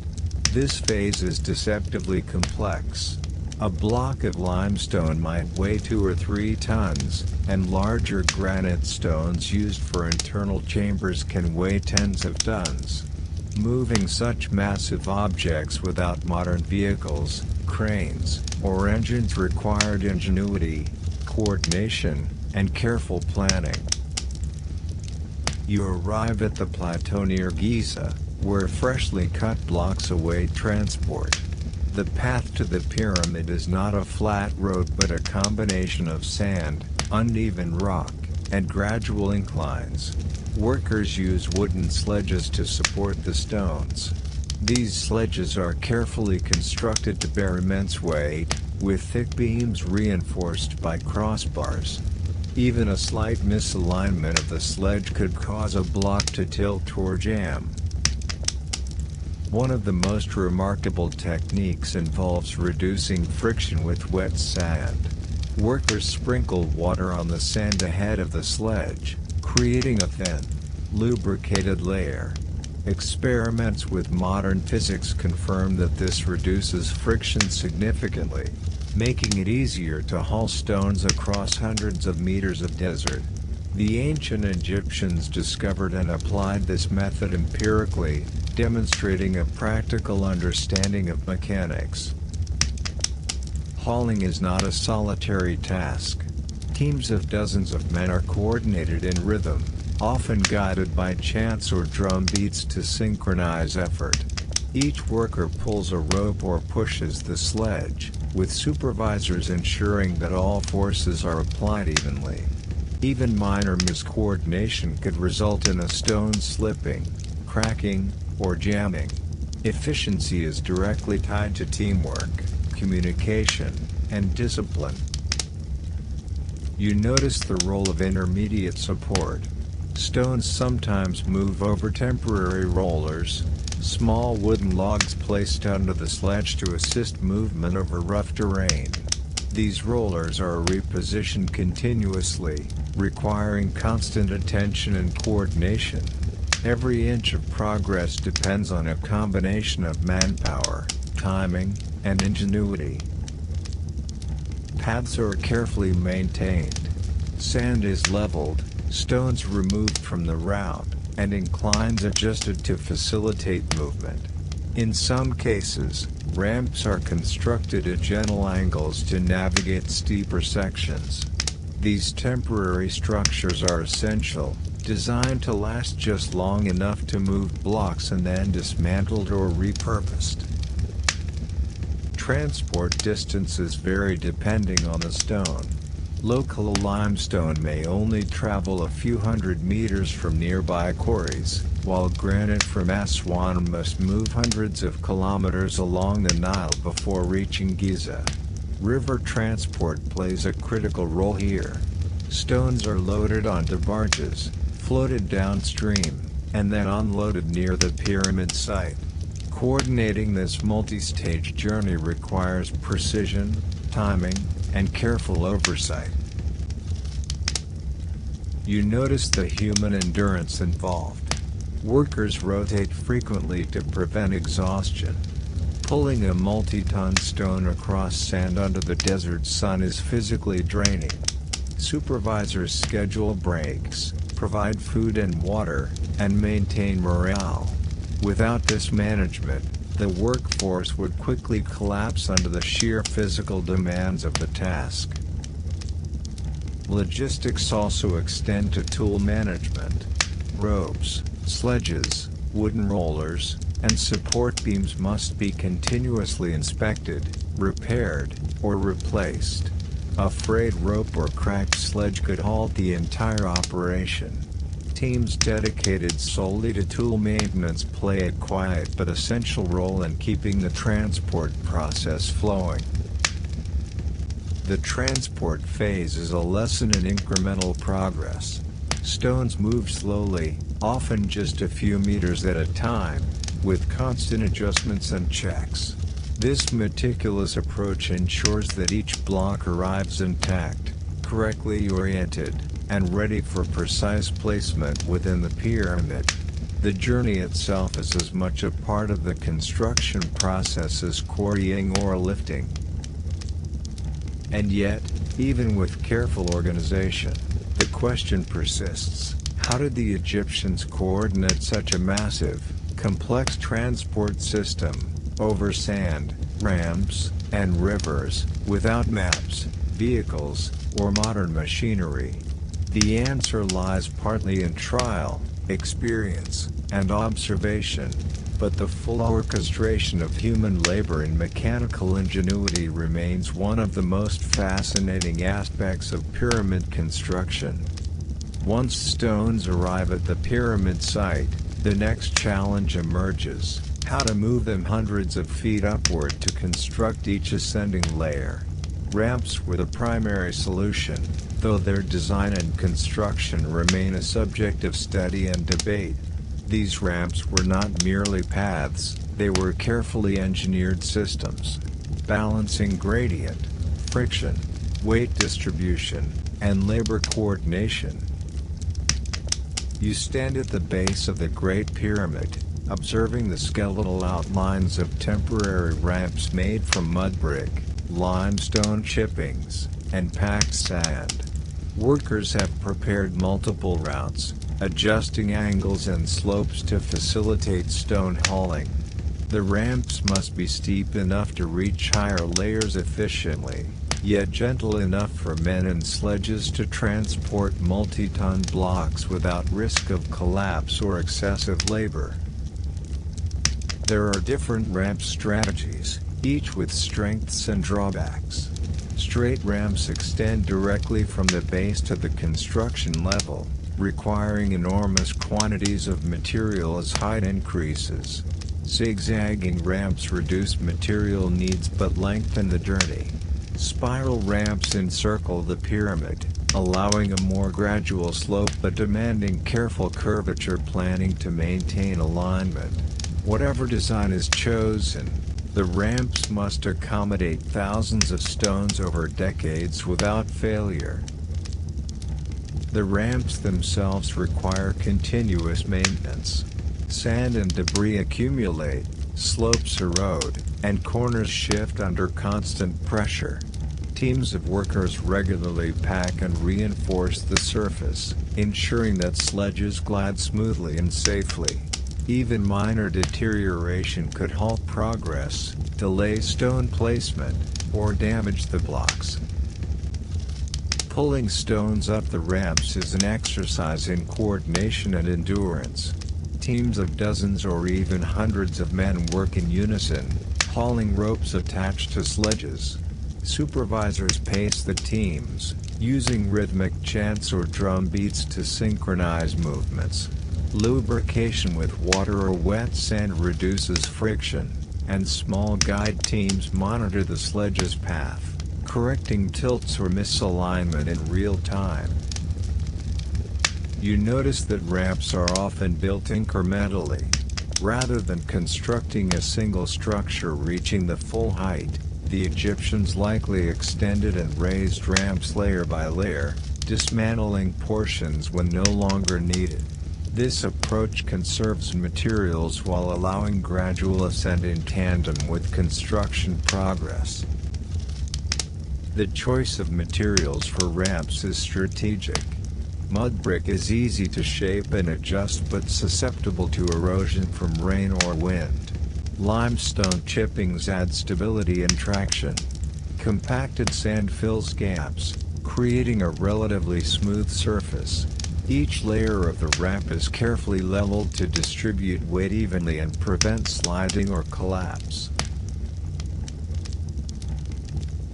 This phase is deceptively complex. A block of limestone might weigh 2 or 3 tons, and larger granite stones used for internal chambers can weigh tens of tons. Moving such massive objects without modern vehicles, cranes, or engines required ingenuity, coordination, and careful planning. You arrive at the plateau near Giza, where freshly cut blocks await transport. The path to the pyramid is not a flat road but a combination of sand, uneven rock, and gradual inclines. Workers use wooden sledges to support the stones. These sledges are carefully constructed to bear immense weight, with thick beams reinforced by crossbars. Even a slight misalignment of the sledge could cause a block to tilt or jam. One of the most remarkable techniques involves reducing friction with wet sand. Workers sprinkle water on the sand ahead of the sledge, creating a thin, lubricated layer. Experiments with modern physics confirm that this reduces friction significantly, making it easier to haul stones across hundreds of meters of desert. The ancient Egyptians discovered and applied this method empirically, demonstrating a practical understanding of mechanics. Hauling is not a solitary task. Teams of dozens of men are coordinated in rhythm, often guided by chants or drum beats to synchronize effort. Each worker pulls a rope or pushes the sledge, with supervisors ensuring that all forces are applied evenly. Even minor miscoordination could result in a stone slipping, cracking, or jamming. Efficiency is directly tied to teamwork, communication, and discipline. You notice the role of intermediate support. Stones sometimes move over temporary rollers, small wooden logs placed under the sledge to assist movement over rough terrain. These rollers are repositioned continuously, requiring constant attention and coordination. Every inch of progress depends on a combination of manpower, timing, and ingenuity. Paths are carefully maintained. Sand is leveled, stones removed from the route, and inclines adjusted to facilitate movement. In some cases, ramps are constructed at gentle angles to navigate steeper sections. These temporary structures are essential, designed to last just long enough to move blocks and then dismantled or repurposed. Transport distances vary depending on the stone. Local limestone may only travel a few hundred meters from nearby quarries, while granite from Aswan must move hundreds of kilometers along the Nile before reaching Giza. River transport plays a critical role here. Stones are loaded onto barges, floated downstream, and then unloaded near the pyramid site. Coordinating this multi-stage journey requires precision, timing, and careful oversight. You notice the human endurance involved. Workers rotate frequently to prevent exhaustion. Pulling a multi-ton stone across sand under the desert sun is physically draining. Supervisors schedule breaks, provide food and water, and maintain morale. Without this management, the workforce would quickly collapse under the sheer physical demands of the task. Logistics also extend to tool management. Ropes, sledges, wooden rollers, and support beams must be continuously inspected, repaired, or replaced. A frayed rope or cracked sledge could halt the entire operation. Teams dedicated solely to tool maintenance play a quiet but essential role in keeping the transport process flowing. The transport phase is a lesson in incremental progress. Stones move slowly, often just a few meters at a time, with constant adjustments and checks. This meticulous approach ensures that each block arrives intact, correctly oriented, and ready for precise placement within the pyramid. The journey itself is as much a part of the construction process as quarrying or lifting. And yet, even with careful organization, the question persists: how did the Egyptians coordinate such a massive, complex transport system, over sand, ramps, and rivers, without maps, vehicles, or modern machinery? The answer lies partly in trial, experience, and observation, but the full orchestration of human labor and mechanical ingenuity remains one of the most fascinating aspects of pyramid construction. Once stones arrive at the pyramid site, the next challenge emerges: how to move them hundreds of feet upward to construct each ascending layer. Ramps were the primary solution, though their design and construction remain a subject of study and debate. These ramps were not merely paths, they were carefully engineered systems, balancing gradient, friction, weight distribution, and labor coordination. You stand at the base of the Great Pyramid, observing the skeletal outlines of temporary ramps made from mud brick, limestone chippings, and packed sand. Workers have prepared multiple routes, adjusting angles and slopes to facilitate stone hauling. The ramps must be steep enough to reach higher layers efficiently, yet gentle enough for men and sledges to transport multi-ton blocks without risk of collapse or excessive labor. There are different ramp strategies, each with strengths and drawbacks. Straight ramps extend directly from the base to the construction level, requiring enormous quantities of material as height increases. Zigzagging ramps reduce material needs but lengthen the journey. Spiral ramps encircle the pyramid, allowing a more gradual slope but demanding careful curvature planning to maintain alignment. Whatever design is chosen, the ramps must accommodate thousands of stones over decades without failure. The ramps themselves require continuous maintenance. Sand and debris accumulate, slopes erode, and corners shift under constant pressure. Teams of workers regularly pack and reinforce the surface, ensuring that sledges glide smoothly and safely. Even minor deterioration could halt progress, delay stone placement, or damage the blocks. Pulling stones up the ramps is an exercise in coordination and endurance. Teams of dozens or even hundreds of men work in unison, hauling ropes attached to sledges. Supervisors pace the teams, using rhythmic chants or drum beats to synchronize movements. Lubrication with water or wet sand reduces friction, and small guide teams monitor the sledge's path, correcting tilts or misalignment in real time. You notice that ramps are often built incrementally. Rather than constructing a single structure reaching the full height, the Egyptians likely extended and raised ramps layer by layer, dismantling portions when no longer needed. This approach conserves materials while allowing gradual ascent in tandem with construction progress. The choice of materials for ramps is strategic. Mud brick is easy to shape and adjust but susceptible to erosion from rain or wind. Limestone chippings add stability and traction. Compacted sand fills gaps, creating a relatively smooth surface. Each layer of the ramp is carefully leveled to distribute weight evenly and prevent sliding or collapse.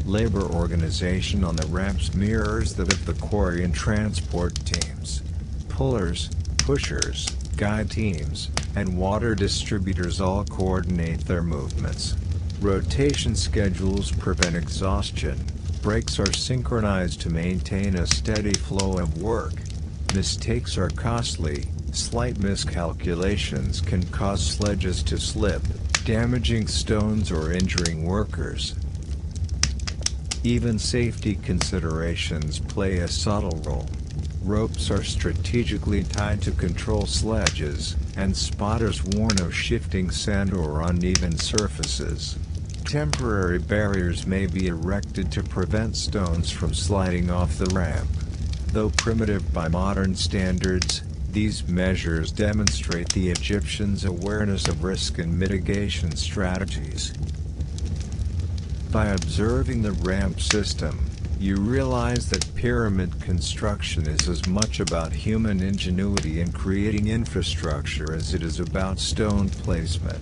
Labor organization on the ramps mirrors that of the quarry and transport teams. Pullers, pushers, guide teams, and water distributors all coordinate their movements. Rotation schedules prevent exhaustion. Breaks are synchronized to maintain a steady flow of work. Mistakes are costly. Slight miscalculations can cause sledges to slip, damaging stones or injuring workers. Even safety considerations play a subtle role. Ropes are strategically tied to control sledges, and spotters warn of shifting sand or uneven surfaces. Temporary barriers may be erected to prevent stones from sliding off the ramp. Though primitive by modern standards, these measures demonstrate the Egyptians' awareness of risk and mitigation strategies. By observing the ramp system, you realize that pyramid construction is as much about human ingenuity in creating infrastructure as it is about stone placement.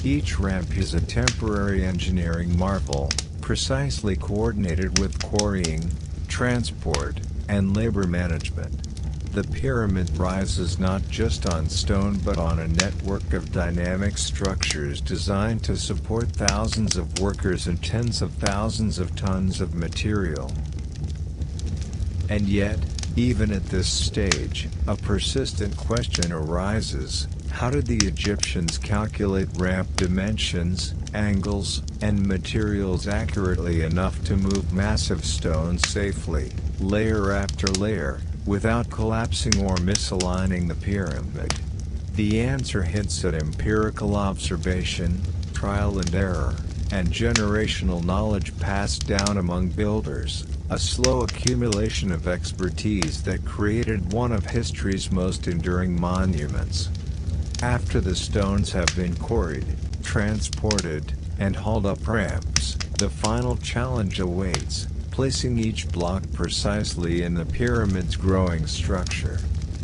Each ramp is a temporary engineering marvel, precisely coordinated with quarrying, transport, and labor management. The pyramid rises not just on stone but on a network of dynamic structures designed to support thousands of workers and tens of thousands of tons of material. And yet, even at this stage, a persistent question arises: how did the Egyptians calculate ramp dimensions, angles, and materials accurately enough to move massive stones safely, layer after layer, without collapsing or misaligning the pyramid? The answer hints at empirical observation, trial and error, and generational knowledge passed down among builders, a slow accumulation of expertise that created one of history's most enduring monuments. After the stones have been quarried, transported, and hauled up ramps, the final challenge awaits: placing each block precisely in the pyramid's growing structure.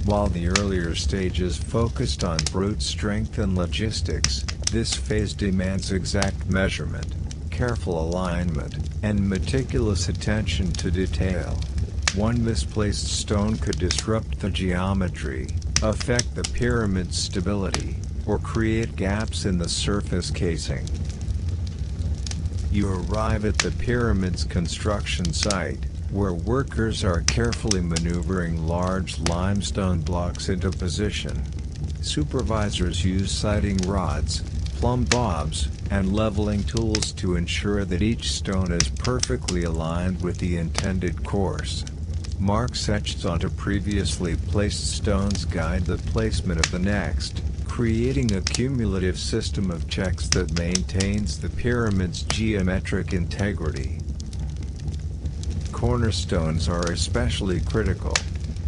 While the earlier stages focused on brute strength and logistics, This phase demands exact measurement, careful alignment, and meticulous attention to detail. One misplaced stone could disrupt the geometry, affect the pyramid's stability, or create gaps in the surface casing. You arrive at the pyramid's construction site, where workers are carefully maneuvering large limestone blocks into position. Supervisors use sighting rods, plumb bobs, and leveling tools to ensure that each stone is perfectly aligned with the intended course. Marks etched onto previously placed stones guide the placement of the next, creating a cumulative system of checks that maintains the pyramid's geometric integrity. Cornerstones are especially critical.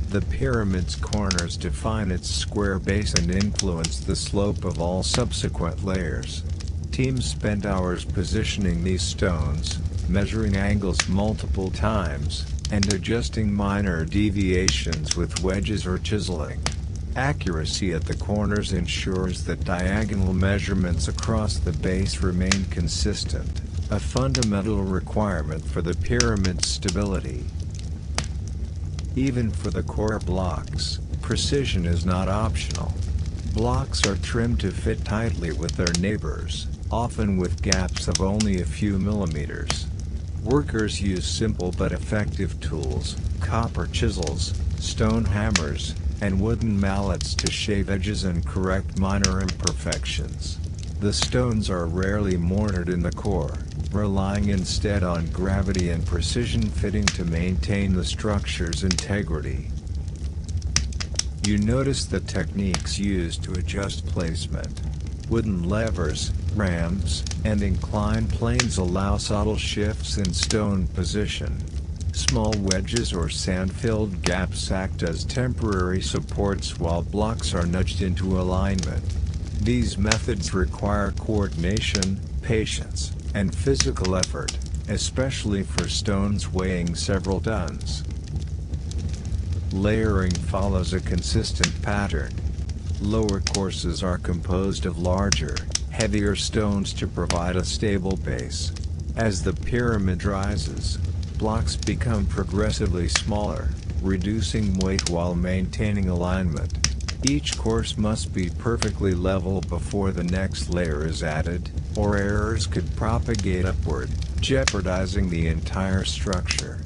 The pyramid's corners define its square base and influence the slope of all subsequent layers. Teams spend hours positioning these stones, measuring angles multiple times, and adjusting minor deviations with wedges or chiseling. Accuracy at the corners ensures that diagonal measurements across the base remain consistent, a fundamental requirement for the pyramid's stability. Even for the core blocks, precision is not optional. Blocks are trimmed to fit tightly with their neighbors, often with gaps of only a few millimeters. Workers use simple but effective tools, copper chisels, stone hammers, and wooden mallets to shave edges and correct minor imperfections. The stones are rarely mortared in the core, relying instead on gravity and precision fitting to maintain the structure's integrity. You notice the techniques used to adjust placement. Wooden levers, rams, and inclined planes allow subtle shifts in stone position. Small wedges or sand-filled gaps act as temporary supports while blocks are nudged into alignment. These methods require coordination, patience, and physical effort, especially for stones weighing several tons. Layering follows a consistent pattern. Lower courses are composed of larger, heavier stones to provide a stable base. As the pyramid rises, blocks become progressively smaller, reducing weight while maintaining alignment. Each course must be perfectly level before the next layer is added, or errors could propagate upward, jeopardizing the entire structure.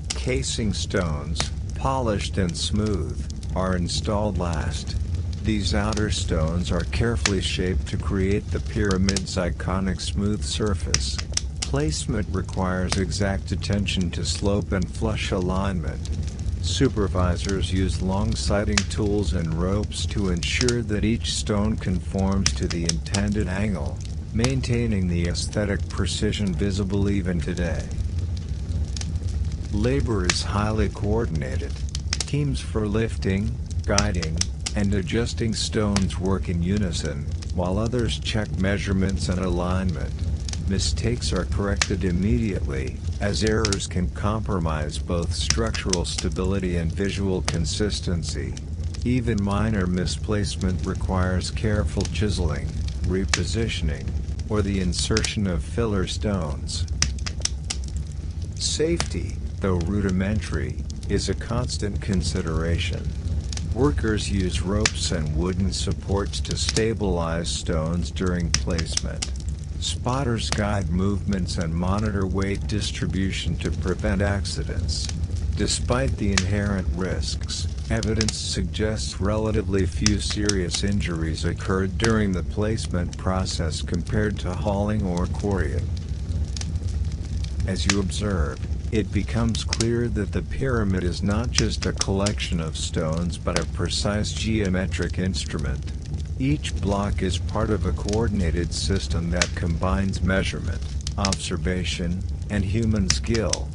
Casing stones, polished and smooth, are installed last. These outer stones are carefully shaped to create the pyramid's iconic smooth surface. Placement requires exact attention to slope and flush alignment. Supervisors use long sighting tools and ropes to ensure that each stone conforms to the intended angle, maintaining the aesthetic precision visible even today. Labor is highly coordinated. Teams for lifting, guiding, and adjusting stones work in unison, while others check measurements and alignment. Mistakes are corrected immediately, as errors can compromise both structural stability and visual consistency. Even minor misplacement requires careful chiseling, repositioning, or the insertion of filler stones. Safety, though rudimentary, is a constant consideration. Workers use ropes and wooden supports to stabilize stones during placement. Spotters guide movements and monitor weight distribution to prevent accidents. Despite the inherent risks, evidence suggests relatively few serious injuries occurred during the placement process compared to hauling or quarrying. As you observe, it becomes clear that the pyramid is not just a collection of stones but a precise geometric instrument. Each block is part of a coordinated system that combines measurement, observation, and human skill.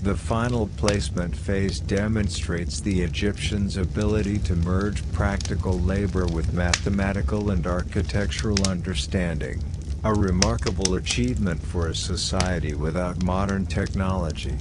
The final placement phase demonstrates the Egyptians' ability to merge practical labor with mathematical and architectural understanding, a remarkable achievement for a society without modern technology.